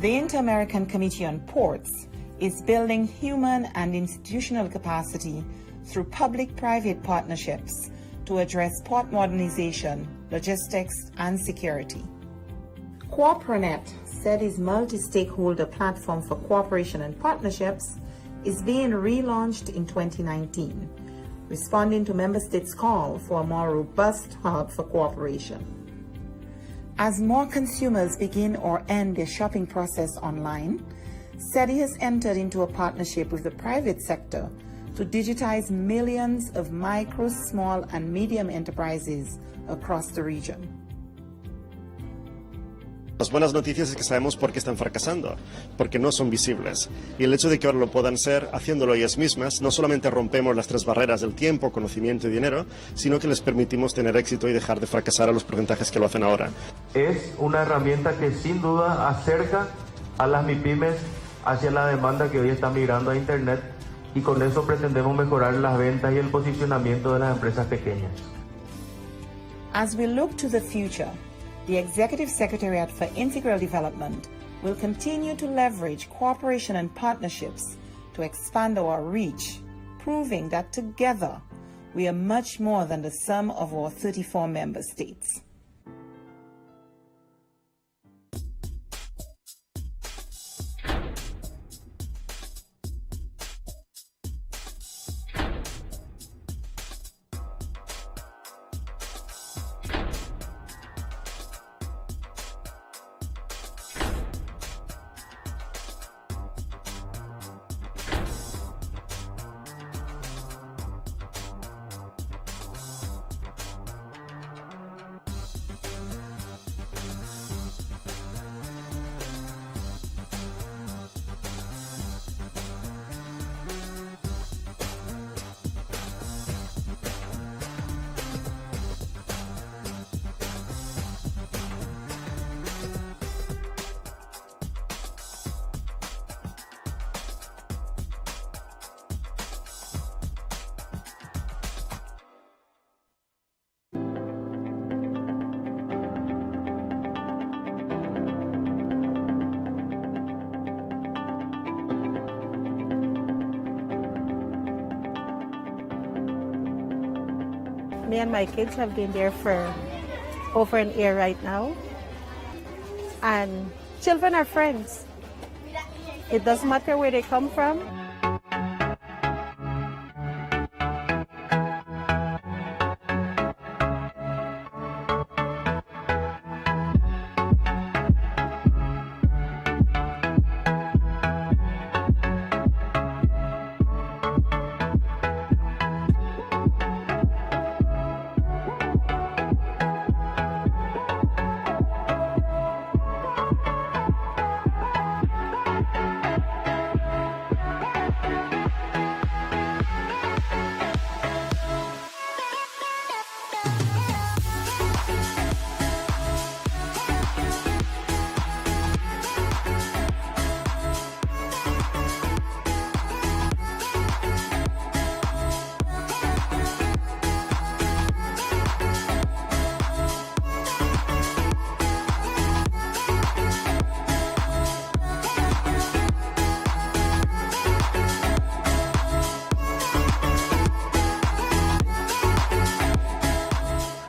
The Inter-American Committee on Ports is building human and institutional capacity through public-private partnerships to address port modernization, logistics, and security. CooperaNet, SETI's multi-stakeholder platform for cooperation and partnerships, is being relaunched in 2019, responding to member states' call for a more robust hub for cooperation. As more consumers begin or end their shopping process online, SETI has entered into a partnership with the private sector to digitize millions of micro, small, and medium enterprises across the region. Las buenas noticias es que sabemos por qué están fracasando, porque no son visibles. Y el hecho de que ahora lo puedan ser, haciéndolo ellas mismas, no solamente rompemos las tres barreras del tiempo, conocimiento y dinero, sino que les permitimos tener éxito y dejar de fracasar a los porcentajes que lo hacen ahora. Es una herramienta que sin duda acerca a las MIPYMES hacia la demanda que hoy está migrando a Internet, y con eso pretendemos mejorar las ventas y el posicionamiento de las empresas pequeñas. As we look to the future, the Executive Secretariat for Integral Development will continue to leverage cooperation and partnerships to expand our reach, proving that together we are much more than the sum of our 34 member states. Me and my kids have been there for over an year right now. And children are friends. It doesn't matter where they come from.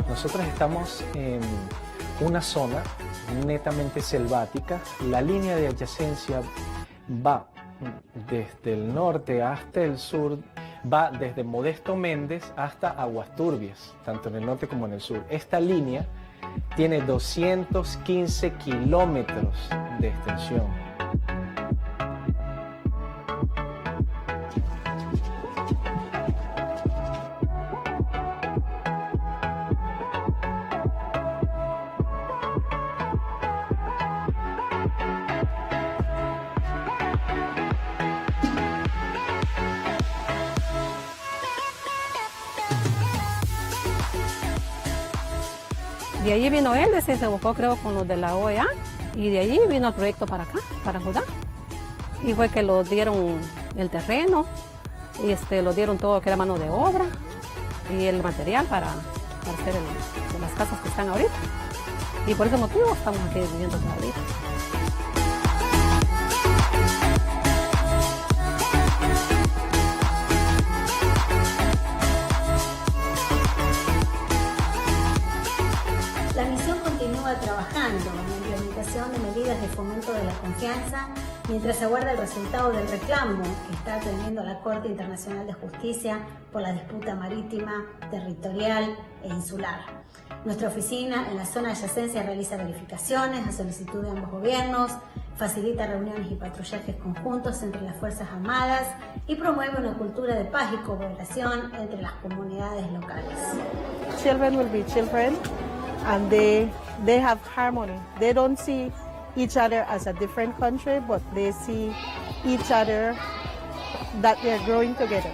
Nosotros estamos en una zona netamente selvática. La línea de adyacencia va desde el norte hasta el sur, va desde Modesto Méndez hasta Aguas Turbias, tanto en el norte como en el sur. Esta línea tiene 215 kilómetros de extensión. De allí vino él, se buscó creo con los de la OEA y de allí vino el proyecto para acá, para Judá. Y fue que lo dieron el terreno, y lo dieron todo que era mano de obra y el material merced de las casas que están ahorita. Y por ese motivo estamos aquí viviendo todavía. La misión continúa trabajando en la implementación de medidas de fomento de la confianza mientras aguarda el resultado del reclamo que está atendiendo la Corte Internacional de Justicia por la disputa marítima, territorial e insular. Nuestra oficina en la zona de adyacencia realiza verificaciones a solicitud de ambos gobiernos, facilita reuniones y patrullajes conjuntos entre las Fuerzas Armadas y promueve una cultura de paz y cooperación entre las comunidades locales. Children will be children and they have harmony. They don't see each other as a different country, but they see each other that they're growing together.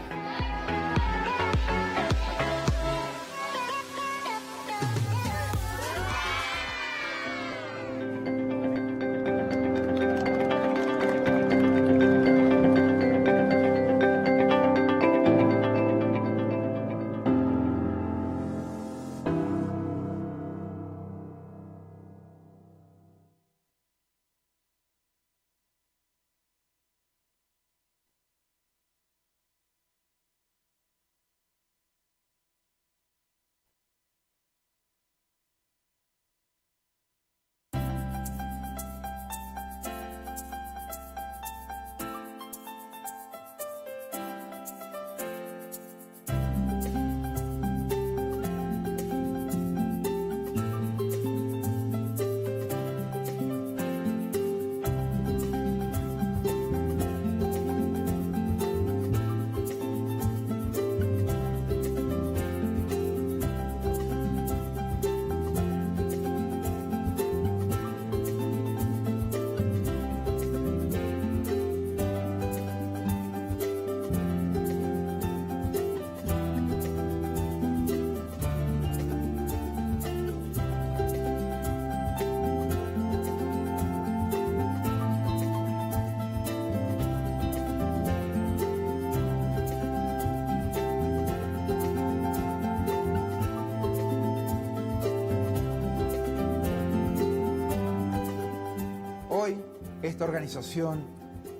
Esta organización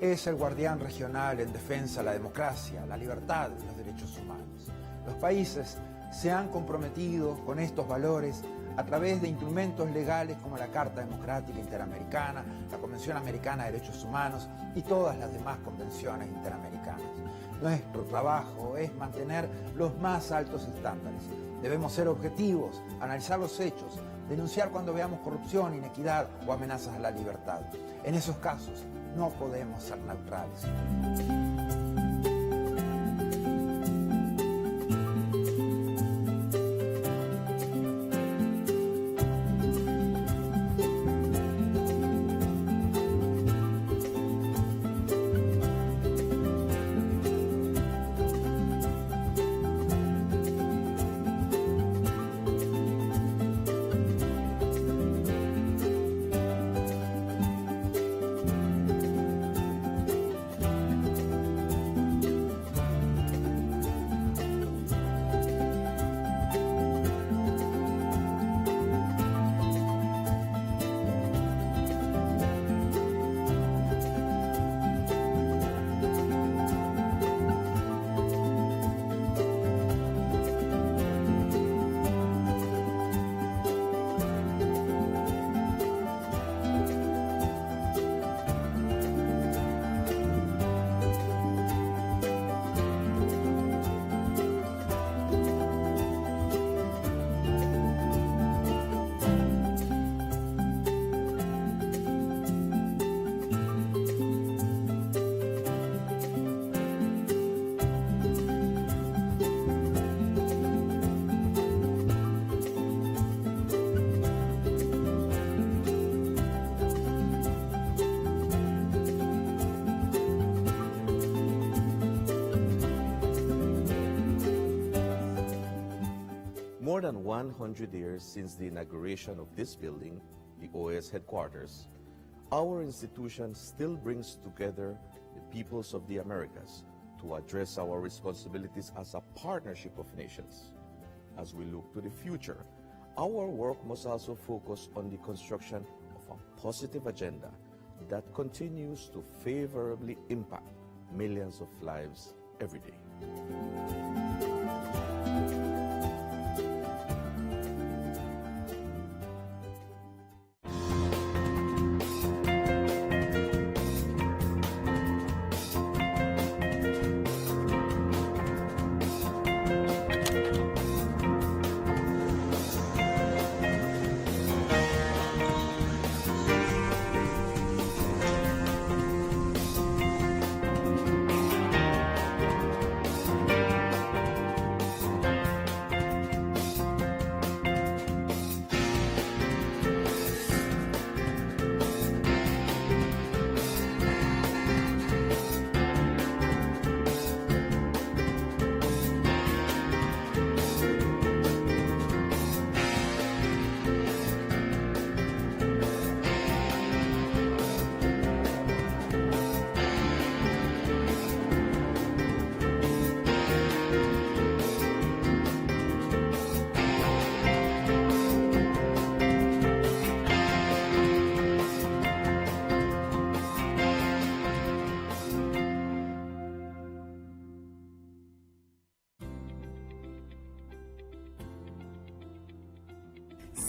es el guardián regional en defensa de la democracia, la libertad y los derechos humanos. Los países se han comprometido con estos valores a través de instrumentos legales como la Carta Democrática Interamericana, la Convención Americana de Derechos Humanos y todas las demás convenciones interamericanas. Nuestro trabajo es mantener los más altos estándares. Debemos ser objetivos, analizar los hechos, denunciar cuando veamos corrupción, inequidad o amenazas a la libertad. En esos casos no podemos ser neutrales. More than 100 years since the inauguration of this building, the OAS headquarters, our institution still brings together the peoples of the Americas to address our responsibilities as a partnership of nations. As we look to the future, our work must also focus on the construction of a positive agenda that continues to favorably impact millions of lives every day.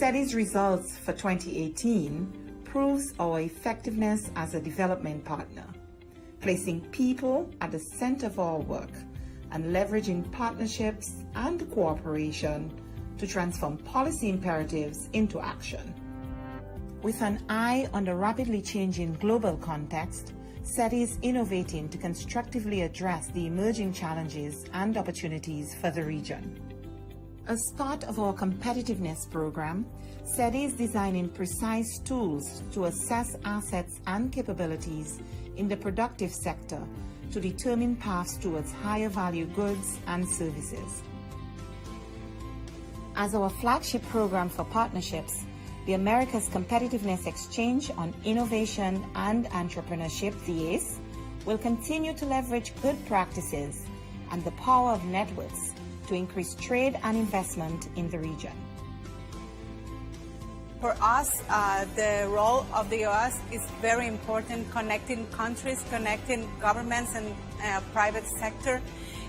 SETI's results for 2018 proves our effectiveness as a development partner, placing people at the center of our work and leveraging partnerships and cooperation to transform policy imperatives into action. With an eye on the rapidly changing global context, SETI is innovating to constructively address the emerging challenges and opportunities for the region. As part of our competitiveness program, SETI is designing precise tools to assess assets and capabilities in the productive sector to determine paths towards higher value goods and services. As our flagship program for partnerships, the Americas Competitiveness Exchange on Innovation and Entrepreneurship, the OAS, will continue to leverage good practices and the power of networks to increase trade and investment in the region. For us, the role of the OAS is very important, connecting countries, connecting governments and private sector,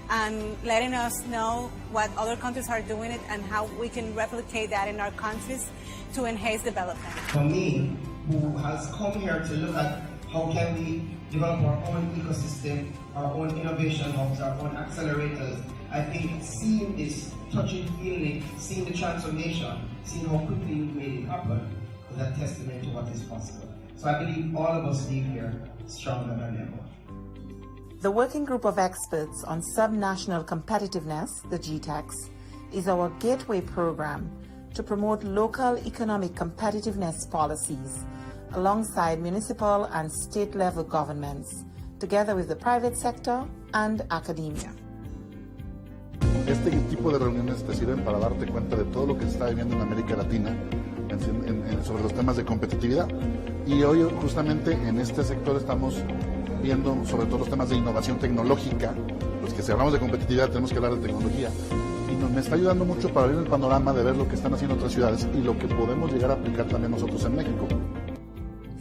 and letting us know what other countries are doing it and how we can replicate that in our countries to enhance development. For me, who has come here to look at how can we develop our own ecosystem, our own innovation hubs, our own accelerators, I think seeing this, touching, feeling it, seeing the transformation, seeing how quickly we made it happen is a testament to what is possible. So I believe all of us leave here stronger than ever. The Working Group of Experts on Subnational Competitiveness, the GTEX, is our gateway program to promote local economic competitiveness policies alongside municipal and state-level governments, together with the private sector and academia. Este tipo de reuniones te sirven para darte cuenta de todo lo que se está viviendo en América Latina sobre los temas de competitividad. Y hoy justamente en este sector estamos viendo sobre todo los temas de innovación tecnológica. Los que si hablamos de competitividad tenemos que hablar de tecnología. Y me está ayudando mucho para ver el panorama de ver lo que están haciendo otras ciudades y lo que podemos llegar a aplicar también nosotros en México.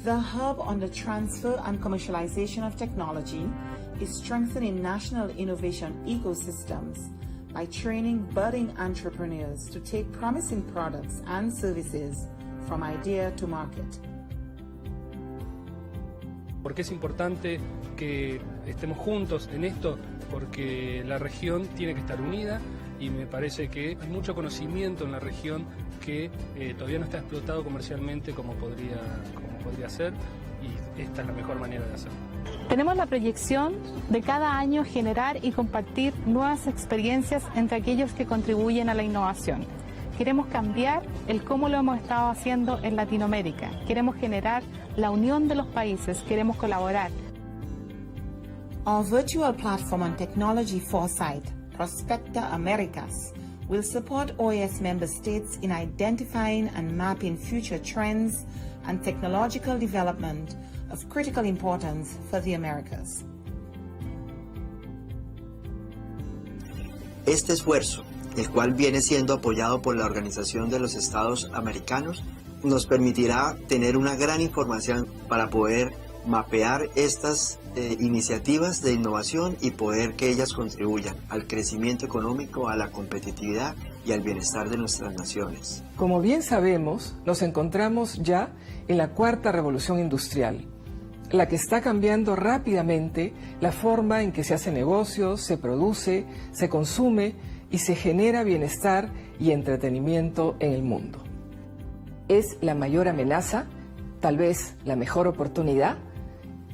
The hub on the transfer and commercialization of technology is strengthening national innovation ecosystems by training budding entrepreneurs to take promising products and services from idea to market. ¿Por qué es importante que estemos juntos en esto? Porque la región tiene que estar unida y me parece que hay mucho conocimiento en la región que todavía no está explotado comercialmente como podría ser, y esta es la mejor manera de hacerlo. Tenemos la proyección de cada año generar y compartir nuevas experiencias entre aquellos que contribuyen a la innovación. Queremos cambiar el cómo lo hemos estado haciendo en Latinoamérica. Queremos generar la unión de los países. Queremos colaborar. Our virtual platform on technology foresight, Prospecta Americas, will support OAS member states in identifying and mapping future trends and technological development of critical importance for the Americas. Este esfuerzo el cual viene siendo apoyado por la Organización de los Estados Americanos, nos permitirá tener una gran información para poder mapear estas iniciativas de innovación y poder que ellas contribuyan al crecimiento económico, a la competitividad y al bienestar de nuestras naciones. Como bien sabemos, nos encontramos ya en la cuarta revolución industrial, la que está cambiando rápidamente la forma en que se hace negocios, se produce, se consume y se genera bienestar y entretenimiento en el mundo. Es la mayor amenaza, tal vez la mejor oportunidad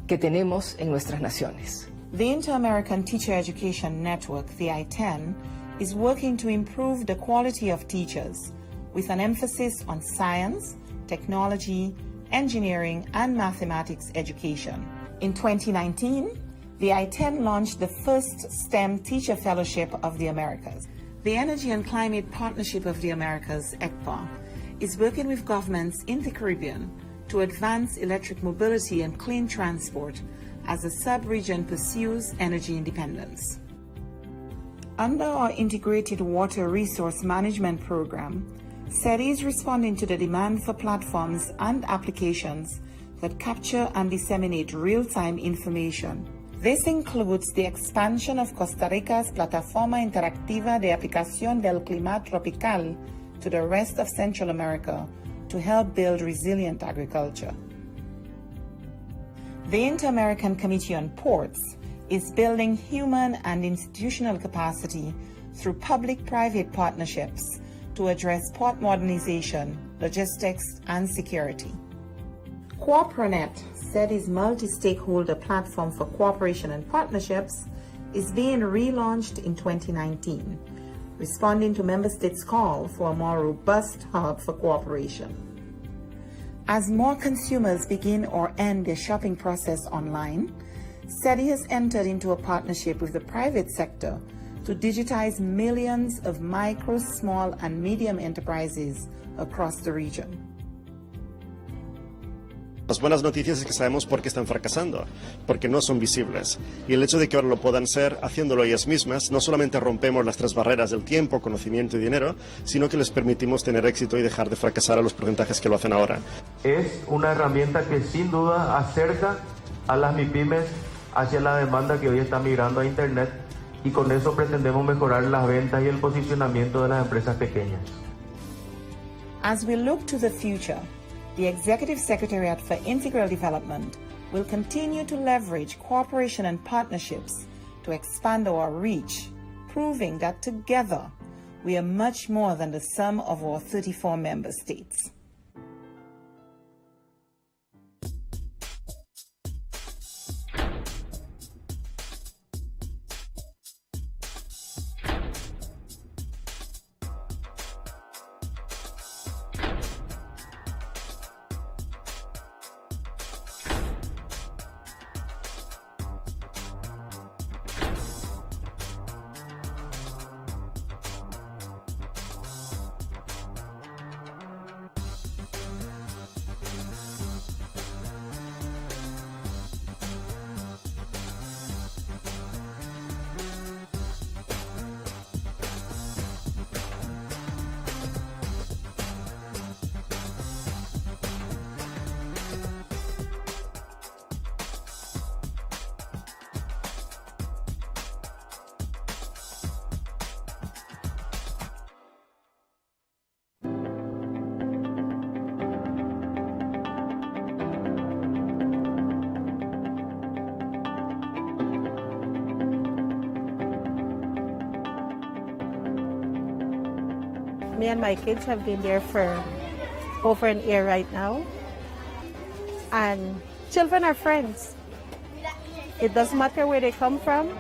que tenemos en nuestras naciones. The Inter-American Teacher Education Network, the I-10, is working to improve the quality of teachers with an emphasis on science, technology, engineering, and mathematics education. In 2019, the I-10 launched the first STEM Teacher Fellowship of the Americas. The Energy and Climate Partnership of the Americas, ECPA, is working with governments in the Caribbean to advance electric mobility and clean transport as the sub-region pursues energy independence. Under our Integrated Water Resource Management Program, SETI is responding to the demand for platforms and applications that capture and disseminate real-time information. This includes the expansion of Costa Rica's Plataforma Interactiva de Aplicación del Clima Tropical to the rest of Central America to help build resilient agriculture. The Inter-American Committee on Ports is building human and institutional capacity through public-private partnerships to address port modernization, logistics, and security. CooperaNet, SETI's multi-stakeholder platform for cooperation and partnerships, is being relaunched in 2019, responding to member states' call for a more robust hub for cooperation. As more consumers begin or end their shopping process online, SETI has entered into a partnership with the private sector to digitize millions of micro, small, and medium enterprises across the region. Las buenas noticias es que sabemos por qué están fracasando, porque no son visibles. Y el hecho de que ahora lo puedan ser, haciéndolo ellas mismas, no solamente rompemos las tres barreras del tiempo, conocimiento y dinero, sino que les permitimos tener éxito y dejar de fracasar a los porcentajes que lo hacen ahora. Es una herramienta que sin duda acerca a las MIPYMES hacia la demanda que hoy está migrando a Internet, y con eso pretendemos mejorar las ventas y el posicionamiento de las empresas pequeñas. As we look to the future, the Executive Secretariat for Integral Development will continue to leverage cooperation and partnerships to expand our reach, proving that together we are much more than the sum of our 34 member states. Me and my kids have been there for over an year right now. And children are friends. It doesn't matter where they come from.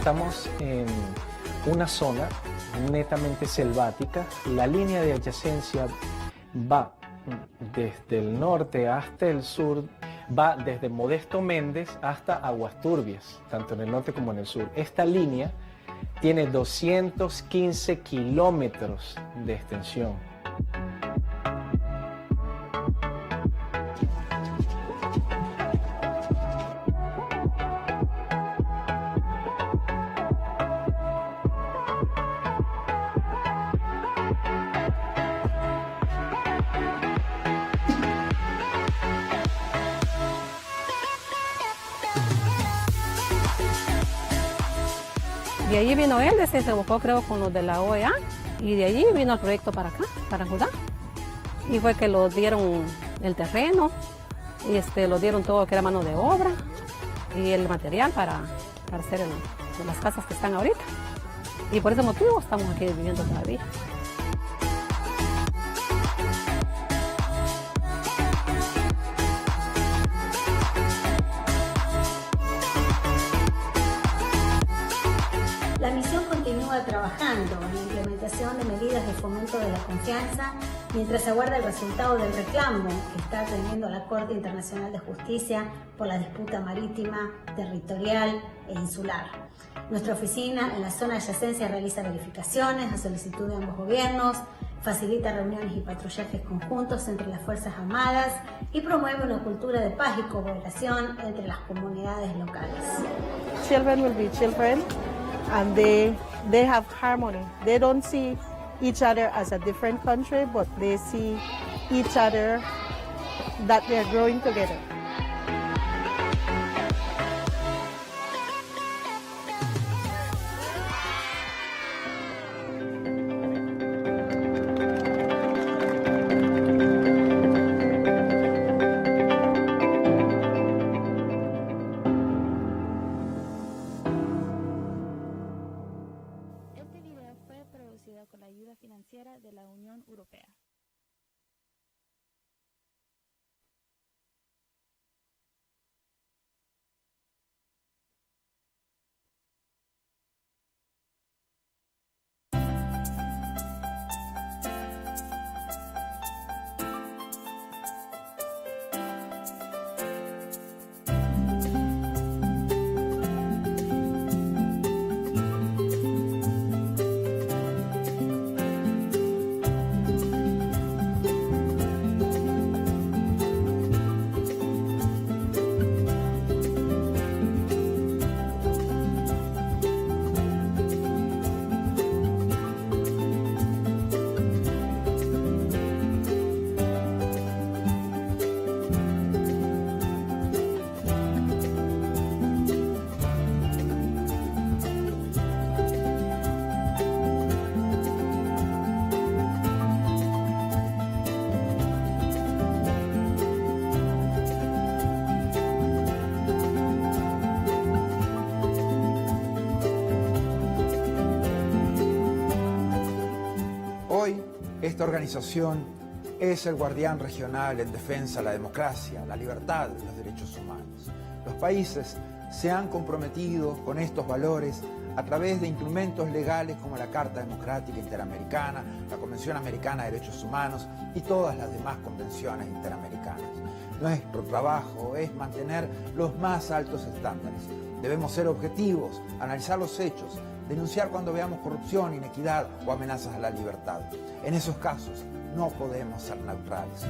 Estamos en una zona netamente selvática. La línea de adyacencia va desde el norte hasta el sur, va desde Modesto Méndez hasta Aguas Turbias, tanto en el norte como en el sur. Esta línea tiene 215 kilómetros de extensión. De allí vino él, se buscó creo con los de la OEA y de allí vino el proyecto para acá, para Judá. Y fue que lo dieron el terreno, y lo dieron todo lo que era mano de obra y el material para hacer las casas que están ahorita. Y por ese motivo estamos aquí viviendo todavía. La misión continúa trabajando en la implementación de medidas de fomento de la confianza mientras se aguarda el resultado del reclamo que está atendiendo la Corte Internacional de Justicia por la disputa marítima, territorial e insular. Nuestra oficina en la zona de adyacencia realiza verificaciones a solicitud de ambos gobiernos, facilita reuniones y patrullajes conjuntos entre las Fuerzas Armadas y promueve una cultura de paz y cooperación entre las comunidades locales. Children will be children. And they have harmony. They don't see each other as a different country, but they see each other that they're growing together. con la ayuda financiera de la Unión Europea. Hoy, esta organización es el guardián regional en defensa de la democracia, la libertad y los derechos humanos. Los países se han comprometido con estos valores a través de instrumentos legales como la Carta Democrática Interamericana, la Convención Americana de Derechos Humanos y todas las demás convenciones interamericanas. Nuestro trabajo es mantener los más altos estándares. Debemos ser objetivos, analizar los hechos, denunciar cuando veamos corrupción, inequidad o amenazas a la libertad. En esos casos no podemos ser neutrales.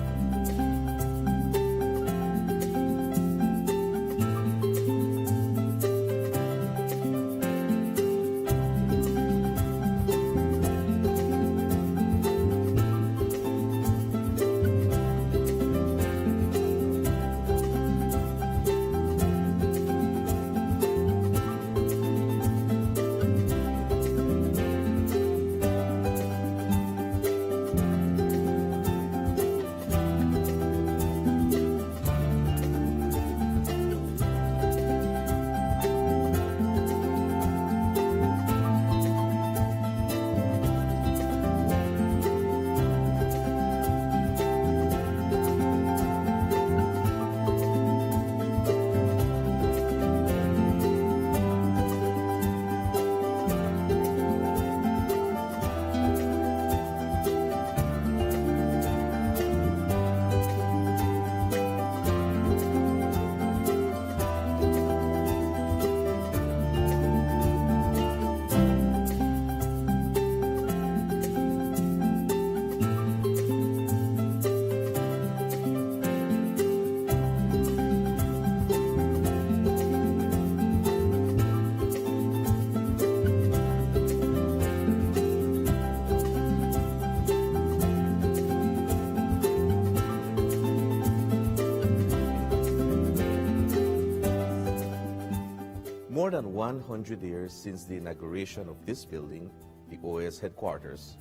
than 100 years since the inauguration of this building, the OAS headquarters,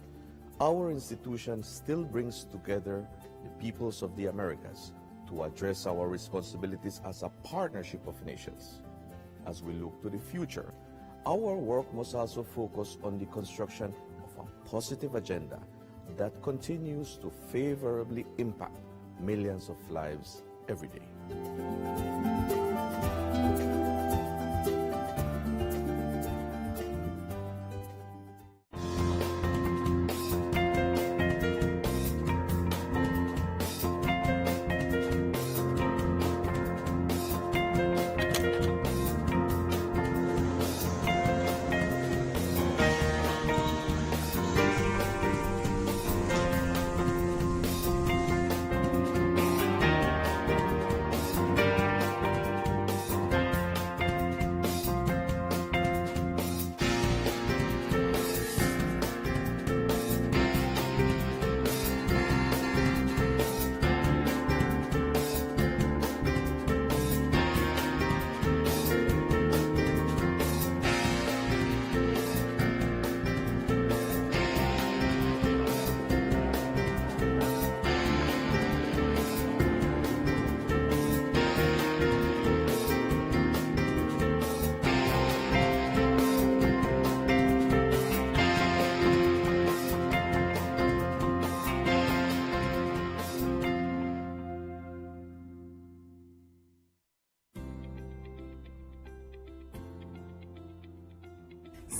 our institution still brings together the peoples of the Americas to address our responsibilities as a partnership of nations. As we look to the future, our work must also focus on the construction of a positive agenda that continues to favorably impact millions of lives every day.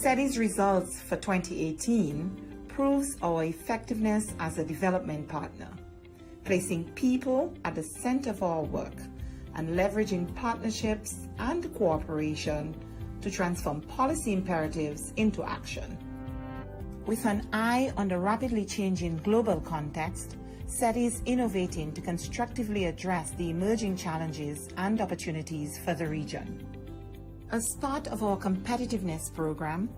SETI's results for 2018 proves our effectiveness as a development partner, placing people at the center of our work and leveraging partnerships and cooperation to transform policy imperatives into action. With an eye on the rapidly changing global context, SETI is innovating to constructively address the emerging challenges and opportunities for the region. As part of our competitiveness program,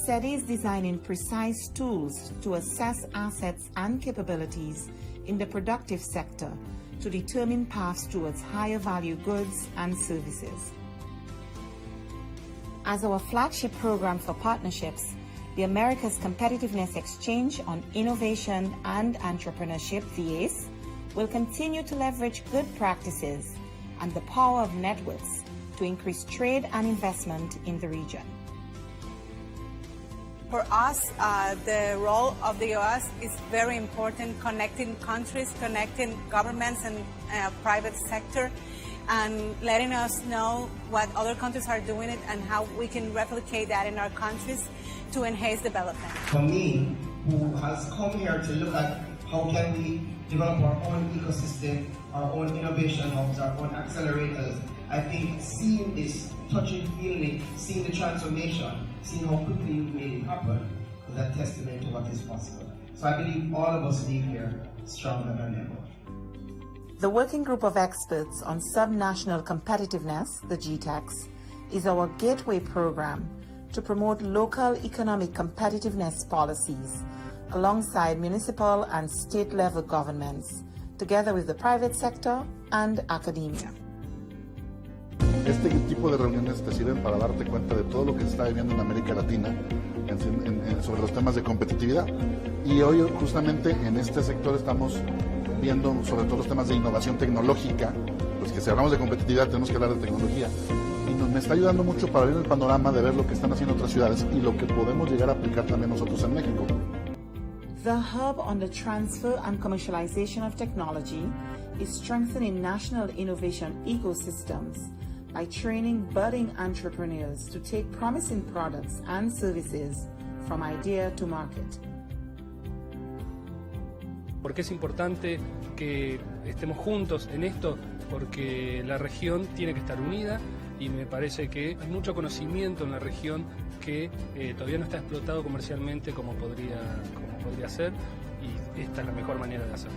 SETI is designing precise tools to assess assets and capabilities in the productive sector to determine paths towards higher value goods and services. As our flagship program for partnerships, the Americas Competitiveness Exchange on Innovation and Entrepreneurship, the OAS, will continue to leverage good practices and the power of networks to increase trade and investment in the region. For us, the role of the OAS is very important, connecting countries, connecting governments and private sector, and letting us know what other countries are doing it and how we can replicate that in our countries to enhance development. For me, who has come here to look at how can we develop our own ecosystem, our own innovation hubs, our own accelerators, I think seeing this, touching, feeling, seeing the transformation, seeing how quickly you made it happen is a testament to what is possible. So I believe all of us leave here stronger than ever. The Working Group of Experts on Subnational Competitiveness, the GTEX, is our gateway program to promote local economic competitiveness policies alongside municipal and state-level governments, together with the private sector and academia. Este tipo de reuniones te sirven para darte cuenta de todo lo que se está viviendo en América Latina sobre los temas de competitividad. Y hoy justamente en este sector estamos viendo sobre todo los temas de innovación tecnológica, pues que si hablamos de competitividad tenemos que hablar de tecnología. Y me está ayudando mucho para ver el panorama de ver lo que están haciendo otras ciudades y lo que podemos llegar a aplicar también nosotros en México. The Hub on the Transfer and Commercialization of Technology is strengthening national innovation ecosystems by training budding entrepreneurs to take promising products and services from idea to market. Porque es importante que estemos juntos en esto, porque la región tiene que estar unida y me parece que hay mucho conocimiento en la región que todavía no está explotado comercialmente como podría ser, y esta es la mejor manera de hacerlo.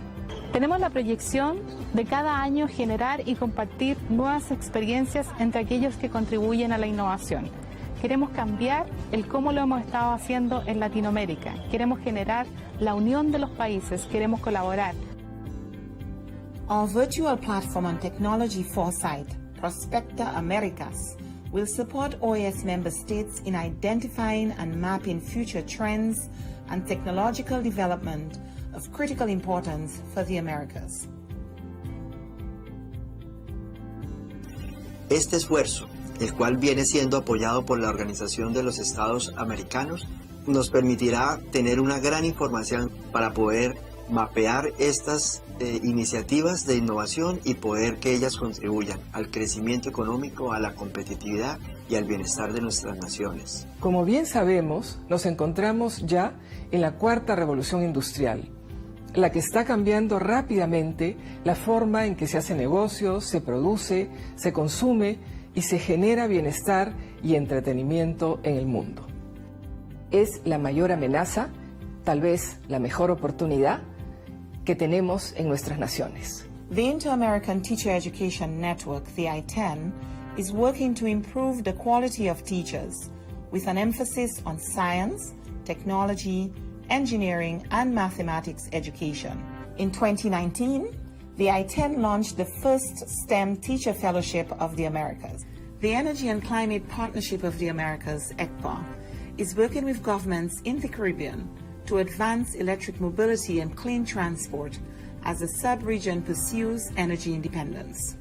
Tenemos la proyección de cada año generar y compartir nuevas experiencias entre aquellos que contribuyen a la innovación. Queremos cambiar el cómo lo hemos estado haciendo en Latinoamérica. Queremos generar la unión de los países, queremos colaborar. Our virtual platform on technology foresight, Prospecta Americas, will support OAS member states in identifying and mapping future trends and technological development of critical importance for the Americas. Este esfuerzo, el cual viene siendo apoyado por la Organización de los Estados Americanos, nos permitirá tener una gran información para poder mapear estas iniciativas de innovación y poder que ellas contribuyan al crecimiento económico, a la competitividad y al bienestar de nuestras naciones. Como bien sabemos, nos encontramos ya en la cuarta revolución industrial, la que está cambiando rápidamente la forma en que se hace negocios, se produce, se consume y se genera bienestar y entretenimiento en el mundo. Es la mayor amenaza, tal vez la mejor oportunidad que tenemos en nuestras naciones. The Inter-American Teacher Education Network, the I-10, is working to improve the quality of teachers with an emphasis on science, technology, engineering, and mathematics education. In 2019, the I-10 launched the first STEM Teacher Fellowship of the Americas. The Energy and Climate Partnership of the Americas, ECPA, is working with governments in the Caribbean to advance electric mobility and clean transport as the sub-region pursues energy independence.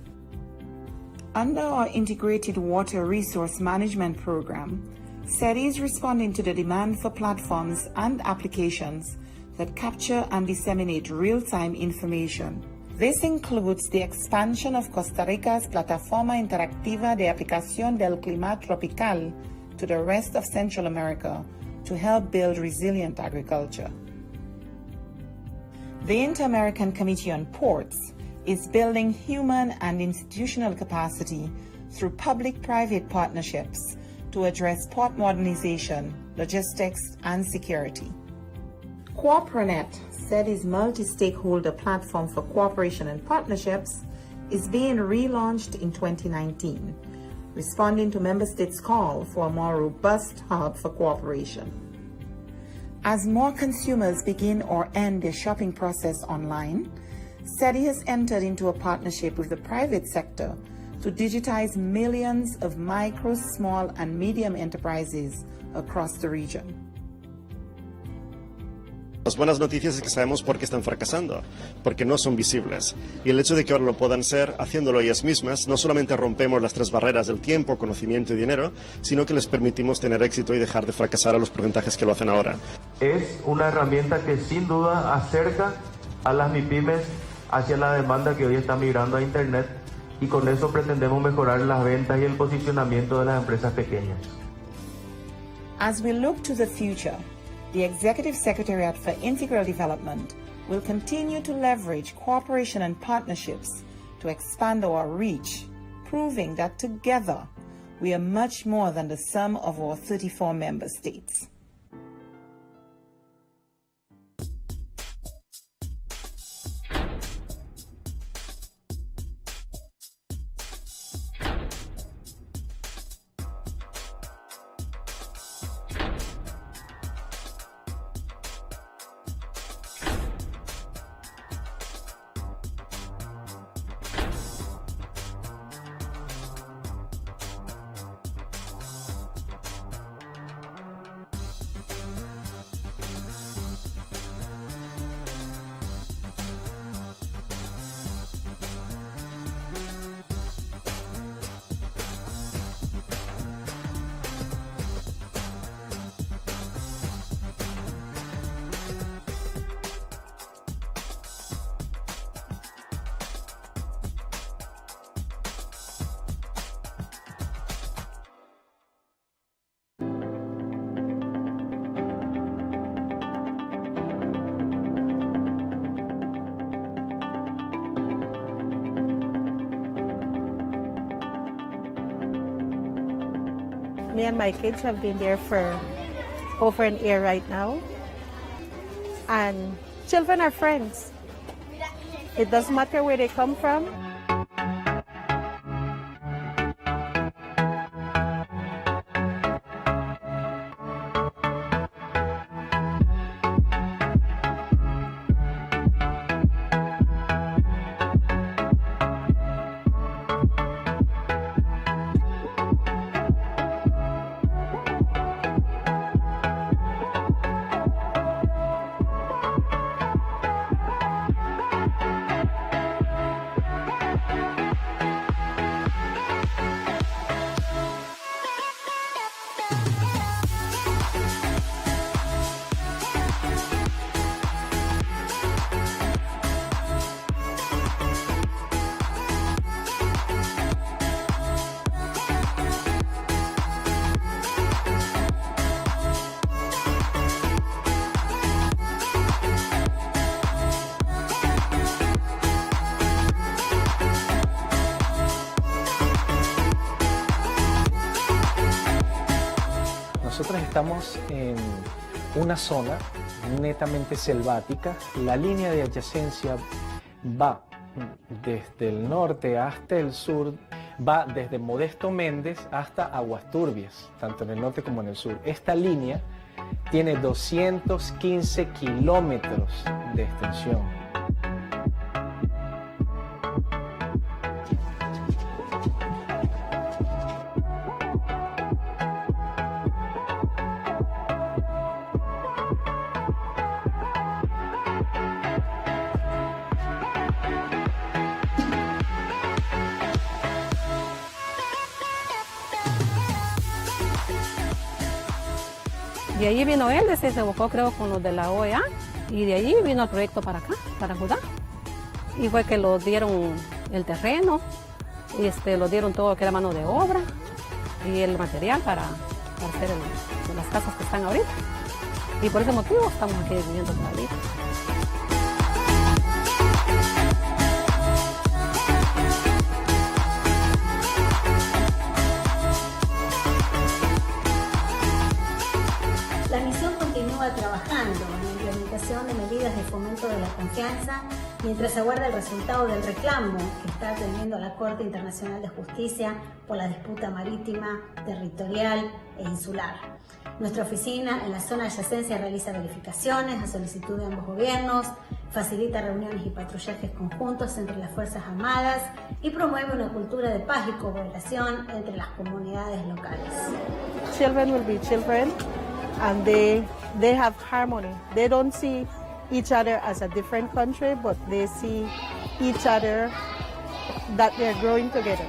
Under our Integrated Water Resource Management Program, SETI is responding to the demand for platforms and applications that capture and disseminate real-time information. This includes the expansion of Costa Rica's Plataforma Interactiva de Aplicación del Clima Tropical to the rest of Central America to help build resilient agriculture. The Inter-American Committee on Ports is building human and institutional capacity through public-private partnerships to address port modernization, logistics, and security. CooperaNet, SETI's multi-stakeholder platform for cooperation and partnerships, is being relaunched in 2019, responding to member states' call for a more robust hub for cooperation. As more consumers begin or end their shopping process online, SETI has entered into a partnership with the private sector to digitize millions of micro, small, and medium enterprises across the region. Las buenas noticias es que sabemos por qué están fracasando, porque no son visibles. Y el hecho de que ahora lo puedan ser, haciéndolo ellas mismas, no solamente rompemos las tres barreras del tiempo, conocimiento y dinero, sino que les permitimos tener éxito y dejar de fracasar a los porcentajes que lo hacen ahora. Es una herramienta que sin duda acerca a las MIPYMES hacia la demanda que hoy está migrando a Internet, y con eso pretendemos mejorar las ventas y el posicionamiento de las empresas pequeñas. As we look to the future, the Executive Secretariat for Integral Development will continue to leverage cooperation and partnerships to expand our reach, proving that together we are much more than the sum of our 34 member states. Me and my kids have been there for over an year right now. And children are friends. It doesn't matter where they come from. Estamos en una zona netamente selvática. La línea de adyacencia va desde el norte hasta el sur, va desde Modesto Méndez hasta Aguas Turbias, tanto en el norte como en el sur. Esta línea tiene 215 kilómetros de extensión. De allí vino él, se buscó creo con los de la OAS y de allí vino el proyecto para acá, para Judá. Y fue que lo dieron el terreno, y lo dieron todo lo que era mano de obra y el material para hacer las casas que están ahorita. Y por ese motivo estamos aquí viviendo todavía. La misión continúa trabajando en la implementación de medidas de fomento de la confianza mientras aguarda el resultado del reclamo que está atendiendo la Corte Internacional de Justicia por la disputa marítima, territorial e insular. Nuestra oficina en la zona de adyacencia realiza verificaciones a solicitud de ambos gobiernos, facilita reuniones y patrullajes conjuntos entre las Fuerzas Armadas y promueve una cultura de paz y cooperación entre las comunidades locales. Children will be children, and they have harmony. They don't see each other as a different country, but they see each other that they're growing together.